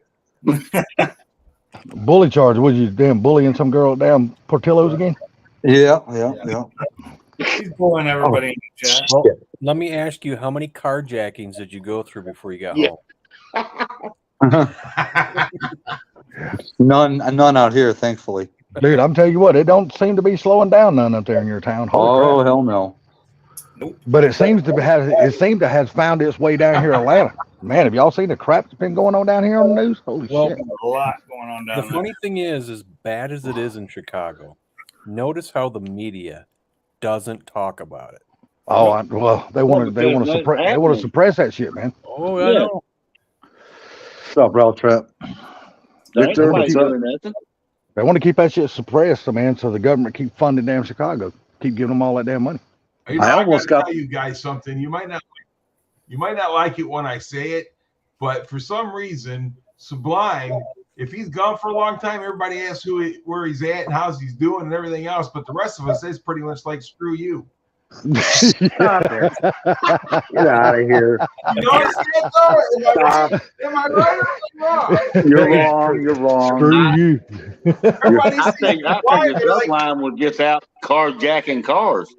Bully charge. Was you damn bullying some girl at damn Portillo's again? Yeah. He's bullying everybody in the chat. Well, let me ask you, how many carjackings did you go through before you got home? None out here, thankfully. Dude, I'm telling you what, it don't seem to be slowing down none up there in your town. Holy crap. Hell no. But it seems to have found its way down here in Atlanta. Man, have y'all seen the crap that's been going on down here on the news? Holy shit. A lot going on down The there. funny thing is, as bad as it is in Chicago, notice how the media doesn't talk about it. Oh, they want to suppress that shit, man. Oh, I know. What's up, Ralph Trap? Ain't nobody doing nothing. They want to keep that shit suppressed, man, so the government keep funding damn Chicago, keep giving them all that damn money. You know, I almost got tell you guys something. You might not like it when I say it, but for some reason, Sublime, if he's gone for a long time, everybody asks where he's at and how's he's doing and everything else. But the rest of us is pretty much like screw you. Stop it. Get out of here. You notice that though? Am I right or am I wrong? You're wrong. Screw you. I think the Sublime would get out carjacking cars.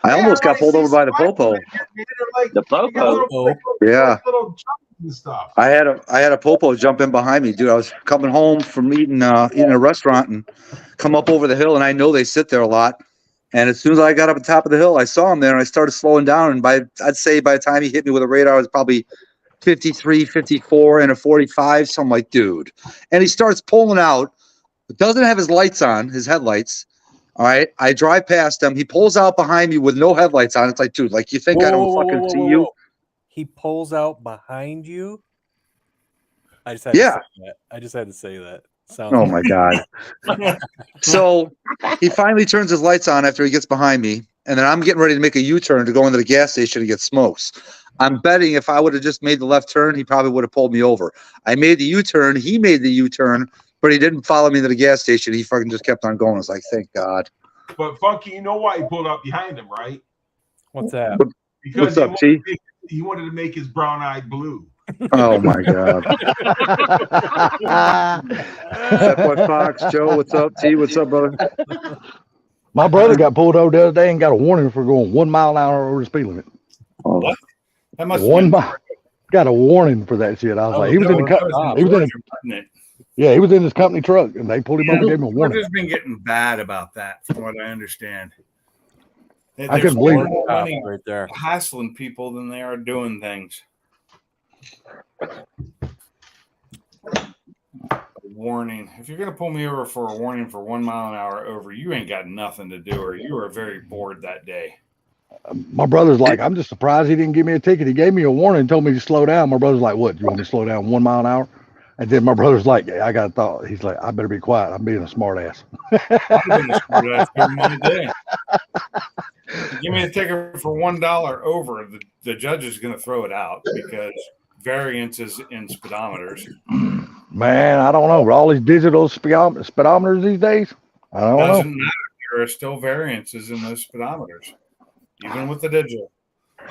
I almost got pulled over by the Popo. The Popo? Yeah. Stuff. I had a Popo jump in behind me, dude. I was coming home from eating a restaurant and come up over the hill, and I know they sit there a lot. And as soon as I got up on top of the hill, I saw him there, and I started slowing down. And I'd say by the time he hit me with a radar, I was probably 53, 54, and a 45. So I'm like, dude. And he starts pulling out. Doesn't have his lights on, his headlights. All right. I drive past him. He pulls out behind me with no headlights on. It's like, dude, like, you think I don't fucking see you? He pulls out behind you? I just had to say that. I just had to say that. Oh my God. So he finally turns his lights on after he gets behind me, and then I'm getting ready to make a U-turn to go into the gas station to get smokes. I'm betting if I would have just made the left turn, he probably would have pulled me over. I made the U-turn, he made the U-turn, but he didn't follow me to the gas station. He fucking just kept on going. I was like, thank God. But Funky, you know why he pulled up behind him, right? What's that? Because what's up, T? He wanted to make his brown eye blue. Oh my God. That boy Fox, Joe, what's up? T, what's up, brother? My brother got pulled over the other day and got a warning for going 1 mile an hour over the speed limit. What? That must 1 mile. Got a warning for that shit. I was like, he was in the he was in his company truck, and they pulled him over and gave him a warning. They've just been getting bad about that, from what I understand. I couldn't believe it. Right there. Hassling people than they are doing things. Warning. If you're going to pull me over for a warning for 1 mile an hour over, you ain't got nothing to do, or you are very bored that day. My brother's like, I'm just surprised he didn't give me a ticket. He gave me a warning and told me to slow down. My brother's like, what? You want me to slow down 1 mile an hour? And then my brother's like, I got a thought. He's like, I better be quiet. I'm being a smart ass. Give me a ticket for $1 over. The judge is going to throw it out because variances in speedometers. Man, I don't know. With all these digital speedometers these days, I don't know. Doesn't matter. There are still variances in those speedometers, even with the digital.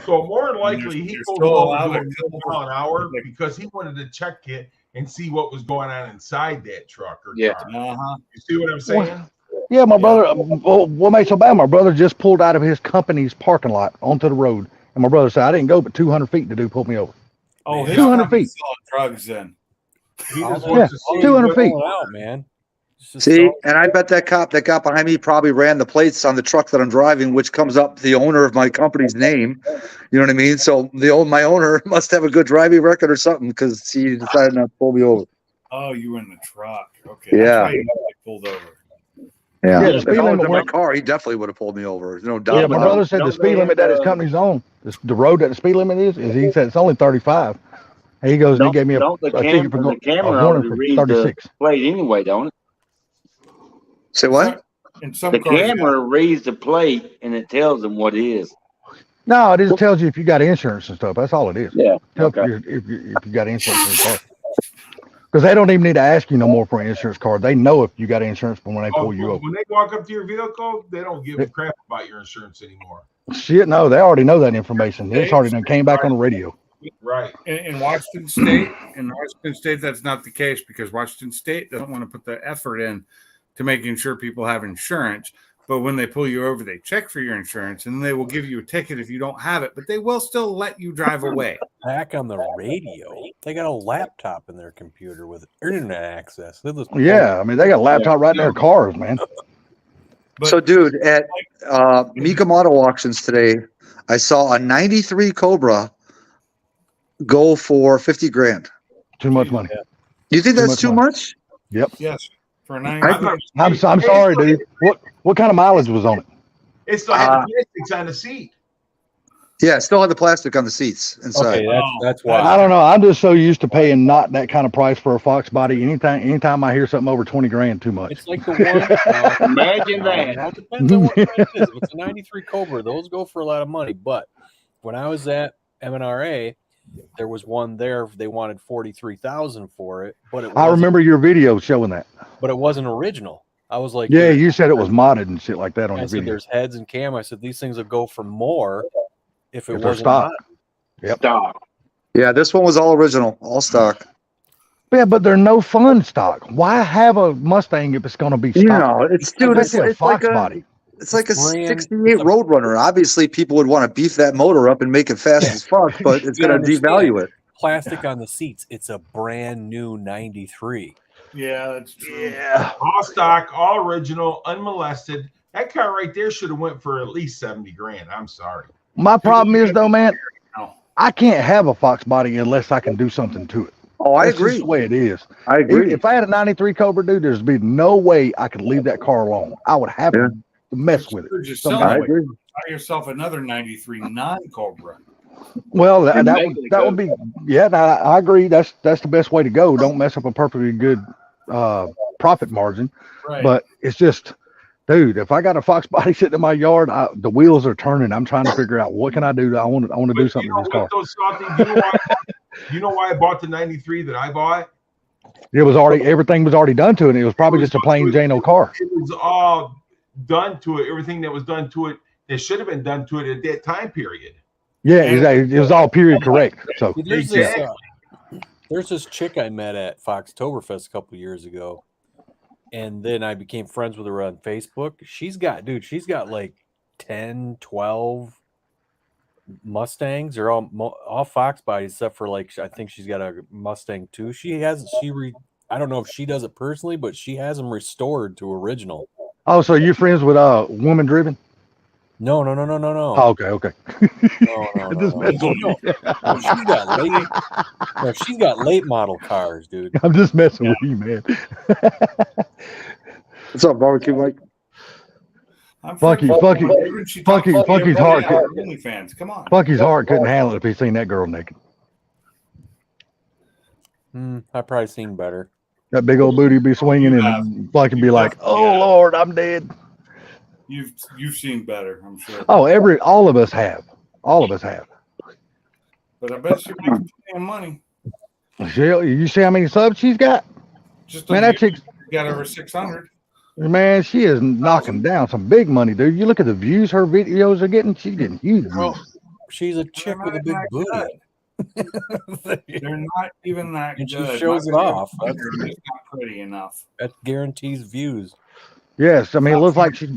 So more than likely, he You're pulled still over allowed doing to 10 mile an hour because he wanted to check it and see what was going on inside that truck or Yeah. car. Uh-huh. You see what I'm saying? Yeah, my brother. Well, what makes so bad? My brother just pulled out of his company's parking lot onto the road, and my brother said, "I didn't go but 200 feet to pulled me over." Oh, his 200 company's feet. selling drugs then. He just Yeah, wants to see 200 feet. Out, man. See, and I bet that cop that got behind me probably ran the plates on the truck that I'm driving, which comes up the owner of my company's name. You know what I mean? So my owner must have a good driving record or something because he decided not to pull me over. Oh, you were in the truck. Okay. Yeah. That's why you pulled over. Yeah. Yeah, the If speed I was limit in my went. car, he definitely would have pulled me over. No doubt. Yeah, my about brother it. said the speed limit that his company's on, the road that the speed limit is he said it's only 35. And he goes, and he gave me a ticket for the a camera warning for reads 36. the plate anyway, don't it? Say what? In some The cars, camera reads the plate and it tells them what it is. No, it just tells you if you got insurance and stuff. That's all it is. Yeah. Tells Okay. you if you got insurance in your car. Because they don't even need to ask you no more for an insurance card. They know if you got insurance when they pull you over. When they walk up to your vehicle, they don't give a crap about your insurance anymore. Shit, no, they already know that information. It's already done came back on the radio. Right. in Washington State, that's not the case because Washington State doesn't want to put the effort in to making sure people have insurance. But when they pull you over, they check for your insurance and they will give you a ticket if you don't have it, but they will still let you drive away. Back on the radio, they got a laptop in their computer with internet access. Yeah, I mean, they got a laptop right in their cars, man. So, dude, at Mecum Auto Auctions today, I saw a 93 Cobra go for 50 grand. Too much money. You think that's too much? Yep. Yes. For a 93. I'm sorry, dude. What kind of mileage was on it? It still had the plastics on the seat. Yeah, still had the plastic on the seats inside. Okay, that's why. I don't know. I'm just so used to paying not that kind of price for a Fox body. Anytime I hear something over 20 grand, too much. It's like the one. Imagine that. Well, it depends on what brand it is. If it's a 93 Cobra, those go for a lot of money. But when I was at NMRA, there was one there. They wanted $43,000 for it, but I remember your video showing that. But it wasn't original. I was like, yeah, you said it was modded and shit like that on I the said, video. there's heads and cam. I said these things will go for more if it If they're wasn't stock. modded. Yep. Stock. Yeah, this one was all original, all stock. Yeah, but they're no fun stock. Why have a Mustang if it's going to be stock? You know, it's dude, it's a Fox like a body. it's like a brand- 68 Roadrunner. Obviously, people would want to beef that motor up and make it fast as fuck, but it's You going to understand. devalue it. Plastic on the seats. It's a brand new 93. Yeah, that's true. Yeah. All stock, all original, unmolested. That car right there should have went for at least 70 grand. I'm sorry. My problem is though, man, I can't have a Fox body unless I can do something to it. Oh, I That's agree. just the way it is. I agree. If I had a 93 Cobra, dude, there's be no way I could leave that car alone. I would have to mess with You're it. just some selling kind I of way. agree. buy yourself another 93 non-Cobra. Well, that make it would be yeah. No, I agree. That's the best way to go. Don't mess up a perfectly good profit margin. Right. But it's just, dude, if I got a Fox body sitting in my yard, the wheels are turning. I'm trying to figure out what can I do. I want to do something with this car. You know why I bought the 93 that I bought? It was already everything was already done to it. And it was probably just a plain Jane car. It was all done to it. Everything that was done to it that should have been done to it at that time period. Yeah, exactly. It was all period correct. So There's this chick I met at Foxtoberfest a couple years ago, and then I became friends with her on Facebook. She's got like 10, 12 Mustangs. They're all Fox bodies except for like I think she's got a Mustang too. I don't know if she does it personally, but she has them restored to original. oh, so you friends with woman driven? No. Oh, okay. No. Just messing with you. She's got late model cars, dude. I'm just messing with you, man. What's up, barbecue Mike? Funky's heart. Fans, come on. Funky's heart couldn't handle it if he seen that girl naked. I've probably seen better. That big old booty be swinging, and Funky be like, "Oh Lord, I'm dead." You've seen better, I'm sure. Oh, all of us have. All of us have. But I bet she makes plenty of money. You see how many subs she's got? Just Man, on that YouTube, chick's she got over 600. man, she is knocking down some big money, dude. You look at the views her videos are getting, she's getting huge views. Well, she's a chick with a big booty. They're not even that And she good. shows My it videos off. are just not pretty enough. That guarantees views. Yes, I mean, it looks like she's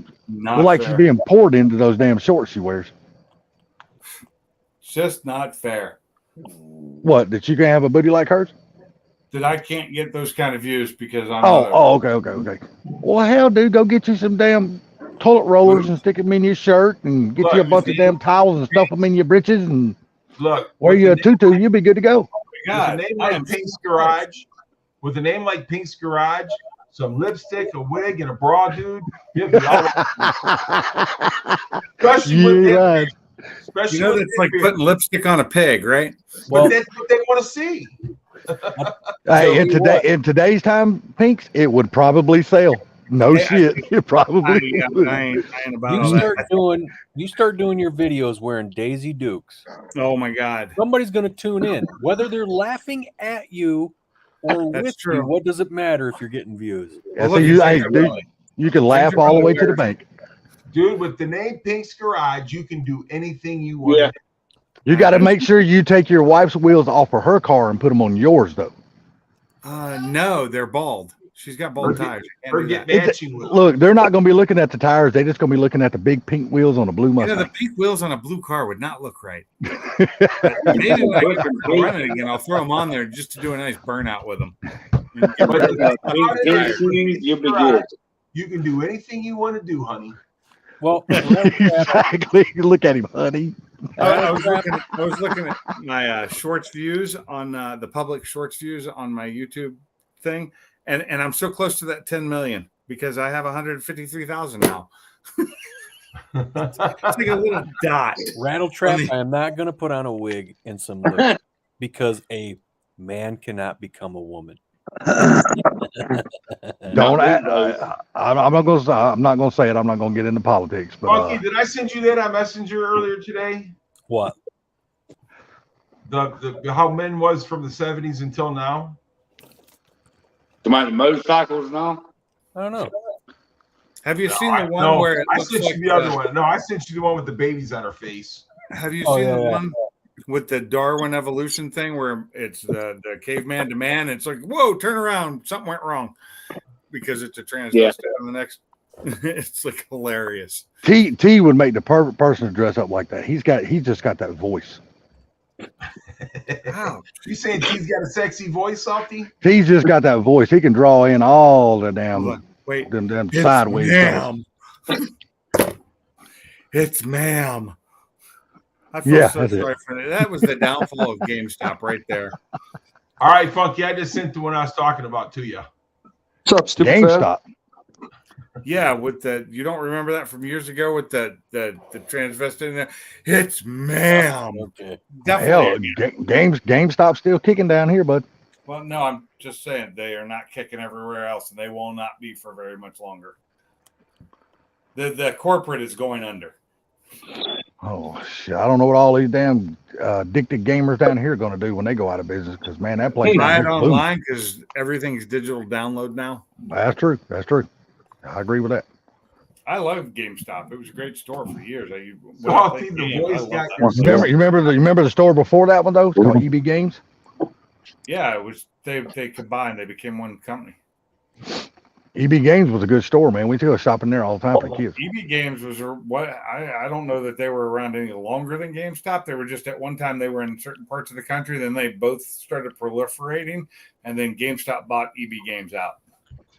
being poured into those damn shorts she wears. It's just not fair What, that you can have a booty like hers? that I can't get those kind of views because I'm Okay. Well, hell, dude, go get you some damn toilet rollers and stick them in your shirt and get you a bunch of damn towels and stuff them in your britches and wear you a tutu. You'll be good to go. With a name like Pink's Garage, some lipstick, a wig, and a bra, dude. You'll be all Especially with right. You know, that's like putting lipstick on a pig, right? But that's what they want to see. Hey, in today's time, Pinks, it would probably sell. No shit, it probably would. I ain't about all You start doing your videos wearing Daisy Dukes. Oh my God! Somebody's going to tune in, whether they're laughing at you or with you. What does it matter if you're getting views? Yeah, so dude, you can laugh all the way to the bank. Dude, with the name Pink's Garage, you can do anything you want. Yeah. You got to make sure you take your wife's wheels off of her car and put them on yours, though. No, they're bald. She's got bald tires. Look, they're not going to be looking at the tires. They're just going to be looking at the big pink wheels on a blue Mustang. The pink wheels on a blue car would not look right. Maybe when I get run it again, I'll throw them on there just to do a nice burnout with them. You'll be good. You can do anything you want to do, honey. Well, exactly. Look at him, honey. I was looking at my shorts views on the public shorts views on my YouTube thing, and I'm so close to that 10 million because I have 153,000 now. It's like a little dot. Rattletrap, I am not going to put on a wig and some lip because a man cannot become a woman. Don't I'm not going to say it. I'm not going to get into politics. But Funky, did I send you that on Messenger earlier today? What? The how men was from the 70s until now. The motorcycles now. I don't know. Have you seen the one where it I looks sent like you the other one? No, I sent you the one with the babies on her face. Have you seen the one with the Darwin evolution thing where it's the caveman to man? It's like, whoa, turn around, something went wrong because it's a transvestite on the next. It's like hilarious. T would make the perfect person to dress up like that. He's just got that voice. Wow. You saying T's got a sexy voice, Softy? He's just got that voice. He can draw in all the damn them sideways. Ma'am. It's ma'am. I feel so sorry for that. That was the downfall of GameStop right there. All right, Funky. I just sent the one I was talking about to you. What's up, stupid GameStop? Yeah, with the you don't remember that from years ago with the transvestite in there. It's ma'am. Okay. Definitely. Hell, GameStop's still kicking down here, bud. Well, no, I'm just saying they are not kicking everywhere else, and they will not be for very much longer. The corporate is going under. Oh shit! I don't know what all these damn addicted gamers down here are going to do when they go out of business. Because man, that place buy it online because everything's digital download now. That's true. That's true. I agree with that. I love GameStop. It was a great store for years. You remember the store before that one though? It's called EB Games. Yeah, it was. They combined. They became one company. EB Games was a good store, man. We go shopping there all the time for the kids. EB Games was what I don't know that they were around any longer than GameStop. They were just at one time they were in certain parts of the country. Then they both started proliferating, and then GameStop bought EB Games out.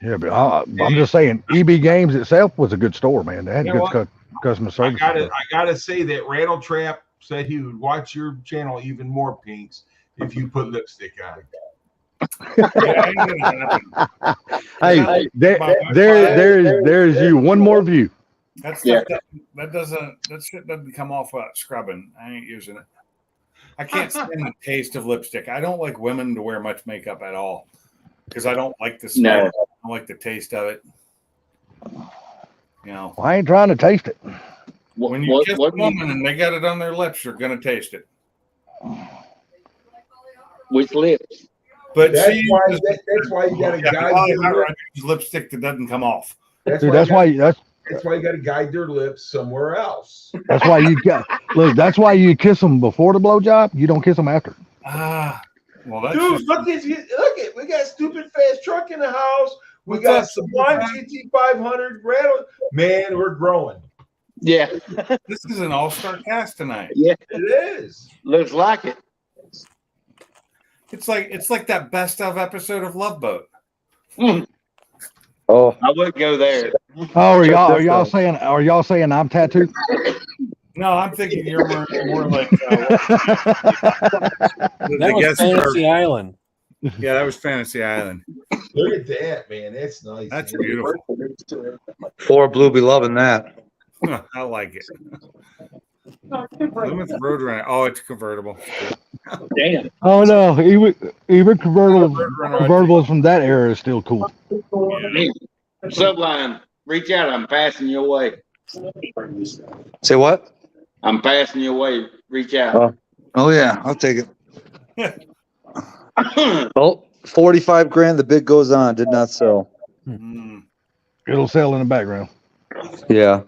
Yeah, but I'm just saying, EB Games itself was a good store, man. They had good customer service. I gotta say that Rattletrap said he would watch your channel even more, Pinks, if you put lipstick on it. Hey, there's you. One more view. That shit doesn't come off without scrubbing. I ain't using it. I can't stand the taste of lipstick. I don't like women to wear much makeup at all because I don't like the smell. I don't like the taste of it. You know, Well, I ain't trying to taste it. when you kiss a woman and they got it on their lips, you're gonna taste it. Which lips? But That's she why. uses, That's why you got to guide I their use lipstick that doesn't come off. That's Dude, why. that's why you got to guide their lips somewhere else. that's why you got look. That's why you kiss them before the blowjob. You don't kiss them after. Ah, well, that's Dude, just, look at we got stupid fast truck in the house. We What's got up, Sublime Superman? GT 500 rattle. Man, we're growing. Yeah, this is an all-star cast tonight. yeah, It is. looks like it. It's like that best of episode of Love Boat. Oh, I would go there. Oh, Check are this y'all out. saying I'm tattooed? No, I'm thinking you're more like That was Fantasy Island. Yeah, that was Fantasy Island. Look at that, man. That's nice. That's man. beautiful. 4 Blue be loving that. I like it. Plymouth Roadrunner. Oh, it's convertible. Damn. Oh no, even convertibles from that era is still cool. Hey, Sublime, reach out. I'm passing your way. Say what? I'm passing your way. Reach out. Oh yeah, I'll take it. Well, 45 grand. The bid goes on. Did not sell. Mm. It'll sell in the background. Yeah.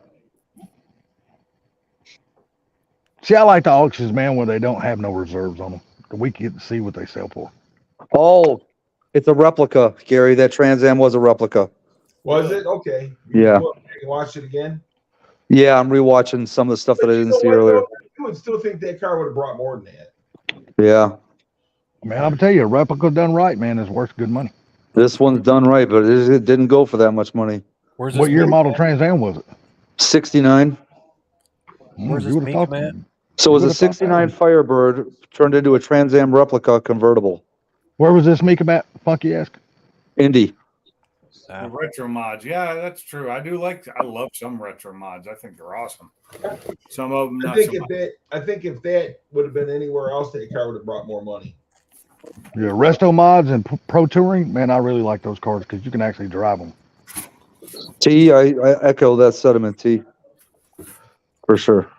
See, I like the auctions, man, where they don't have no reserves on them. We get to see what they sell for. Oh, it's a replica, Gary. That Trans Am was a replica. Was it? Okay. Yeah. You watch it again? Yeah, I'm rewatching some of the stuff that I didn't see earlier. You would still think that car would have brought more than that. Yeah. Man, I'm gonna tell you, a replica done right, man, is worth good money. This one's done right, but it didn't go for that much money. Where's What this year meet- model Trans Am was it? 69. Where's You this would've thought- Mecum at? So it was a would've thought that 69 Firebird turned into a Trans Am replica convertible. Where was this Mecum at? Funky ask. Indy. The retro mods. Yeah, that's true. I love some retro mods. I think they're awesome. Some of them I not think so much. if that would have been anywhere else, that car would have brought more money. Yeah, Resto Mods and Pro Touring, man, I really like those cars because you can actually drive them. T, I echo that sentiment, T. For sure.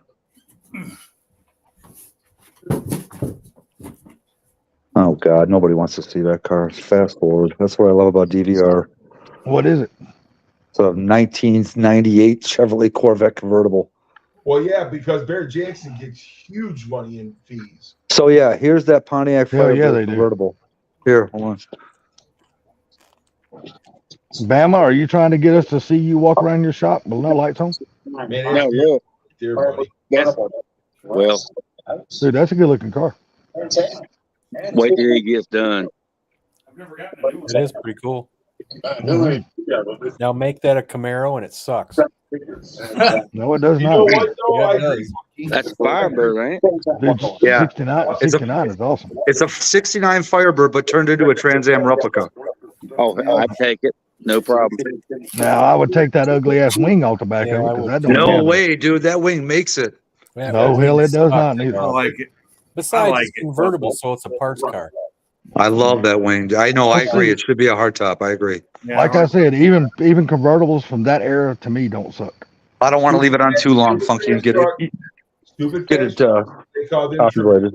Oh God, nobody wants to see that car. Fast forward. That's what I love about DVR. What is it? It's a 1998 Chevrolet Corvette convertible. Well, yeah, because Bear Jackson gets huge money in fees. So yeah, here's that Pontiac Hell yeah, Firebird they do. convertible. Here, hold on. Bama, are you trying to get us to see you walk around your shop with no lights on? Man, No, that's look. dear buddy. That's, well, Dude, that's a good looking car. wait till he gets done. I've never gotten a new one. It is pretty cool. Now make that a Camaro and it sucks. No, it does You know not. what, though? Yeah, I it agree. does. That's Firebird, ain't it? Dude, Yeah. 69 is awesome. It's a 69 Firebird, but turned into a Trans Am replica. Oh, I'd take it. No problem. Now, I would take that ugly ass wing off the back Yeah, of it I because would that don't No have it. way, dude. That wing makes it. Yeah, No, that hell, wing it does not sucks. neither. I like it. Besides, like it's it. convertible, so it's a parts car. I love that wing. I know. I agree. It should be a hardtop. I agree. Yeah, Like I said, even convertibles from that era to me don't suck. I don't want to leave it on too long, Funky, and get it. Stupid Get fast it. truck, they call them Copyrighted.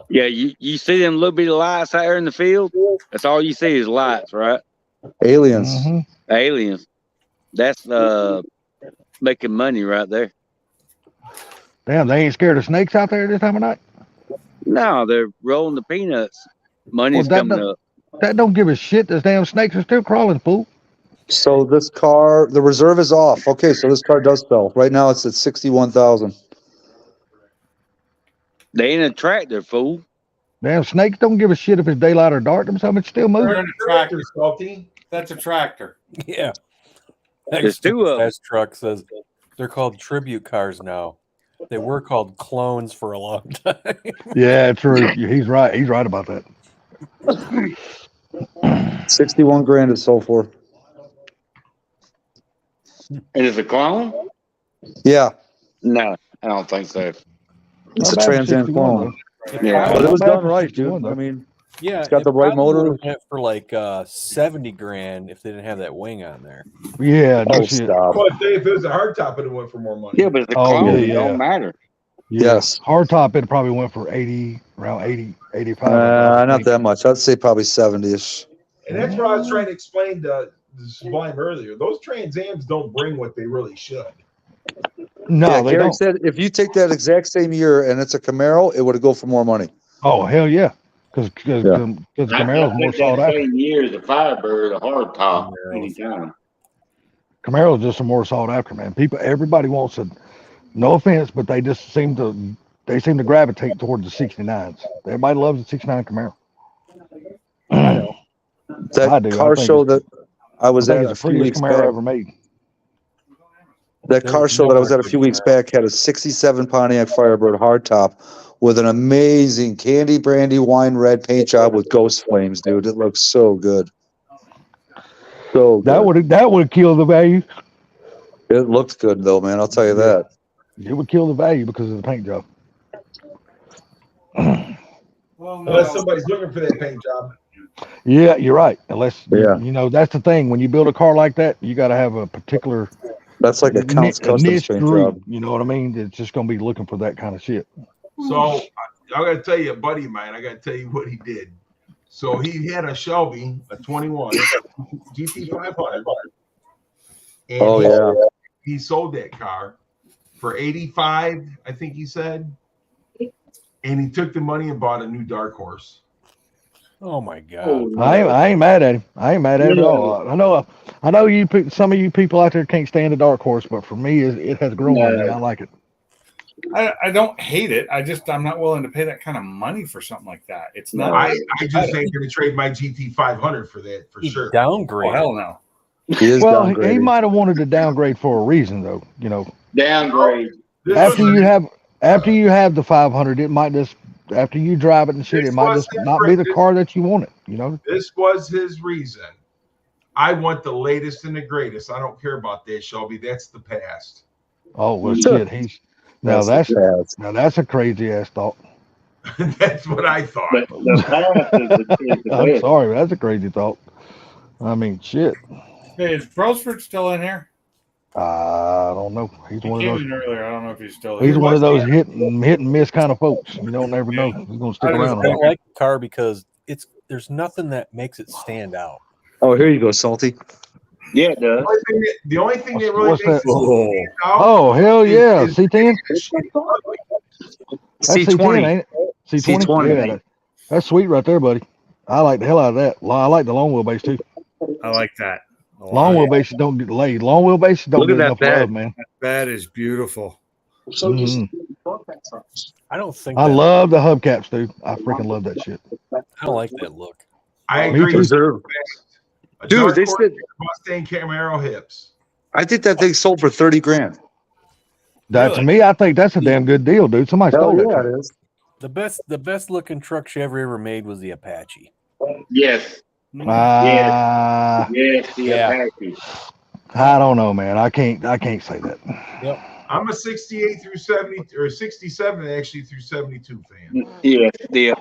Yeah, you see them little bitty lights out there in the field? That's all you see is lights, right? Aliens. Mhm. Aliens. That's making money right there. Damn, they ain't scared of snakes out there this time of night? No, they're rolling the peanuts. Money's Well, coming up. That don't give a shit. Those damn snakes are still crawling, fool. So this car, the reserve is off. Okay, so this car does sell. Right now it's at 61,000. They ain't a tractor, fool. Damn snakes don't give a shit if it's daylight or dark. Them something still They're moving. in a tractor. salty. That's a tractor. Yeah. There's two of them. That truck says they're called tribute cars now. They were called clones for a long time. Yeah, true. He's right. He's right about that. 61 grand is sold for. And it's a clone? Yeah, No, I don't think so. it's Not a bad for Trans Am 61, clone. Yeah. But it was Not bad done for right, 61, dude. though. I mean, Yeah, It's got the right probably motor. would've went for like 70 grand if they didn't have that wing on there. Yeah, no Oh, shit. stop. Well, if it was a hard top, it went for more money. Yeah, but it's a Oh, clone. yeah, It yeah. don't matter. Yes. Hardtop, it probably went for 80, around 80, 85. I would Not think. that much. I'd say probably 70-ish. And that's what I was trying to explain to Sublime earlier. Those Trans Ams don't bring what they really should. No, Yeah, they Gary don't. said if you take that exact same year and it's a Camaro, it would go for more money. Oh, hell yeah. Because Yeah. Camaro's more sought after. Same year as a Firebird, a hard top, Camaros. anytime. Camaro's just a more sought after, man. Everybody wants a, no offense, but they seem to gravitate towards the 69s. Everybody loves the 69 Camaro. I know. That I do. car I think show it's- that I was I think at it's a the few prettiest weeks Camaro back, ever made. that car show that I was at a few weeks back had a 67 Pontiac Firebird hardtop with an amazing candy brandy wine red paint job with ghost flames, dude. It looks so good. So good. That would kill the value. It looks good though, man. I'll tell you that. It would kill the value because of the paint job. Unless somebody's looking for that paint job. Yeah, you're right. Unless Yeah. you know, that's the thing. When you build a car like that, you got to have a particular That's like a Count's Customs niche paint group. job. You know what I mean? It's just gonna be looking for that kind of shit. So I got to tell you, a buddy of mine, I got to tell you what he did. So he had a Shelby, a 21 GT500. And Oh, yeah. he sold that car for 85, I think he said. And he took the money and bought a new Dark Horse. Oh my god! I ain't mad at him. I ain't mad at him at all. I know you. Some of you people out there can't stand the Dark Horse, but for me, it has grown on me. I like it. I don't hate it. I'm not willing to pay that kind of money for something like that. It's not. I just ain't going to trade my GT500 for that for sure. Oh, Downgrade. hell no. Well, he might have wanted to downgrade for a reason, though. You know, Downgrade. After you have the 500, it might just after you drive it and shit, it might just not be the car that you wanted. You know, this was his reason. I want the latest and the greatest. I don't care about that, Shelby. That's the past. oh well, shit. That's a crazy ass thought. That's what I thought. But the past is the I'm best. sorry, that's a crazy thought. I mean, shit. Hey, is Brosford still in here? I don't know. He's He one of came those. in earlier. I don't know if he's still He's here. one of those hit and miss kind of folks. You don't never know. He's gonna stick I around. don't like the car because there's nothing that makes it stand out. Oh, here you go, Salty. Yeah, it does. The only thing that really What's makes that? it stand out Oh hell yeah, is- C10. That's C10, C20. ain't it? C20. C20. Yeah, that's sweet right there, buddy. I like the hell out of that. I like the long wheelbase too. I like that. a lot. Long wheelbases don't get laid. Long wheelbases don't Look get at enough that bed. love, man. That is beautiful. Mhm. I don't think I that- love the hubcaps, dude. I freaking love that shit. I don't like that look. I Me agree. too. Reserve. A Dude, dark they horse said Mustang Camaro hips. I think that thing sold for 30 grand. That Really? to me, I think that's a damn good deal, dude. Somebody stole that. shit. it is. The best looking truck Chevy ever made was the Apache. Yes. Ah, Yes, the Yeah. Apache. I don't know, man. I can't say that. I'm a 68 through 70 or 67 actually through 72 fan. Yes, the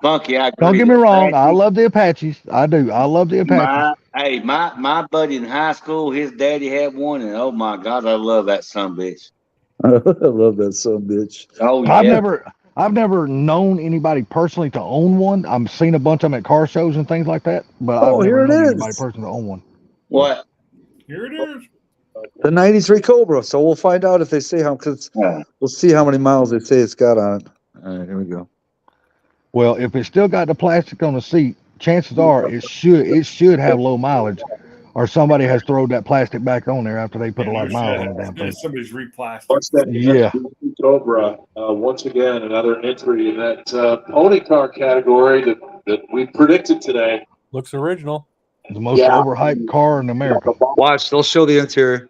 funky. I Don't agree. get me wrong. I Apache. love the Apaches. I do. I love the Apaches. My buddy in high school, his daddy had one, and oh my God, I love that son-bitch. I love that son bitch. Oh yeah. I've never known anybody personally to own one. I've seen a bunch of them at car shows and things like that, but Oh, I've here never it known is. anybody personally to own one. What? Here it is. The 93 Cobra. So we'll find out if they say how, because Yeah. we'll see how many miles they say it's got on it. All right, here we go. Well, if it's still got the plastic on the seat, chances are it should have low mileage, or somebody has thrown that plastic back on there after they put a lot of miles on the damn thing. Somebody's replastic. What's that? Yeah. Cobra. Once again, another entry in that pony car category that we predicted today. Looks original. The most overhyped car in America. Watch, they'll show the interior.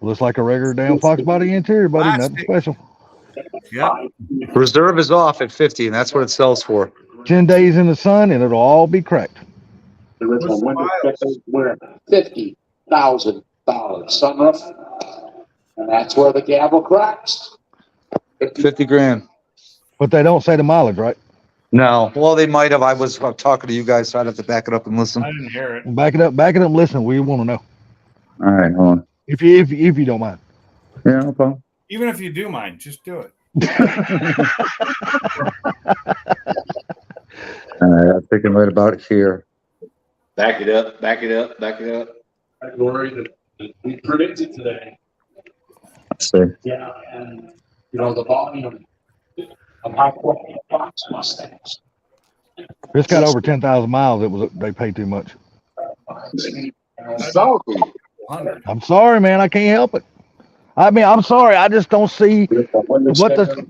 Looks like a regular damn Fox body interior, buddy. Nothing special. Yeah. Reserve is off at 50, and that's what it sells for. 10 days in the sun and it'll all be cracked. The original What's the window miles? stickers were $50,000 sunroof, and that's where the gavel cracks. 50 grand. But they don't say the mileage, right? No. Well, they might have. I was talking to you guys, so I'd have to back it up and listen. I didn't hear it. Back it up, and listen. We want to know All right, hold on. if you don't mind. Yeah, no problem. Even if you do mind, just do it. All right, I'm thinking right about here. Back it up, back it up, back it up. Category that we predicted today. Let's see. Yeah, and the volume of high quality Fox Mustangs. It's got over 10,000 miles. They pay too much. Salty. I'm sorry, man. I can't help it. I mean, I'm sorry. I just don't see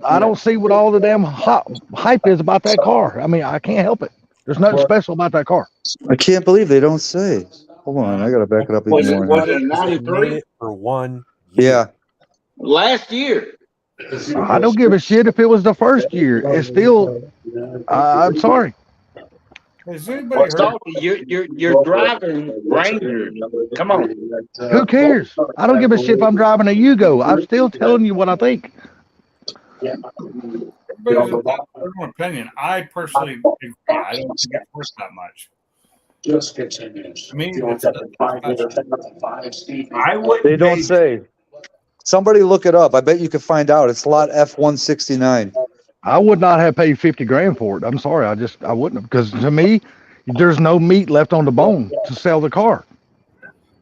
I don't see what all the damn hype is about that car. I mean, I can't help it. There's nothing special about that car. I can't believe they don't say. Hold on, I gotta back it up even more. Was it They made 93? it for 1 Yeah. year. Last year. I don't give a shit if it was the first year. It's still. I'm sorry. Has anybody heard? Salty, you're driving Rangers. Come on. Who cares? I don't give a shit if I'm driving a Yugo. I'm still telling you what I think. Everybody's entitled to their own opinion. I personally agree. I don't think it's worth that much. Just continues. I mean, I would. They don't say. Somebody look it up. I bet you could find out. It's lot F169. I would not have paid 50 grand for it. I'm sorry. I wouldn't have, because to me, there's no meat left on the bone to sell the car.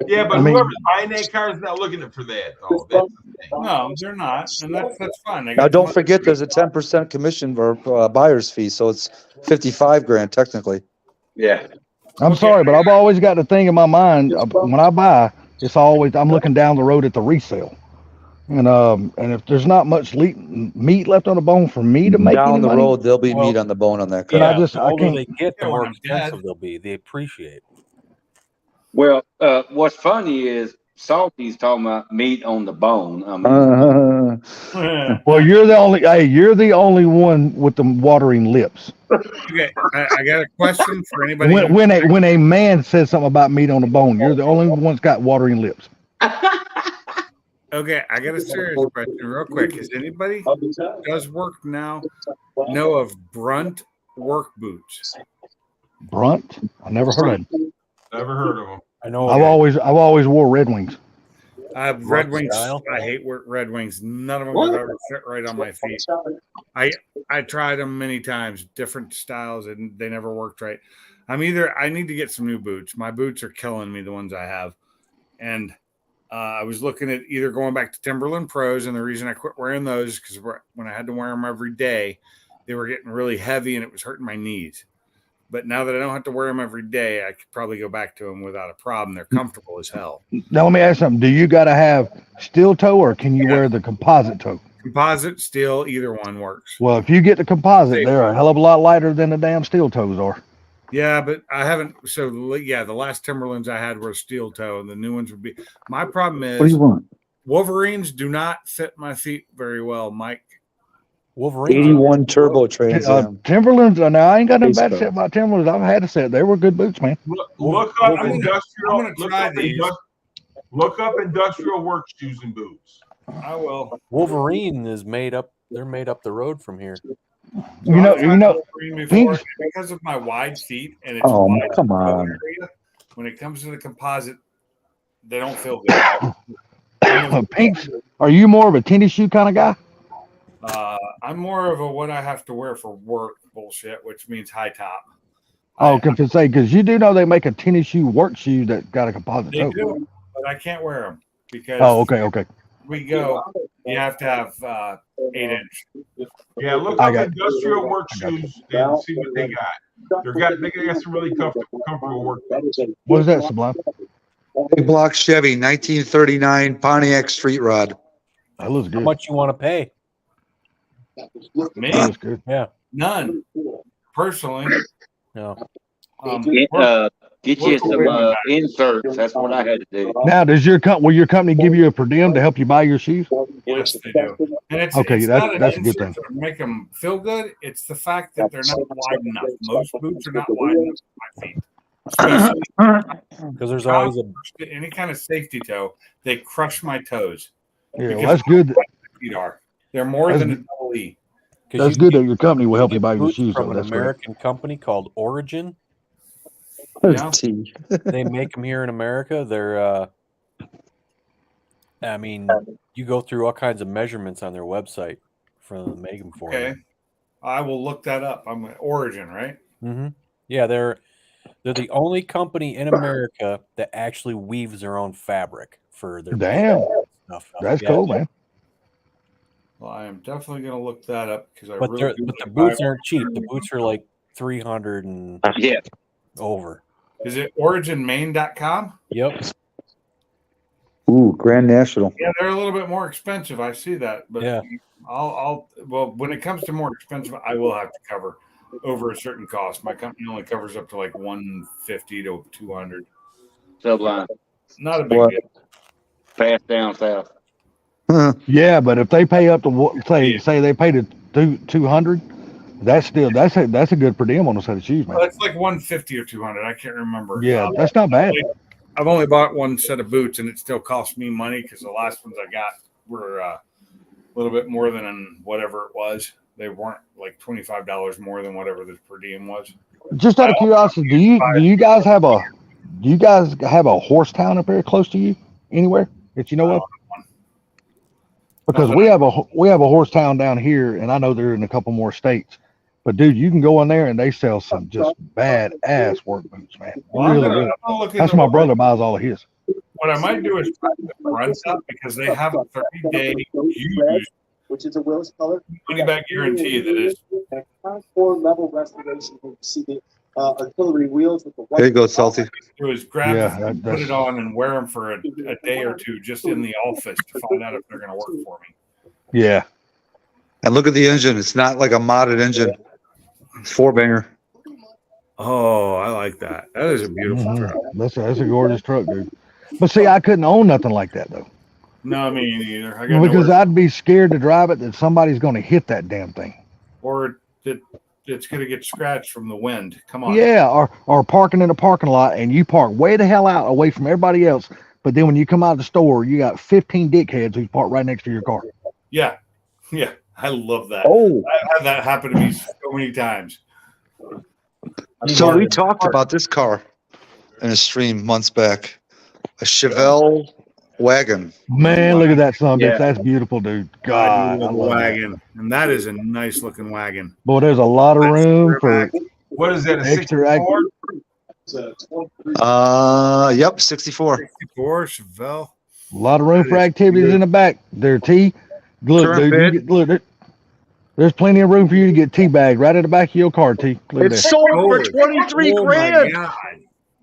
Yeah, but I mean- whoever's buying that car is not looking for that. Though. That's the thing. No, they're not, and that's fine. They Now, got don't money. forget, there's a 10% commission or buyer's fee, so it's 55 grand technically. Yeah. I'm sorry, but I've always got the thing in my mind when I buy, it's always I'm looking down the road at the resale, and if there's not much meat left on the bone for me to make Down any the money, road, there'll be Well, meat on the bone on that Can car. I just- the I older can't- they get, the Yeah, more when I'm dead. expensive they'll be. They appreciate. Well, what's funny is Salty's talking about meat on the bone. I mean, well, you're the only one with the watering lips. Okay, I got a question for anybody. When a man says something about meat on the bone, you're the only one that's got watering lips. Okay, I got a serious question real quick. Has anybody who does work now know of Brunt work boots? Brunt? I never heard of them. Never heard of them. I know. I've always wore Red Wings. Red Brunt Wings. style? I hate Red Wings. None of them have ever fit right on my feet. I tried them many times, different styles, and they never worked right. I need to get some new boots. My boots are killing me, the ones I have. And I was looking at either going back to Timberland Pros, and the reason I quit wearing those is because when I had to wear them every day, they were getting really heavy and it was hurting my knees. But now that I don't have to wear them every day, I could probably go back to them without a problem. They're comfortable as hell. Now let me ask you something. Do you got to have steel toe or can you wear the composite toe? Composite, steel, either one works. Well, if you get the composite, they're a hell of a lot lighter than the damn steel toes are. Yeah, but I haven't. So yeah, the last Timberlands I had were steel toe, and the new ones would be. My problem is What do you want? Wolverines do not fit my feet very well, Mike. Wolverine. 81 turbo Trans Am. Timberlands. Now I ain't got nothing bad to Baseball. say about Timberlands. I've had a set. They were good boots, man. Look up I'm industrial. gonna try these. Look up industrial work shoes and boots. I will. Wolverine is made up. They're made up the road from here. So You know, I've tried you know. Wolverine before, Pinks- because of my wide feet and it's Oh, wide come toe on. area, when it comes to the composite, they don't feel good. Pinks, are you more of a tennis shoe kind of guy? I'm more of a what I have to wear for work bullshit, which means high top. Oh, because you do know they make a tennis shoe work shoe that got a composite They toe. do, but I can't wear them because Oh, okay. we go. You have to have 8-inch. Yeah, look I up got- industrial work shoes and see what they got. They got some really comfortable work. What is that, Sublime? Big block Chevy, 1939 Pontiac Street Rod. That looks How good. much you want to pay? Me, That looks good. Yeah. none. Personally, No. get you some inserts. That's what I had to do. Now, will your company give you a per diem to help you buy your shoes? yes, they do. And it's Okay, it's that's- not an that's a good insert to make them feel good. It's the fact that they're not wide enough. Most boots are not wide enough for my feet. Especially Because there's always a any kind of safety toe, they crush my toes. Yeah, Because well, that's good. feet are. They're more That's than a good. double E. That's you good get, that your company will help you get buy your boots shoes, from though. an That's great. American company called Origin. Yeah. T. They make them here in America. They're, I mean, you go through all kinds of measurements on their website for them to make them for Okay. I will look that up. I'm Origin, right? you. Mm-hmm. Yeah, they're the only company in America that actually weaves their own fabric for their Damn. pants and stuff. That's Yeah. cool, man. Well, I am definitely going to look that up because I But really do. the boots aren't cheap. The boots are like 300 and Yeah. over. Is it originmain.com? Yep. Ooh, Grand National. Yeah, they're a little bit more expensive. I see that, but Yeah. well, when it comes to more expensive, I will have to cover over a certain cost. My company only covers up to like 150 to 200. Subline. Not a big What? deal. Pass down south. Yeah, but if they pay up to what Yeah. say they paid it 200, that's a good per diem on a set of shoes, man. Well, it's like 150 or 200. I can't remember. Yeah, that's not bad. I've only bought one set of boots, and it still cost me money because the last ones I got were a little bit more than whatever it was. They weren't like $25 more than whatever the per diem was. Just out of curiosity, do you guys have a horse town up there close to you anywhere that you know of? Because we have a horse town down here, and I know they're in a couple more states. But dude, you can go in there and they sell some just bad ass work boots, man. Well, Really, I'm really. gonna look That's into why my what- brother buys all of his. What I might do is try the front up because they have a 30-day used which is a Willis color. money back guarantee that is. Contour level restoration. You see the artillery wheels with the white. There you go, Salty. It was grab Yeah, the thing, put it on, and wear them for a day or two just in the office to find out if they're going to work for me. Yeah. And look at the engine. It's not like a modded engine. It's 4-banger. Oh, I like that. That is a beautiful truck. That's a gorgeous truck, dude. But see, I couldn't own nothing like that though. No, me neither. I got Because nowhere, I'd be scared to drive it that somebody's going to hit that damn thing. or that it's going to get scratched from the wind. Come on. Yeah, or parking in a parking lot and you park way the hell out away from everybody else. But then when you come out of the store, you got 15 dickheads who park right next to your car. Yeah. Yeah. I love that. Oh. I've had that happen to me so many times. So we talked about this car in a stream months back. A Chevelle wagon. Man, look at that son. Yeah. That's beautiful, dude. I God, do I love a love that. wagon, and that is a nice looking wagon. Boy, there's a lot of room for What is that? A extra. 64? Yep, 64. 64 Chevelle. A lot of room for activities in the back. There, T. Look, Current dude. bid. You get, look, there's plenty of room for you to get teabagged right at the back of your car, T. Look at It's that. sold for 23 Oh my grand. God.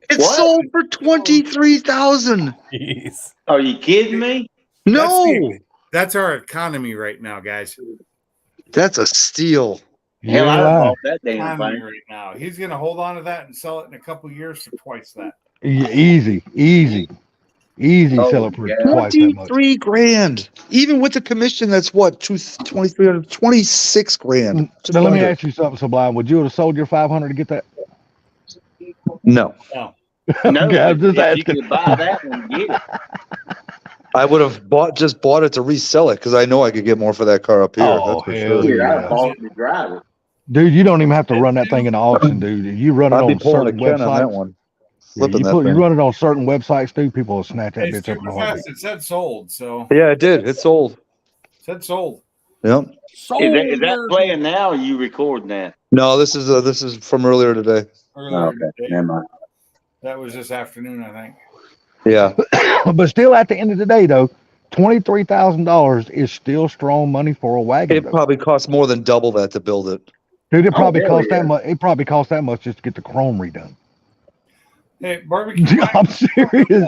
It's What? sold for 23,000. Jeez. Are you kidding me? No, That's our economy right now, guys. that's a steal. Hell, Yeah, I right. bought that damn Economy thing. right now. He's going to hold on to that and sell it in a couple years for twice that. Yeah, easy. Oh, Sell it for yeah. twice that much. 23 grand. Even with the commission, that's what, 26 grand. Now let me ask you something, Sublime. Would you have sold your 500 to get that? No, No, Okay, I'm if just you asking. could buy that one, get it. I would have bought it to resell it because I know I could get more for that car up here. Oh, that's for hell sure. Yeah, yeah. I bought it to drive it. Dude, you don't even have to run that thing in the auction, dude. You run it I'd be on pulling a certain Ken on that websites. one. Yeah, Flipping that you thing. run it on certain websites, dude. People will snatch that It's bitch up in super a fast. heartbeat. It said sold, so Yeah, it did. It sold. it said sold. Yep. Is that playing now or are you recording that? No, this is from earlier today. Earlier Okay, today. never mind. That was this afternoon, I think. Yeah. But still, at the end of the day, though, $23,000 is still strong money for a wagon. It Though. probably cost more than double that to build it. Dude, it probably hell cost yeah. that much. It probably cost that much just to get the chrome redone. Hey, barbecue. I'm serious.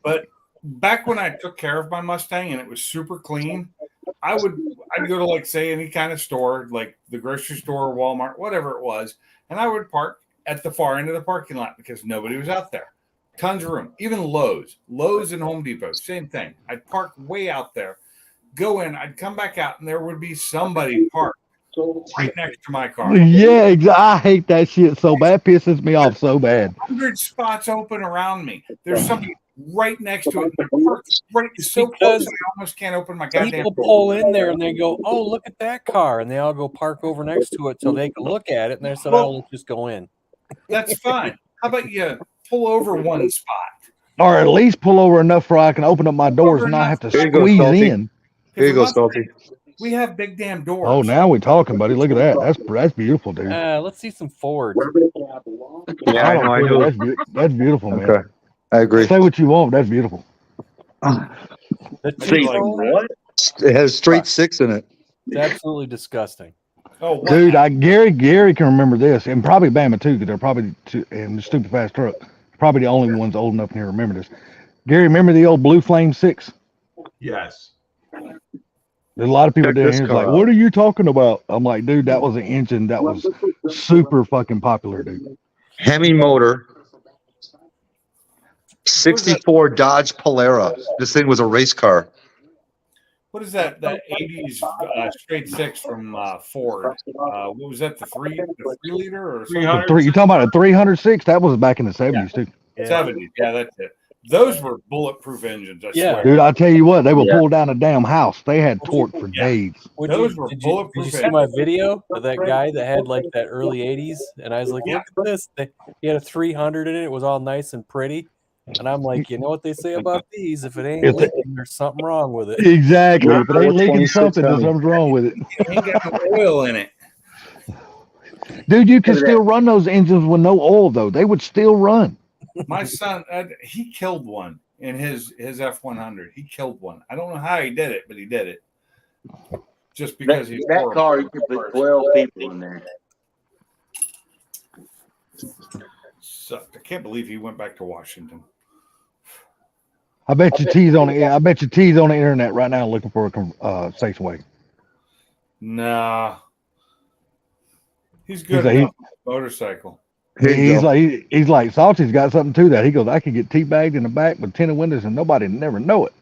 But back when I took care of my Mustang and it was super clean, I'd go to like say any kind of store, like the grocery store, Walmart, whatever it was, and I would park at the far end of the parking lot because nobody was out there. Tons of room. Even Lowe's and Home Depot, same thing. I'd park way out there, go in, I'd come back out, and there would be somebody parked right next to my car. Yeah, I hate that shit so bad. Pisses me off so bad. 100 spots open around me. There's somebody right next to it. They're parked right so close, I almost can't open my goddamn People door. pull in there and they go, "Oh, look at that car," and they all go park over next to it so they can look at it. And they said, "Oh, let's just go in." That's fine. How about you pull over one spot? Or at least pull over enough where I can open up my doors and not have to Here you go, squeeze Salty. in. Here you go, Salty. We have big damn doors. Oh, now we're talking, buddy. Look at that. That's beautiful, dude. Let's see some Fords. Yeah, I know. I do. That's beautiful, man. Okay, I agree. Say what you want. That's beautiful. See, what? It has straight 6 in it. It's absolutely disgusting. Oh, what? Dude, Gary can remember this, and probably Bama too, because they're probably and the stupid fast truck. Probably the only ones old enough here to remember this. Gary, remember the old Blue Flame 6? Yes. There's a lot of people Check down this here car like, out. what are you talking about? I'm like, dude, that was an engine that was super fucking popular, dude. Hemi motor. 64 Dodge Polara. This thing was a race car. What is that? That 80s straight 6 from Ford. What was that? The 3 liter or something? You talking about a 306? That was back in the 70s too. 70s. Yeah, that's it. Those were bulletproof engines. I swear. Dude, I tell you what, they would pull down a damn house. They had torque for days. Those were Did bulletproof you see engines. my video of that guy that had like that early 80s? And I was like, look at this. He had a 300 in it. It was all nice and pretty. And I'm like, you know what they say about these? If it ain't leaking, there's something wrong with it. Exactly. If it ain't leaking something, there's something wrong with it. It ain't got no oil in it. Dude, you can still run those engines with no oil, though. They would still run. My son, he killed one in his F100. He killed one. I don't know how he did it, but he did it. Just because he's that horrible. car, you could put 12 people in there. Sucked. I can't believe he went back to Washington. I bet you T's on the internet right now looking for a safe way. Nah. He's good He's enough on a motorcycle. He's like Salty's got something to that. He goes, I could get teabagged in the back with tinted windows and nobody never know it.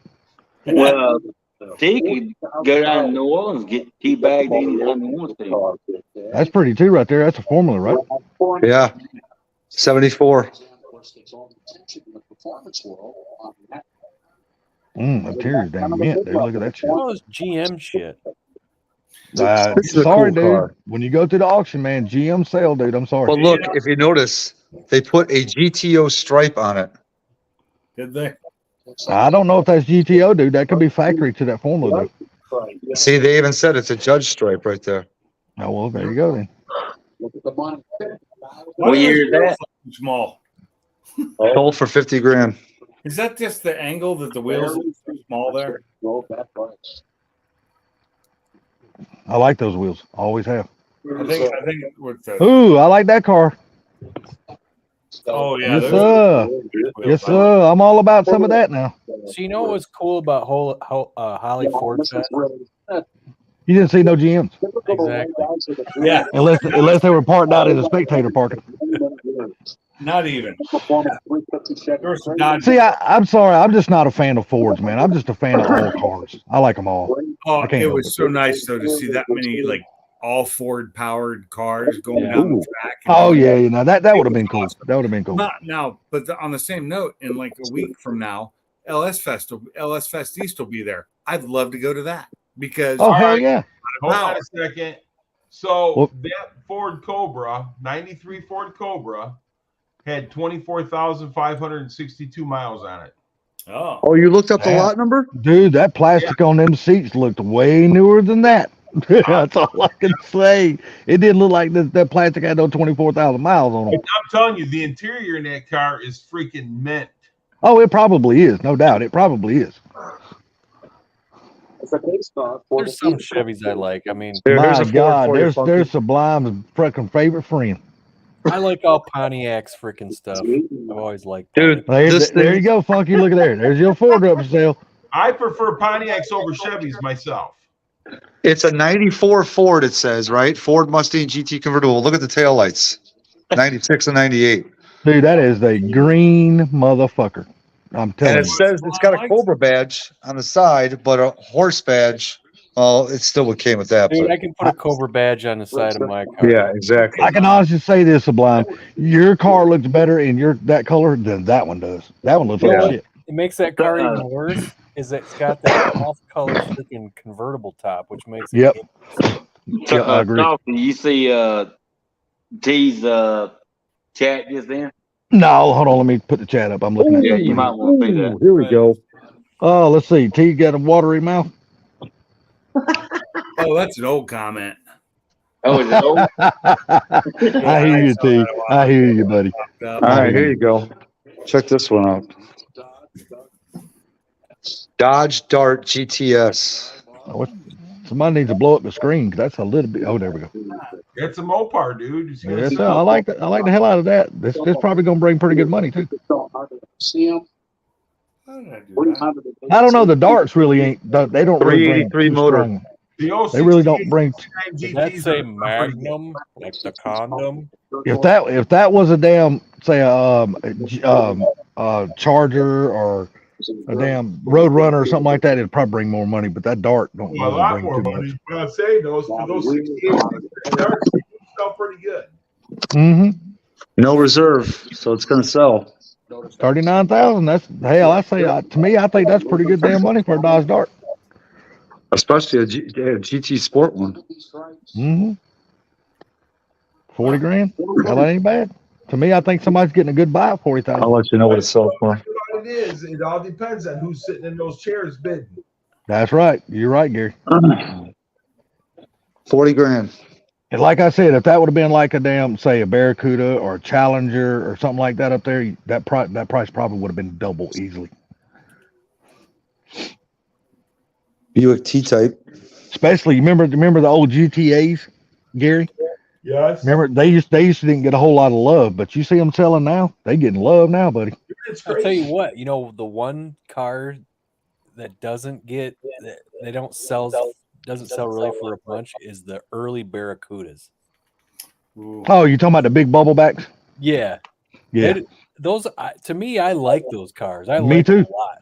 Well, he could go down to New Orleans and get teabagged anytime he wants to. That's pretty too right there. That's a formula, right? Yeah. 74. Interior's damn mint, dude. Look at that shit. All this GM shit. This is a Sorry, cool dude. car. When you go to the auction, man, GM sale, dude. I'm sorry. But look, if you notice, they put a GTO stripe on it. Did they? I don't know if that's GTO, dude. That could be factory to that formula, though. See, they even said it's a judge stripe right there. Oh, well, there you go then. What year is that? Small. Sold for 50 grand. Is that just the angle that the wheels are so small there? I like those wheels. Always have. I think with the Ooh, I like that car. oh yeah, Yes, sir. Yes, sir. I'm all about some of that now. So you know what's cool about Holly Ford Fest? You didn't see no GMs. Exactly. Yeah, Unless they were parked out in the spectator parking. not even. There were some Dodge. See, I'm sorry. I'm just not a fan of Fords, man. I'm just a fan of all cars. I like them all. Oh, I can't it help was so nice though to see that many like all Ford powered cars going down the track. Oh yeah, you know that would have been cool. That would have been cool. Not now, but on the same note, in like a week from now, LS Fest East will be there. I'd love to go to that because Oh hell yeah! Hold on a second. So that Ford Cobra, 93 Ford Cobra, had 24,562 miles on it. Oh, you looked up the lot number? Dude, that plastic on them seats looked way newer than that. That's all I can say. It didn't look like that plastic had no 24,000 miles on it. I'm telling you, the interior in that car is freaking mint. Oh, it probably is, no doubt. It probably is. There's some Chevys I like. I mean, my God, there's Sublime's freaking favorite friend. I like all Pontiac's freaking stuff. I've always liked. Dude, there you go, Funky. Look at there. There's your Ford up for sale. I prefer Pontiacs over Chevys myself. It's a 94 Ford, it says, right? Ford Mustang GT convertible. Look at the taillights. 96 and 98. Dude, that is the green motherfucker. I'm telling And it you. says it's got a Cobra badge on the side, but a horse badge. Well, it still came with that. Dude, But I can put a Cobra badge on the side of my car. yeah, exactly. I can honestly say this, Sublime. Your car looks better in that color than that one does. That one looks like shit. makes that car even worse is that it's got that off-color freaking convertible top, which makes it. Yep. So, Yeah, I agree. Chauncey, you see T's chat just then? No, hold on. Let me put the chat up. I'm looking at Yeah, that. you might want to see that. Here we go. Oh, let's see. T got a watery mouth. Oh, that's an old comment. Oh, is it old? I hear you, T. I hear you, buddy. All right, here you go. Check this one out. Dodge Dart GTS. Somebody needs to blow up the screen because that's a little bit. Oh, there we go. It's a Mopar, dude. It's gonna Yes, sell. I like that. I like the hell out of that. This probably gonna bring pretty good money too. See them? I don't know. The darts really ain't. They don't really bring 383 too motor. strong. The They really don't bring. Did that say Magnum, like the condom? If that was a damn say Charger or a damn Roadrunner or something like that, it'd probably bring more money. But that Dart don't Well, a really lot bring more too money. much. But I'm saying those for those 68 darts, they sell pretty good. Mm-hmm. No reserve, so it's going to sell. 39,000. That's hell. I say to me, I think that's pretty good damn money for a Dodge Dart. Especially a GT Sport one. Mm-hmm. 40 grand. Hell, that ain't bad. To me, I think somebody's getting a good buy at 40,000. I'll let you know what it sells for. What it is, it all depends on who's sitting in those chairs bidding. That's right. You're right, Gary. 40 grand. And like I said, if that would have been like a damn, say, a Barracuda or a Challenger or something like that up there, that price probably would have been double easily. Buick T-Type. Especially, remember the old GTAs, Gary? Yes. Remember they used to didn't get a whole lot of love, but you see them selling now. They getting love now, buddy. I'll tell you what. You know, the one car that doesn't sell really for a bunch is the early Barracudas. Ooh. Oh, you talking about the big bubble backs? Yeah. Those to me, I like those cars. I Me like too. them a lot.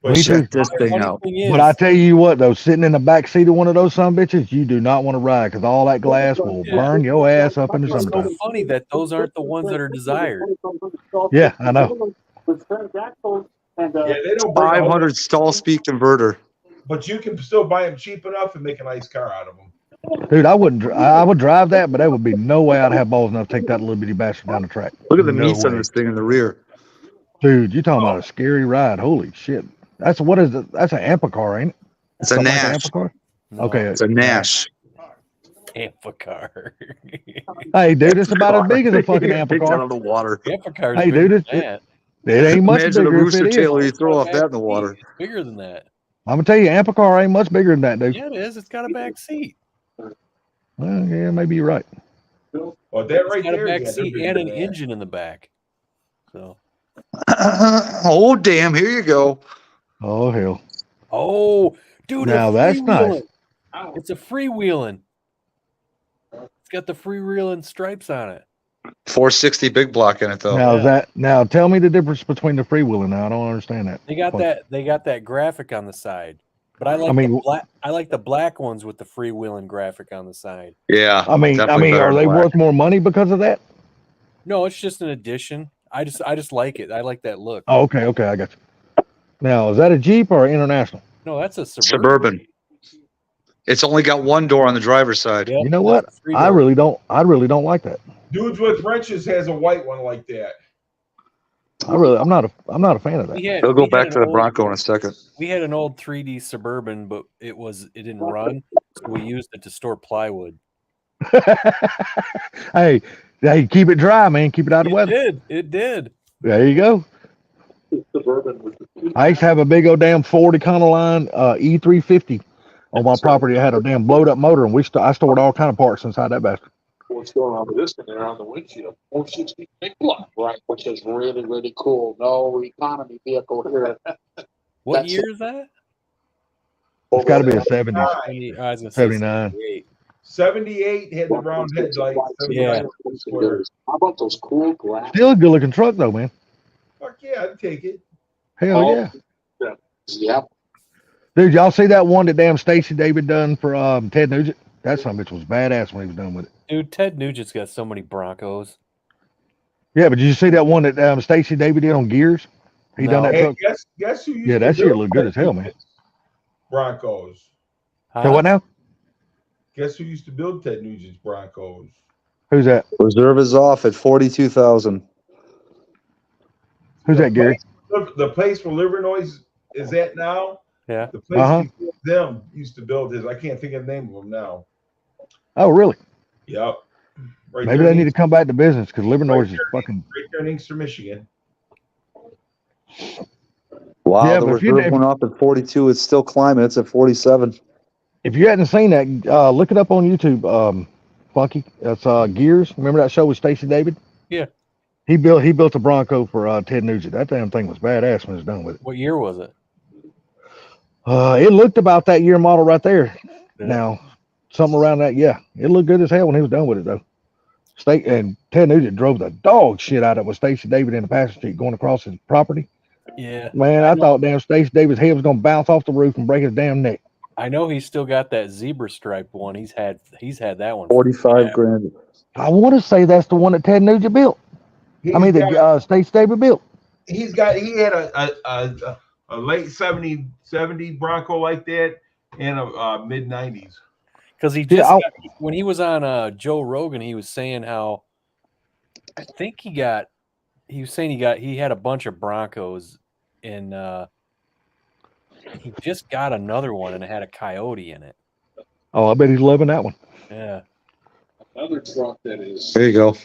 Me too. This thing out. But I tell you what, though, sitting in the back seat of one of those bitches, you do not want to ride because all that glass will burn your ass up in the It's summertime. so funny that those aren't the ones that are desired. Yeah, I know. Yeah, they don't bring 500 stall speed converter. but you can still buy them cheap enough and make a nice car out of them. Dude, I would drive that, but there would be no way I'd have balls enough to take that little bitty bastard down the track. Look at the No meats on way. this thing in the rear. Dude, you talking about a scary ride. Holy shit. That's an Amphicar, ain't it? It's a Something like an Nash. Amphicar? No, Okay. It's a Nash. Amphicar. Hey, dude, it's about as big as a fucking Takes out Amphicar. of the water. Amphicar's Hey, bigger dude, than that. it ain't much Imagine a bigger if rooster it is. tail, you throw off that in the water. It's bigger than that. I'm gonna tell you, Amphicar ain't much bigger than that, dude. Yeah, it is. It's got a back seat. Well, yeah, maybe you're right. Well, that right It's got a there, back yeah, they're seat bigger and an than that. engine in the back. So, Oh, damn. Here you go. Oh hell. oh, dude, Now that's nice. It's a freewheeling. It's got the freewheeling stripes on it. 460 big block in it, though. Now tell me the difference between the freewheeling. Now I don't understand that. They got that graphic on the side. But I like the black ones with the freewheeling graphic on the side. Yeah. I mean, definitely better are they black. worth more money because of that? No, it's just an addition. I just like it. I like that look. Oh, okay, I got you. Now, is that a Jeep or an International? No, that's a Suburban? It's only got one door on the driver's side. Yep, You know what? that's a three-door. I really don't like that. Dudes with Wrenches has a white one like that. I'm not a fan of that. He'll go back to the Bronco in a second. We had an old 3D Suburban, but it didn't run, so we used it to store plywood. Hey, keep it dry, man. Keep it out of the weather. It did. There you go. I used to have a big old damn Ford Econoline E350 on my property. I had a damn blowed up motor, and I stored all kind of parts inside that bastard. What's going on with this thing there on the windshield? 460 big block, right? Which is really, really cool. No economy vehicle here. What year is that? It's got to be a 70. I was gonna say 79. 78. 78 had the round headlights. Yeah. How about those cool glass? Still a good looking truck though, man. Fuck yeah, I'd take it. Hell yeah. Yep. Dude, y'all see that one that damn Stacey David done for Ted Nugent? That son of a bitch was badass when he was done with it. Dude, Ted Nugent's got so many Broncos. Yeah, but did you see that one that Stacey David did on Gears? He done that Hey, truck. guess who used Yeah, to that shit build look good as hell, man. Broncos? So what now? Guess who used to build Ted Nugent's Broncos? Who's that? Reserve is off at 42,000. Who's that, Gary? The place where Livernois is at now. Yeah. The place before them used to build his. I can't think of the name of them now. Oh, really? Yep. Right Maybe there they in need to come back to business because Livernois is fucking. right there in Inkster, Michigan. Wow, Yeah, the but if you reserve went up at 42. It's still climbing. It's at 47. if you hadn't seen that, look it up on YouTube. Funky, that's Gears. Remember that show with Stacey David? Yeah. He built a Bronco for Ted Nugent. That damn thing was badass when it was done with it. What year was it? It looked about that year model right there. Did Now, something around that. Yeah, it looked good as hell when he was done with it though. And Ted Nugent drove the dog shit out of it with Stacey David in the passenger seat going across his property. Yeah. Man, I thought damn Stacey David's head was gonna bounce off the roof and break his damn neck. I know he's still got that zebra striped one. He's had that one. 45 grand. I want to say that's the one that Ted Nugent built. Stacey David built. He had a late 70 Bronco like that and a mid 90s. Because he just when he was on Joe Rogan, he was saying how I think he had a bunch of Broncos and he just got another one and it had a coyote in it. Oh, I bet he's loving that one. Yeah. Another truck that is. There you go.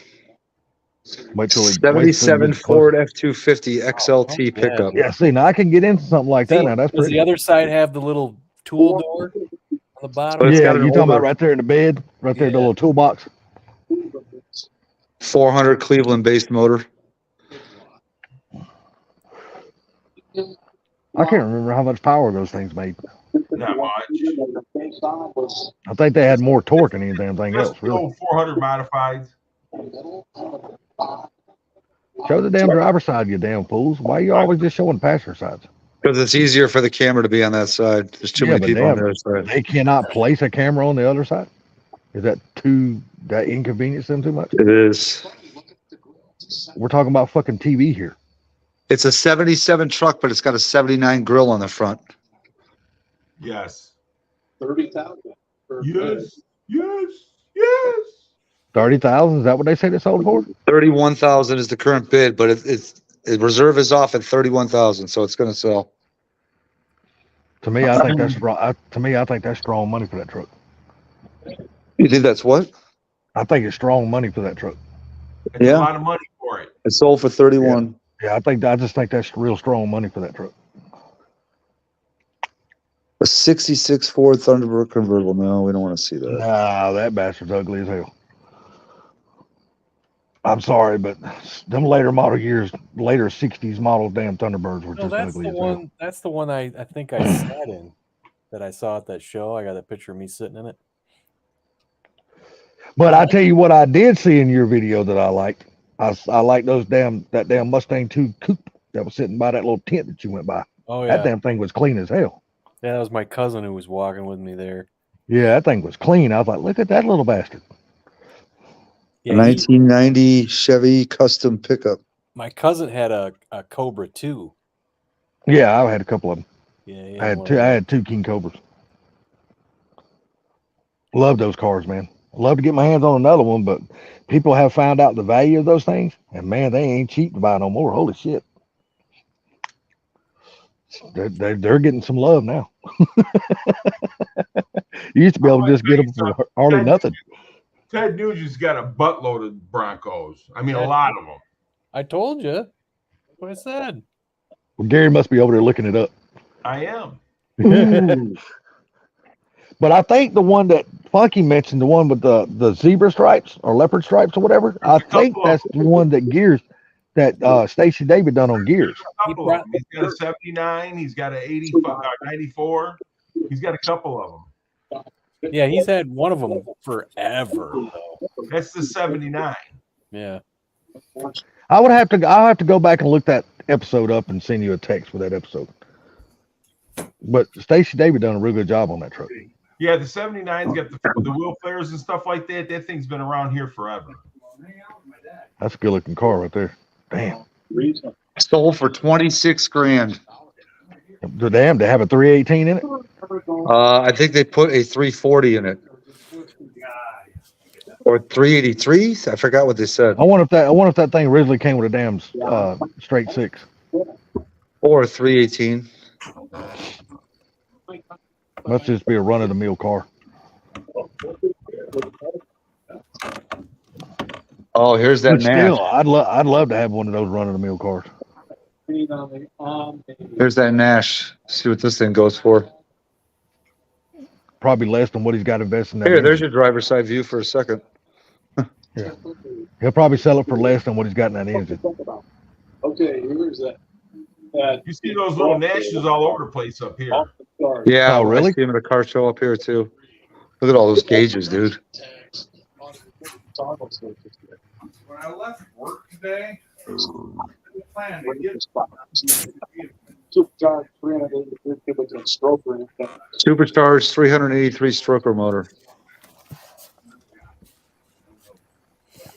Wait till 77 Ford F-250 XLT pickup. Yeah, see, now I can get into something like that now. That's does pretty. the other side have the little tool door on the bottom? Yeah, you talking about right there in the bed, right there, the little toolbox. 400 Cleveland-based motor. I can't remember how much power those things made. Not much. I think they had more torque than anything else. Just Really. 400 modifieds. Show the damn driver's side, you damn fools. Why are you always just showing passenger sides? Because it's easier for the camera to be on that side. There's too many people on the other side. They cannot place a camera on the other side. Is that that inconvenience them too much? It is. We're talking about fucking TV here. It's a 77 truck, but it's got a 79 grill on the front. Yes. 30,000. Yes. 30,000? Is that what they said it sold for? 31,000 is the current bid, but reserve is off at 31,000, so it's going to sell. To me, I think that's strong. I think that's strong money for that truck. You think that's what? I think it's strong money for that truck. It's a lot of money for it. It sold for 31. Yeah, I just think that's real strong money for that truck. A 66 Ford Thunderbird convertible. No, we don't want to see that. Nah, that bastard's ugly as hell. I'm sorry, but them later model years, later 60s model damn Thunderbirds were just ugly as hell. That's the one I think I sat in that I saw at that show. I got that picture of me sitting in it. But I tell you what I did see in your video that I liked. I like that damn Mustang 2 coupe that was sitting by that little tent that you went by. Oh yeah. That damn thing was clean as hell. Yeah, that was my cousin who was walking with me there. Yeah, that thing was clean. I was like, look at that little bastard. Yeah, 1990 Chevy custom pickup. My cousin had a Cobra too. Yeah, I had a couple of them. Yeah, I had two King Cobras. Love those cars, man. Love to get my hands on another one, but people have found out the value of those things, and man, they ain't cheap to buy no more. Holy shit. They're getting some love now. You used to be able to just get them for hardly nothing. Ted Nugent's got a buttload of Broncos. I mean, a lot of them. I told you. What I said. Well, Gary must be over there looking it up. I am. But I think the one that Funky mentioned, the one with the zebra stripes or leopard stripes or whatever, I think that's the one that Stacey David done on Gears. He's got a 79. He's got an 94. He's got a couple of them. Yeah, he's had one of them forever. Though. That's the 79. Yeah. I'll have to go back and look that episode up and send you a text for that episode. But Stacey David done a real good job on that truck. Yeah, the 79's got the wheel flares and stuff like that. That thing's been around here forever. That's a good looking car right there. Damn. Sold for 26 grand. Damn, they have a 318 in it. I think they put a 340 in it. Or 383. I forgot what they said. I wonder if that thing originally came with a damn straight six. Or a 318. Must just be a run of the mill car. Oh, here's that But still, Nash. I'd love to have one of those run of the mill cars. Here's that Nash. See what this thing goes for. Probably less than what he's got invested in that. Here, there's your driver's side view for a second. Yeah. He'll probably sell it for less than what he's got in that engine. Okay, here's that. You see those little Nashes all over the place up here. Yeah, Oh, really? I see him at a car show up here too. Look at all those gauges, dude. When I left work today, I planned to get Supercharged 383 cubic inch stroker. Supercharged 383 stroker motor.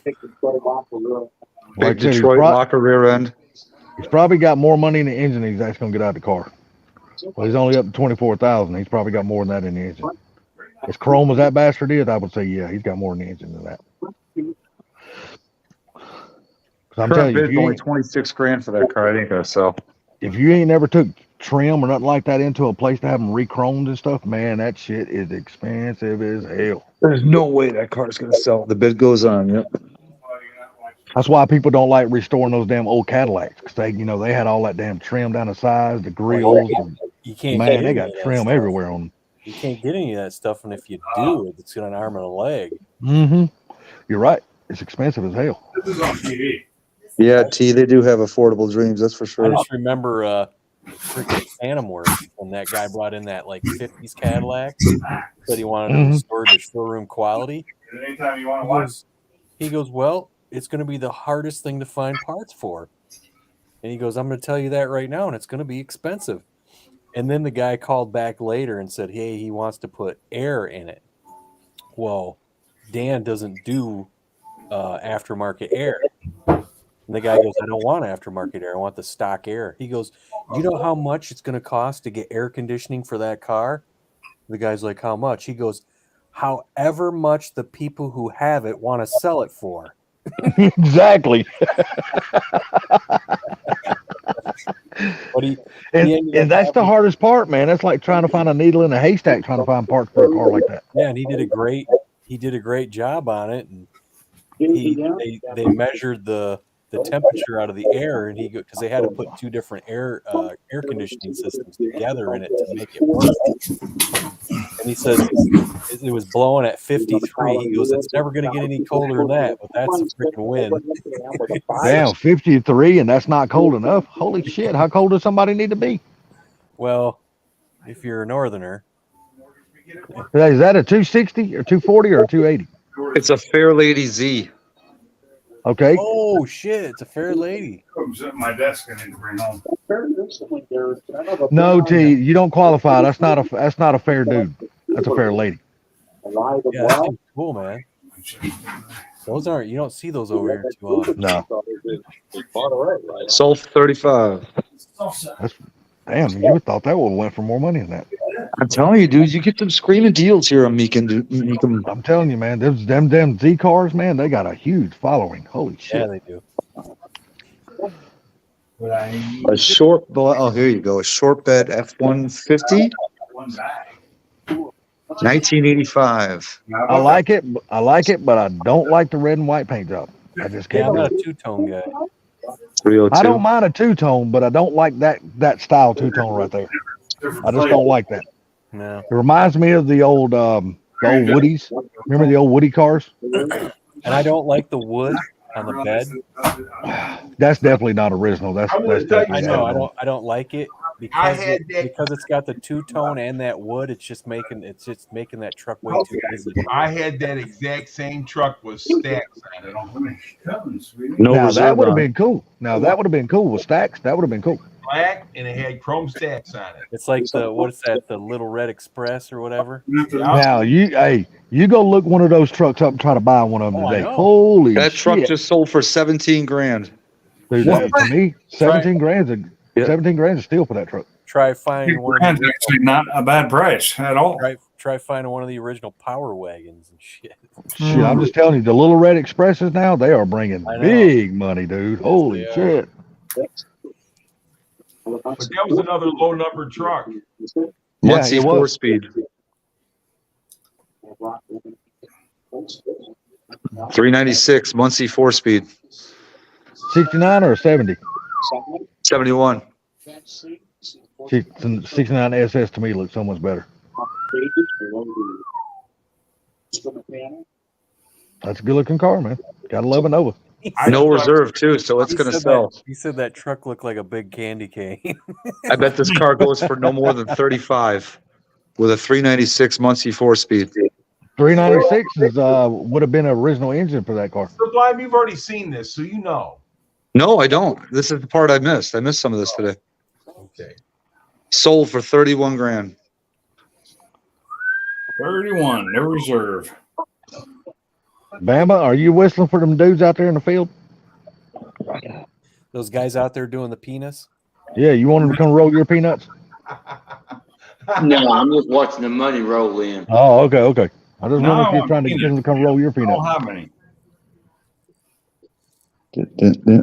Like Big Detroit locker rear end. He's probably got more money in the engine than he's actually gonna get out of the car. Well, he's only up to 24,000. He's probably got more than that in the engine. As chrome as that bastard is, I would say, yeah, he's got more in the engine than that. I'm telling you, Bid's only 26 grand for that car. I think gonna sell. If you ain't never took trim or nothing like that into a place to have them re-chromed and stuff, man, that shit is expensive as hell. There's no way that car's gonna sell. The bid goes on. Yep. That's why people don't like restoring those damn old Cadillacs, because they had all that damn trim down the sides, the grills. You can't. Man, they got trim everywhere on them. You can't get any of that stuff, and if you do, it's got an arm and a leg. Mm-hmm. You're right. It's expensive as hell. This is on TV. Yeah, T. They do have affordable dreams. That's for I sure. just remember freaking Phantom Works when that guy brought in that like 50s Cadillac. Said he wanted to restore the showroom quality. Anytime you want to watch. He goes, well, it's going to be the hardest thing to find parts for. And he goes, I'm going to tell you that right now, and it's going to be expensive. And then the guy called back later and said, hey, he wants to put air in it. Well, Dan doesn't do aftermarket air. And the guy goes, I don't want aftermarket air. I want the stock air. He goes, you know how much it's going to cost to get air conditioning for that car? The guy's like, how much? He goes, however much the people who have it want to sell it for. Exactly. And that's the hardest part, man. That's like trying to find a needle in a haystack, trying to find parts for a car like that. Yeah, and he did a great job on it. And they measured the temperature out of the air, and because they had to put two different air conditioning systems together in it to make it work. And he says it was blowing at 53. He goes, it's never going to get any colder than that, but that's a freaking win. Damn, 53, and that's not cold enough. Holy shit! How cold does somebody need to be? Well, if you're a northerner, is that a 260 or 240 or a 280? It's a Fair Lady Z. Okay. Oh shit! It's a Fair Lady. Comes at my desk and need to bring home. No, T, you don't qualify. That's not a fair dude. That's a fair lady. Yeah, that's cool, man. Those aren't. You don't see those over here too often. No. Sold 35. Damn, you would have thought that would have went for more money than that. I'm telling you, dude, you get some screaming deals here on Meekum. I'm telling you, man, them Z cars, man, they got a huge following. Holy shit. Yeah, they do. A short, oh, here you go. A short bed F-150, 1985. I like it, but I don't like the red and white paint job. I just can't. I'm do not it. a two-tone guy. 302. I don't mind a two-tone, but I don't like that style two-tone right there. I just don't like that. No. It reminds me of the old Woodies. Remember the old Woody cars? And I don't like the wood on the bed. That's definitely not original. That's definitely I know. I don't like it because it's got the two-tone and that wood. It's just making that truck way too busy. I had that exact same truck with stacks on it. Now that would have been cool. With stacks, that would have been cool. Black, and it had chrome stacks on it. It's like the Little Red Express or whatever. Now you go look one of those trucks up and try to buy one of them today. Holy that shit. truck just sold for 17 grand. Dude, What? for me, 17 grand's a steal for that truck. Try finding one of the That's actually not a bad price at all. try finding one of the original Power Wagons and shit. Shit, I'm just telling you, the little red expresses now, they are bringing I know. big money, dude. Holy they are. shit. But that was another low number truck. Muncie it was. 4-speed. 396 Muncie 4-speed. 69 or 70? 71. 69 SS to me looks so much better. That's a good looking car, man. Gotta love a Nova. No reserve too, so it's gonna sell. He said that truck looked like a big candy cane. I bet this car goes for no more than 35 with a 396 Muncie 4-speed. 396 is would have been an original engine for that car. Sublime, you've already seen this, so you know. No, I don't. This is the part I missed. I missed some of this today. Okay. Sold for 31 grand. 31, no reserve. Bama, are you whistling for them dudes out there in the field? Those guys out there doing the penis. Yeah, you want them to come roll your peanuts? No, I'm just watching the money roll in. Oh, okay. I just No, wonder if I you're want trying to get them to come roll your I peanuts. don't have any.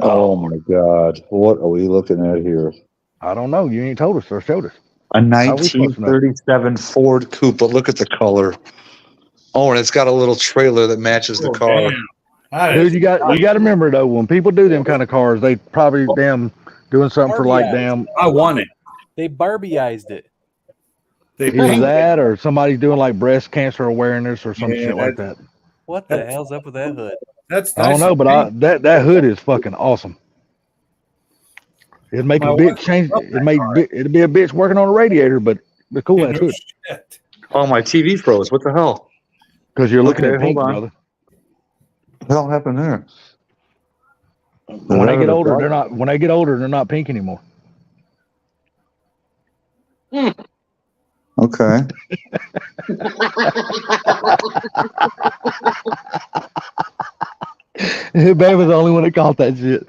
Oh my God. What are we looking at here? I don't know. You ain't told us or showed us. A How we supposed to know? 1937 Ford Coupe, but look at the color. Oh, and it's got a little trailer that matches the car. Damn. Dude, you got to remember though, when people do them kind of cars, they probably damn doing something for like damn. I want it. They Barbieized it. They Either painted that or somebody's doing like breast cancer awareness or some Yeah, shit like that. What the hell's up with that hood? That's I don't know, but that hood is fucking awesome. It'd make a bitch change. It'd be a bitch working on a radiator, but cool ass hood. Oh, my TV froze. What the hell? Because you're looking Okay, at pink, hold on. brother. What the hell happened there? When they get older, they're not. When they get older, they're not pink anymore. Okay. Babe was the only one that caught that shit.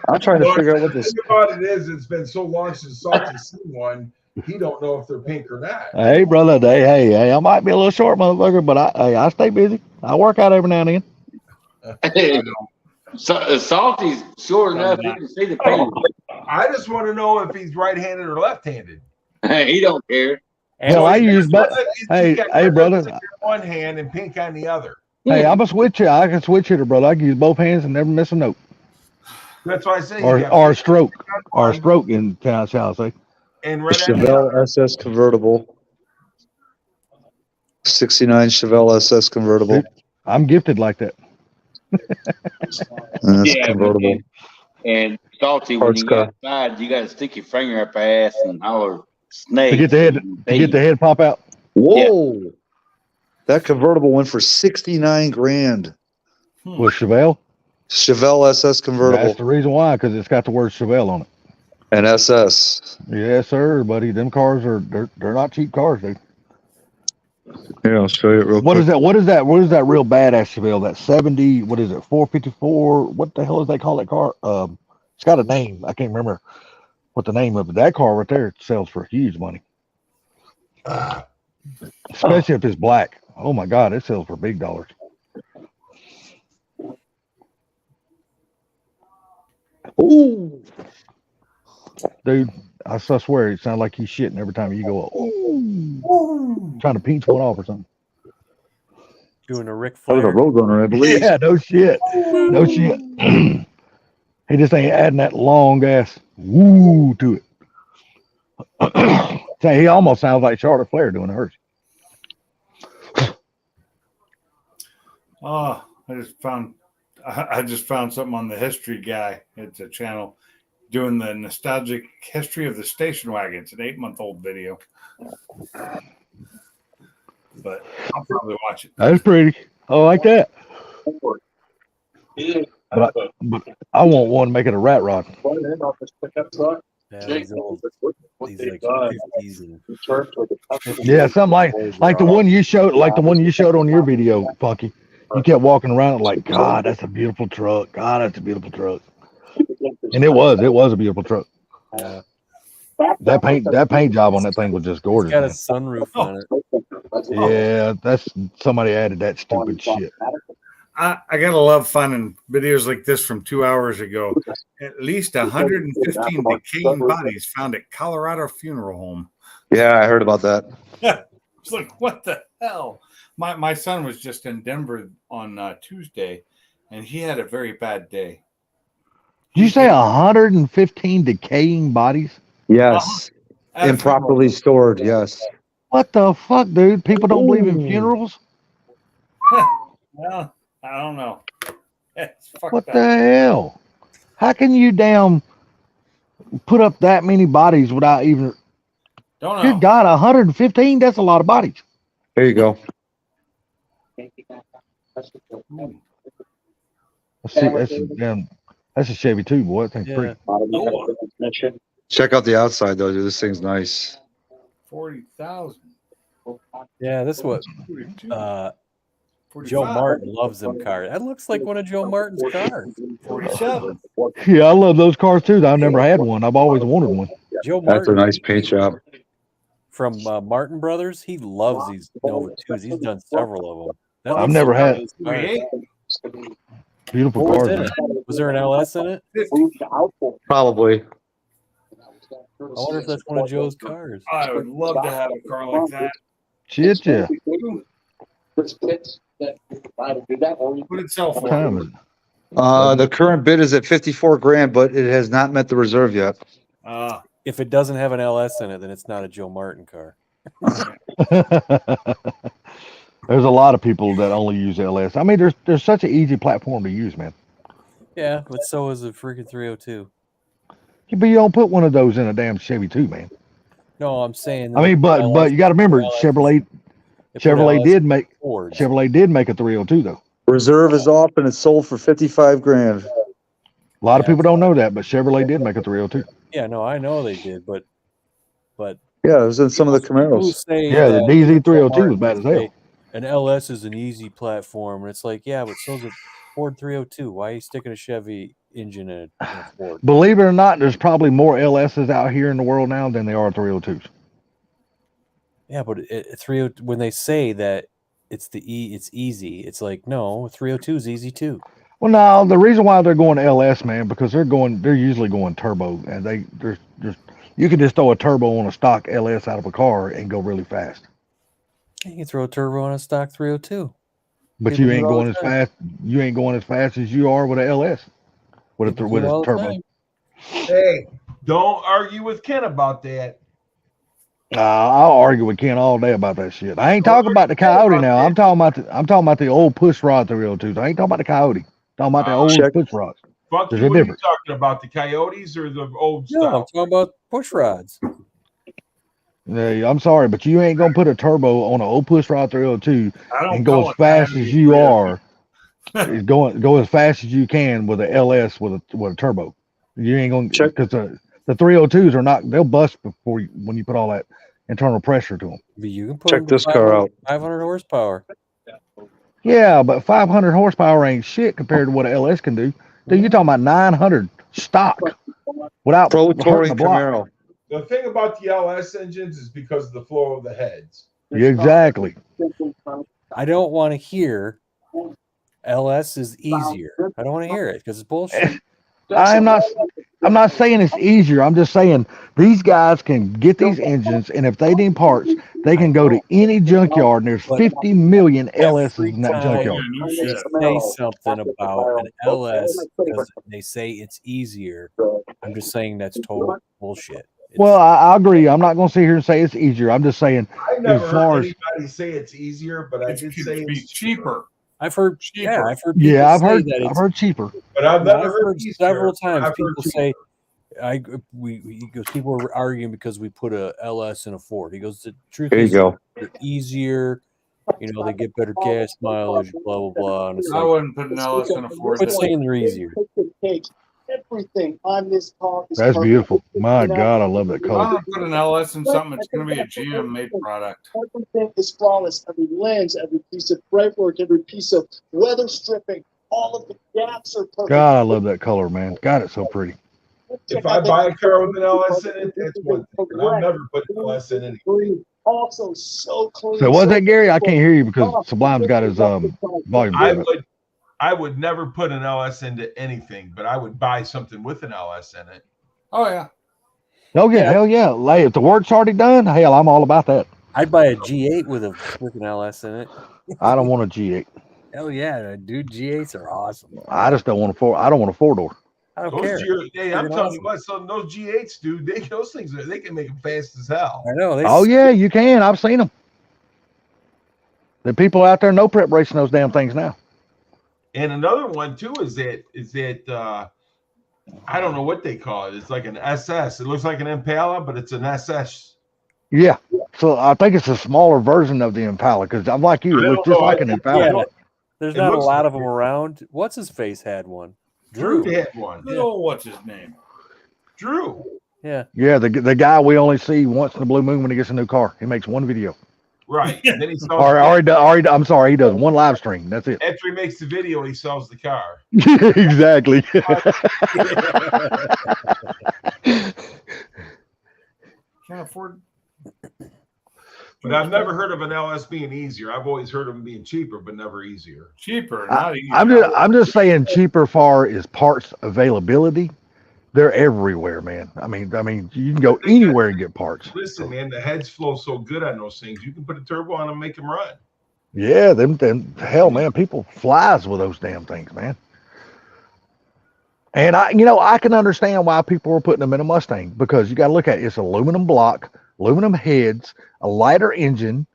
I'm trying to figure out what this. The thing about it is, it's been so long since Salty's seen one, he don't know if they're pink or not. Hey, brother. Hey, I might be a little short, motherfucker, but I stay busy. I work out every now and then. Hey, Salty's short enough you can see the paint. I just want to know if he's right-handed or left-handed. He don't care. Hell, I use but hey, brother. One hand and pink on the other. Hey, I'm a switch hitter. I can switch hitter, brother. I can use both hands and never miss a note. That's why I say. Or stroke in town, shall I say? And Chevelle SS convertible. 69 Chevelle SS convertible. I'm gifted like that. That's convertible. And Salty, when you get outside, you got to stick your finger up your ass and holler snake. To get the head pop out. Whoa. Yeah. That convertible went for 69 grand. With Chevelle? Chevelle SS convertible. That's the reason why, because it's got the word Chevelle on it. And SS. Yes, sir, buddy. Them cars they're not cheap cars, dude. Yeah, I'll show you it real quick. What is that real badass Chevelle? That 70, what is it, 454? What the hell does they call that car? It's got a name. I can't remember what the name of it. That car right there sells for huge money. Especially if it's black. Oh my God, it sells for big dollars. Ooh. Dude, I swear it sounds like he's shitting every time you go, ooh. Trying to pinch one off or something. Doing a Ric That was Flair. a Roadrunner, I believe. Yeah, no shit. No shit. He just ain't adding that long ass woo to it. Say, he almost sounds like Charlotte Flair doing hers. Oh, I just found something on the History Guy. It's a channel doing the nostalgic history of the station wagon. It's an 8-month-old video. But I'll probably watch it. That's pretty. I like that. But I want one making a rat rod. Yeah, these like 50s and Yeah, something like the one you showed on your video, Funky. You kept walking around like, God, that's a beautiful truck. God, that's a beautiful truck. And it was a beautiful truck. Yeah. That paint job on that thing was just It's gorgeous, got a man. sunroof on it. Yeah, that's somebody added that stupid shit. I gotta love finding videos like this from 2 hours ago. At least 115 decaying bodies found at Colorado funeral home. Yeah, I heard about that. It's like, what the hell? My son was just in Denver on Tuesday, and he had a very bad day. Did you say 115 decaying bodies? Yes. At a funeral Improperly home. stored. Yes. What the fuck, dude? People don't believe in funerals? Well, I don't know. It's fucked What up. the hell? How can you damn put up that many bodies without even? Don't know. Good God, 115? That's a lot of bodies. There you go. That's a Chevy too, boy. That thing's Yeah. pretty. Check out the outside though, dude. This thing's nice. 40,000. Yeah, this is what 45. Joe Martin loves them cars. That looks like one of Joe Martin's cars. 47. Yeah, I love those cars too. I've never had one. I've always wanted one. Joe That's a Martin nice paint job. from Martin Brothers, he loves these Nova 2s. He's done several of them. That I've looks never like had. his car. Beautiful What was cars. in Man. it? Was there an LS in it? Probably. I wonder if that's one of Joe's cars. I would love to have a car like that. Shit, yeah. What did it sell What for? time is it? The current bid is at 54 grand, but it has not met the reserve yet. If it doesn't have an LS in it, then it's not a Joe Martin car. There's a lot of people that only use LS. I mean, there's such an easy platform to use, man. Yeah, but so is a freaking 302. Yeah, but you don't put one of those in a damn Chevy too, man. No, I'm saying. I mean, but you got to remember, Chevrolet did make a 302 though. Reserve is off and it's sold for 55 grand. A lot of people don't know that, but Chevrolet did make a 302. Yeah, no, I know they did, but yeah, it was in some of the Camaros. Yeah, the DZ 302 was bad as hell. An LS is an easy platform, and it's like, yeah, but so's a Ford 302. Why are you sticking a Chevy engine in a Ford? Believe it or not, there's probably more LSs out here in the world now than there are 302s. Yeah, but when they say that it's easy, it's like, no, 302 is easy too. Well, no, the reason why they're going to LS, man, because they're usually going turbo, and you can just throw a turbo on a stock LS out of a car and go really fast. You can throw a turbo on a stock 302. But you ain't going as fast. You ain't going as fast as you are with a LS with a turbo. Hey, don't argue with Ken about that. I'll argue with Ken all day about that shit. I ain't talking about the Coyote now. I'm talking about the old push rod 302s. I ain't talking about the Coyote. I'm talking about the old push rods. Fuck you, what are you talking about? The Coyotes or the old style? No, I'm talking about push rods. Yeah, I'm sorry, but you ain't gonna put a turbo on an old push rod 302 and go as fast as you are. Go as fast as you can with a LS with a turbo. You ain't gonna, because the 302s are not, they'll bust when you put all that internal pressure to them. But you can put check this car out. 500 horsepower. Yeah, but 500 horsepower ain't shit compared to what an LS can do. Dude, you're talking about 900 stock without Pro hurting Touring the block. Camaro. The thing about the LS engines is because of the flow of the heads. Yeah, exactly. I don't want to hear LS is easier. I don't want to hear it because it's bullshit. I'm not saying it's easier. I'm just saying these guys can get these engines, and if they need parts, they can go to any junkyard, and there's 50 million LSs in that junkyard. They say something about an LS because they say it's easier. I'm just saying that's total bullshit. Well, I agree. I'm not going to sit here and say it's easier. I'm just saying I've never heard anybody say it's easier, but I did say it's cheaper. I've heard cheaper. Yeah, I've heard. I've heard cheaper. But I've never heard several times people say, people were arguing because we put a LS in a Ford. He goes, the truth is, they're easier. You know, they get better gas mileage. Blah blah blah. And it's I wouldn't put an LS in a Ford. Quit saying they're easier. everything on this car is That's perfect. beautiful. My God, I love that I'm color. gonna put an LS in something. It's gonna be a GM made product. Everything is flawless. Every lens, every piece of bright work, every piece of weather stripping, all of the gaps are perfect. God, I love that color, man. God, it's so pretty. If I buy a car with an LS in it, that's one thing. But I'm never putting LS in anything. Also, so clean. So what's that, Gary? I can't hear you Oh, because Sublime's got his volume turned up. I would never put an LS into anything, but I would buy something with an LS in it. Oh yeah. Oh yeah, hell yeah. Like, if the work's already done, hell, I'm all about that. I'd buy a G8 with a freaking LS in it. I don't want a G8. Hell yeah, dude. G8s are awesome. I just don't want a four. I don't want a 4-door. I don't Those care. Hey, I'm Freaking telling you awesome. what, son, those G8s, dude, those things, they can make them fast as hell. I know. Oh yeah, you can. I've seen them. The people out there no prep racing those damn things now. And another one too is that I don't know what they call it. It's like an SS. It looks like an Impala, but it's an SS. Yeah. So I think it's a smaller version of the Impala because I'm like you. It looks just like an Impala. Yeah, there's not a lot of them around. What's his face had one? Drew had one. Oh, what's his name? Drew. Yeah. Yeah, the guy we only see once in the blue moon when he gets a new car. He makes one video. Right. And then he sells I'm sorry, he does one live stream. That's it. after he makes the video, he sells the car. Exactly. Can't afford. But I've never heard of an LS being easier. I've always heard of them being cheaper, but never easier. Cheaper, not easier. I'm just saying cheaper far is parts availability. They're everywhere, man. I mean, you can go anywhere and get parts. Listen, man, the heads flow so good on those things. You can put a turbo on them and make them run. Yeah, them hell, man, people flies with those damn things, man. And I can understand why people were putting them in a Mustang because you got to look at it. It's aluminum block, aluminum heads, a lighter engine,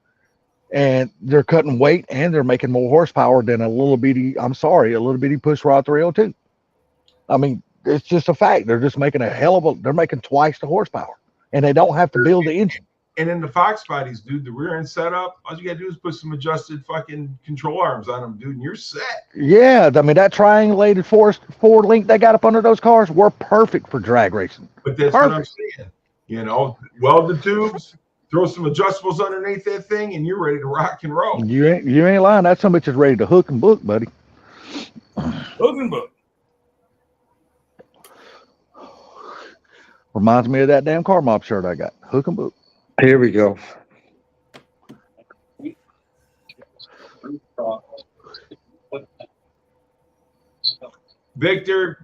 and they're cutting weight and they're making more horsepower than a little bitty push rod 302. I mean, it's just a fact. They're just making they're making twice the horsepower and they don't have to build the engine. And in the Fox bodies, dude, the rear end setup, all you gotta do is put some adjusted fucking control arms on them, dude, and you're set. Yeah, I mean, that triangulated four link they got up under those cars were perfect for drag racing. But that's what I'm saying. Weld the tubes, throw some adjustables underneath that thing, and you're ready to rock and roll. You ain't lying. That some bitch is ready to hook and book, buddy. Hook and book. Reminds me of that damn car mob shirt I got. Hook and book. Here we go. Victor,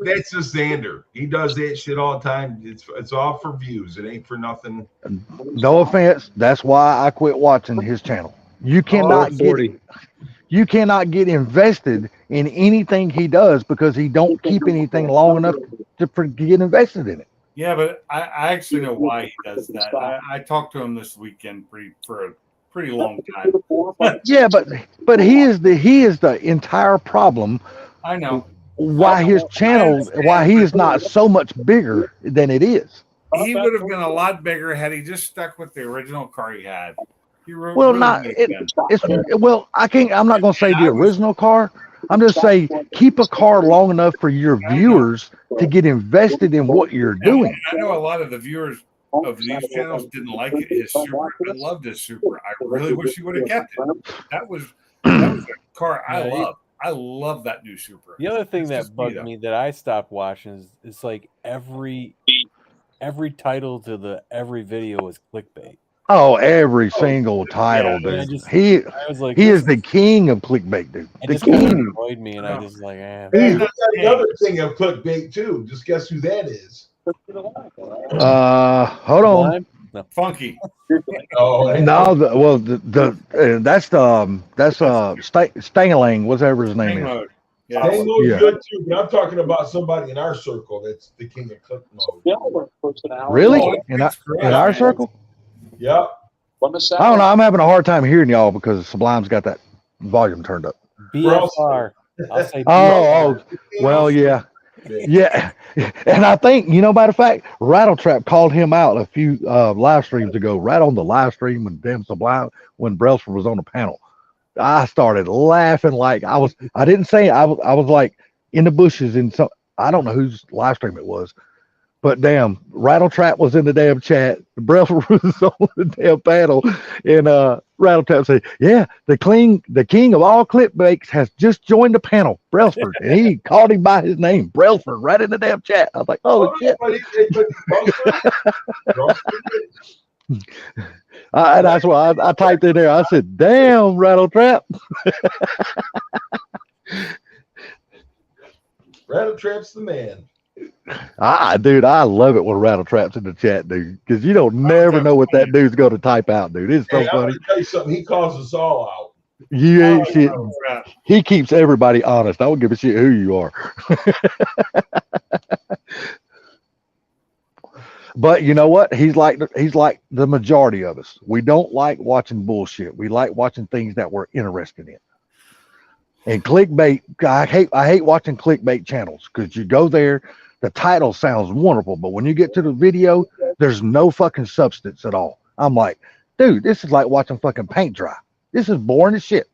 that's a Xander. He does that shit all the time. It's all for views. It ain't for nothing. No offense. That's why I quit watching his channel. You cannot get invested in anything he does because he don't keep anything long enough to get invested in it. Yeah, but I actually know why he does that. I talked to him this weekend for a pretty long time. Yeah, but he is the entire problem. I know why his channel, why he is not so much bigger than it is. He would have been a lot bigger had he just stuck with the original car he had. Well, not it, it's well. I'm not going to say the original car. I'm just saying keep a car long enough for your viewers to get invested in what you're doing. I know a lot of the viewers of these channels didn't like his Super. I loved his Super. I really wish he would have kept it. That was a car I love. I love that new Super. The other thing that bugged me that I stopped watching is like every title to every video was clickbait. Oh, every single title, dude. He is the king of clickbait, dude. The king. Annoyed me, and I just like, He's got another thing of clickbait too. Just guess who that is? Hold on. No. Funky. No, that's Stangelang, whatever his name is. Yeah. Stangelang's good too, but I'm talking about somebody in our circle that's the king of click mode. Really? In our circle? Yep. I don't know. I'm having a hard time hearing y'all because Sublime's got that volume turned up. BFR. I'll say well, yeah. Yeah. And I think, matter of fact, Rattletrap called him out a few live streams ago, right on the live stream when damn Sublime, when Brailsford was on the panel. I started laughing like I didn't say it. I was like, in the bushes in some, I don't know whose live stream it was, but damn, Rattle Trap was in the damn chat. Brelfer was on the damn panel, and Rattle Trap said, "Yeah, the king of all clipbaits has just joined the panel, Brelford," and he called him by his name, Brelford, right in the damn chat. I was like, "Oh shit!" And that's why I typed in there. I said, "Damn, Rattle Trap." Rattle Trap's the man. Dude, I love it when Rattle Trap's in the chat, dude, because you don't never know what that dude's going to type out, dude. It's so Hey, I'm funny. gonna tell you something. He calls us all out. You ain't shit. He keeps everybody honest. I don't give a shit who you are. But you know what? He's like the majority of us. We don't like watching bullshit. We like watching things that we're interested in. And clickbait, I hate watching clickbait channels because you go there, the title sounds wonderful, but when you get to the video, there's no fucking substance at all. I'm like, dude, this is like watching fucking paint dry. This is boring as shit.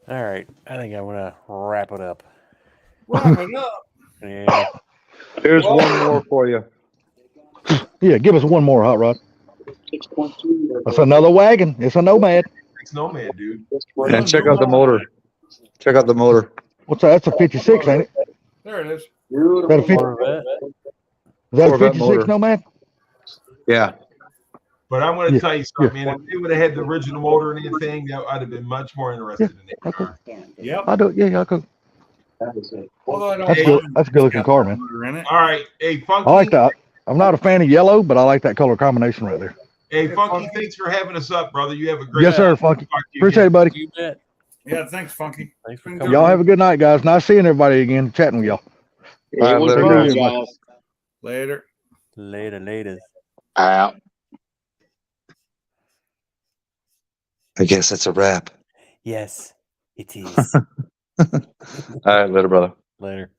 All right, I think I'm gonna wrap it up. Wrap it up. Yeah. Here's one more for you. Yeah, give us one more, Hot Rod. 6.2. That's another wagon. It's a Nomad. It's Nomad, dude. And check out the motor. Check out the motor. What's that? That's a 56, ain't it? There it is. Is that a 50? Corvette. Is that a Corvette 56 motor. Nomad? Yeah. But I'm going to Yeah, tell you something, man. If they would have had the original motor and anything, that I'd have been much more interested in it. Okay. Yep. I'll do it. Yeah, I'll go. Although I don't That's mind good. That's a good looking it's car, got man. motor in it. All right. Hey, Funky. I like that. I'm not a fan of yellow, but I like that color combination right there. Hey, Funky, thanks for having us up, brother. You have a great Yes, sir, night. Funky. Talk to you Appreciate it, again. buddy. You bet. Yeah, thanks, Funky. Thanks for Been coming. good. Y'all have a good night, guys. Nice seeing everybody again, chatting with y'all. Hey, All right, what's later, wrong, guys. y'all? Later. Later. Out. I guess that's a wrap. Yes, it is. All right, later, brother. Later.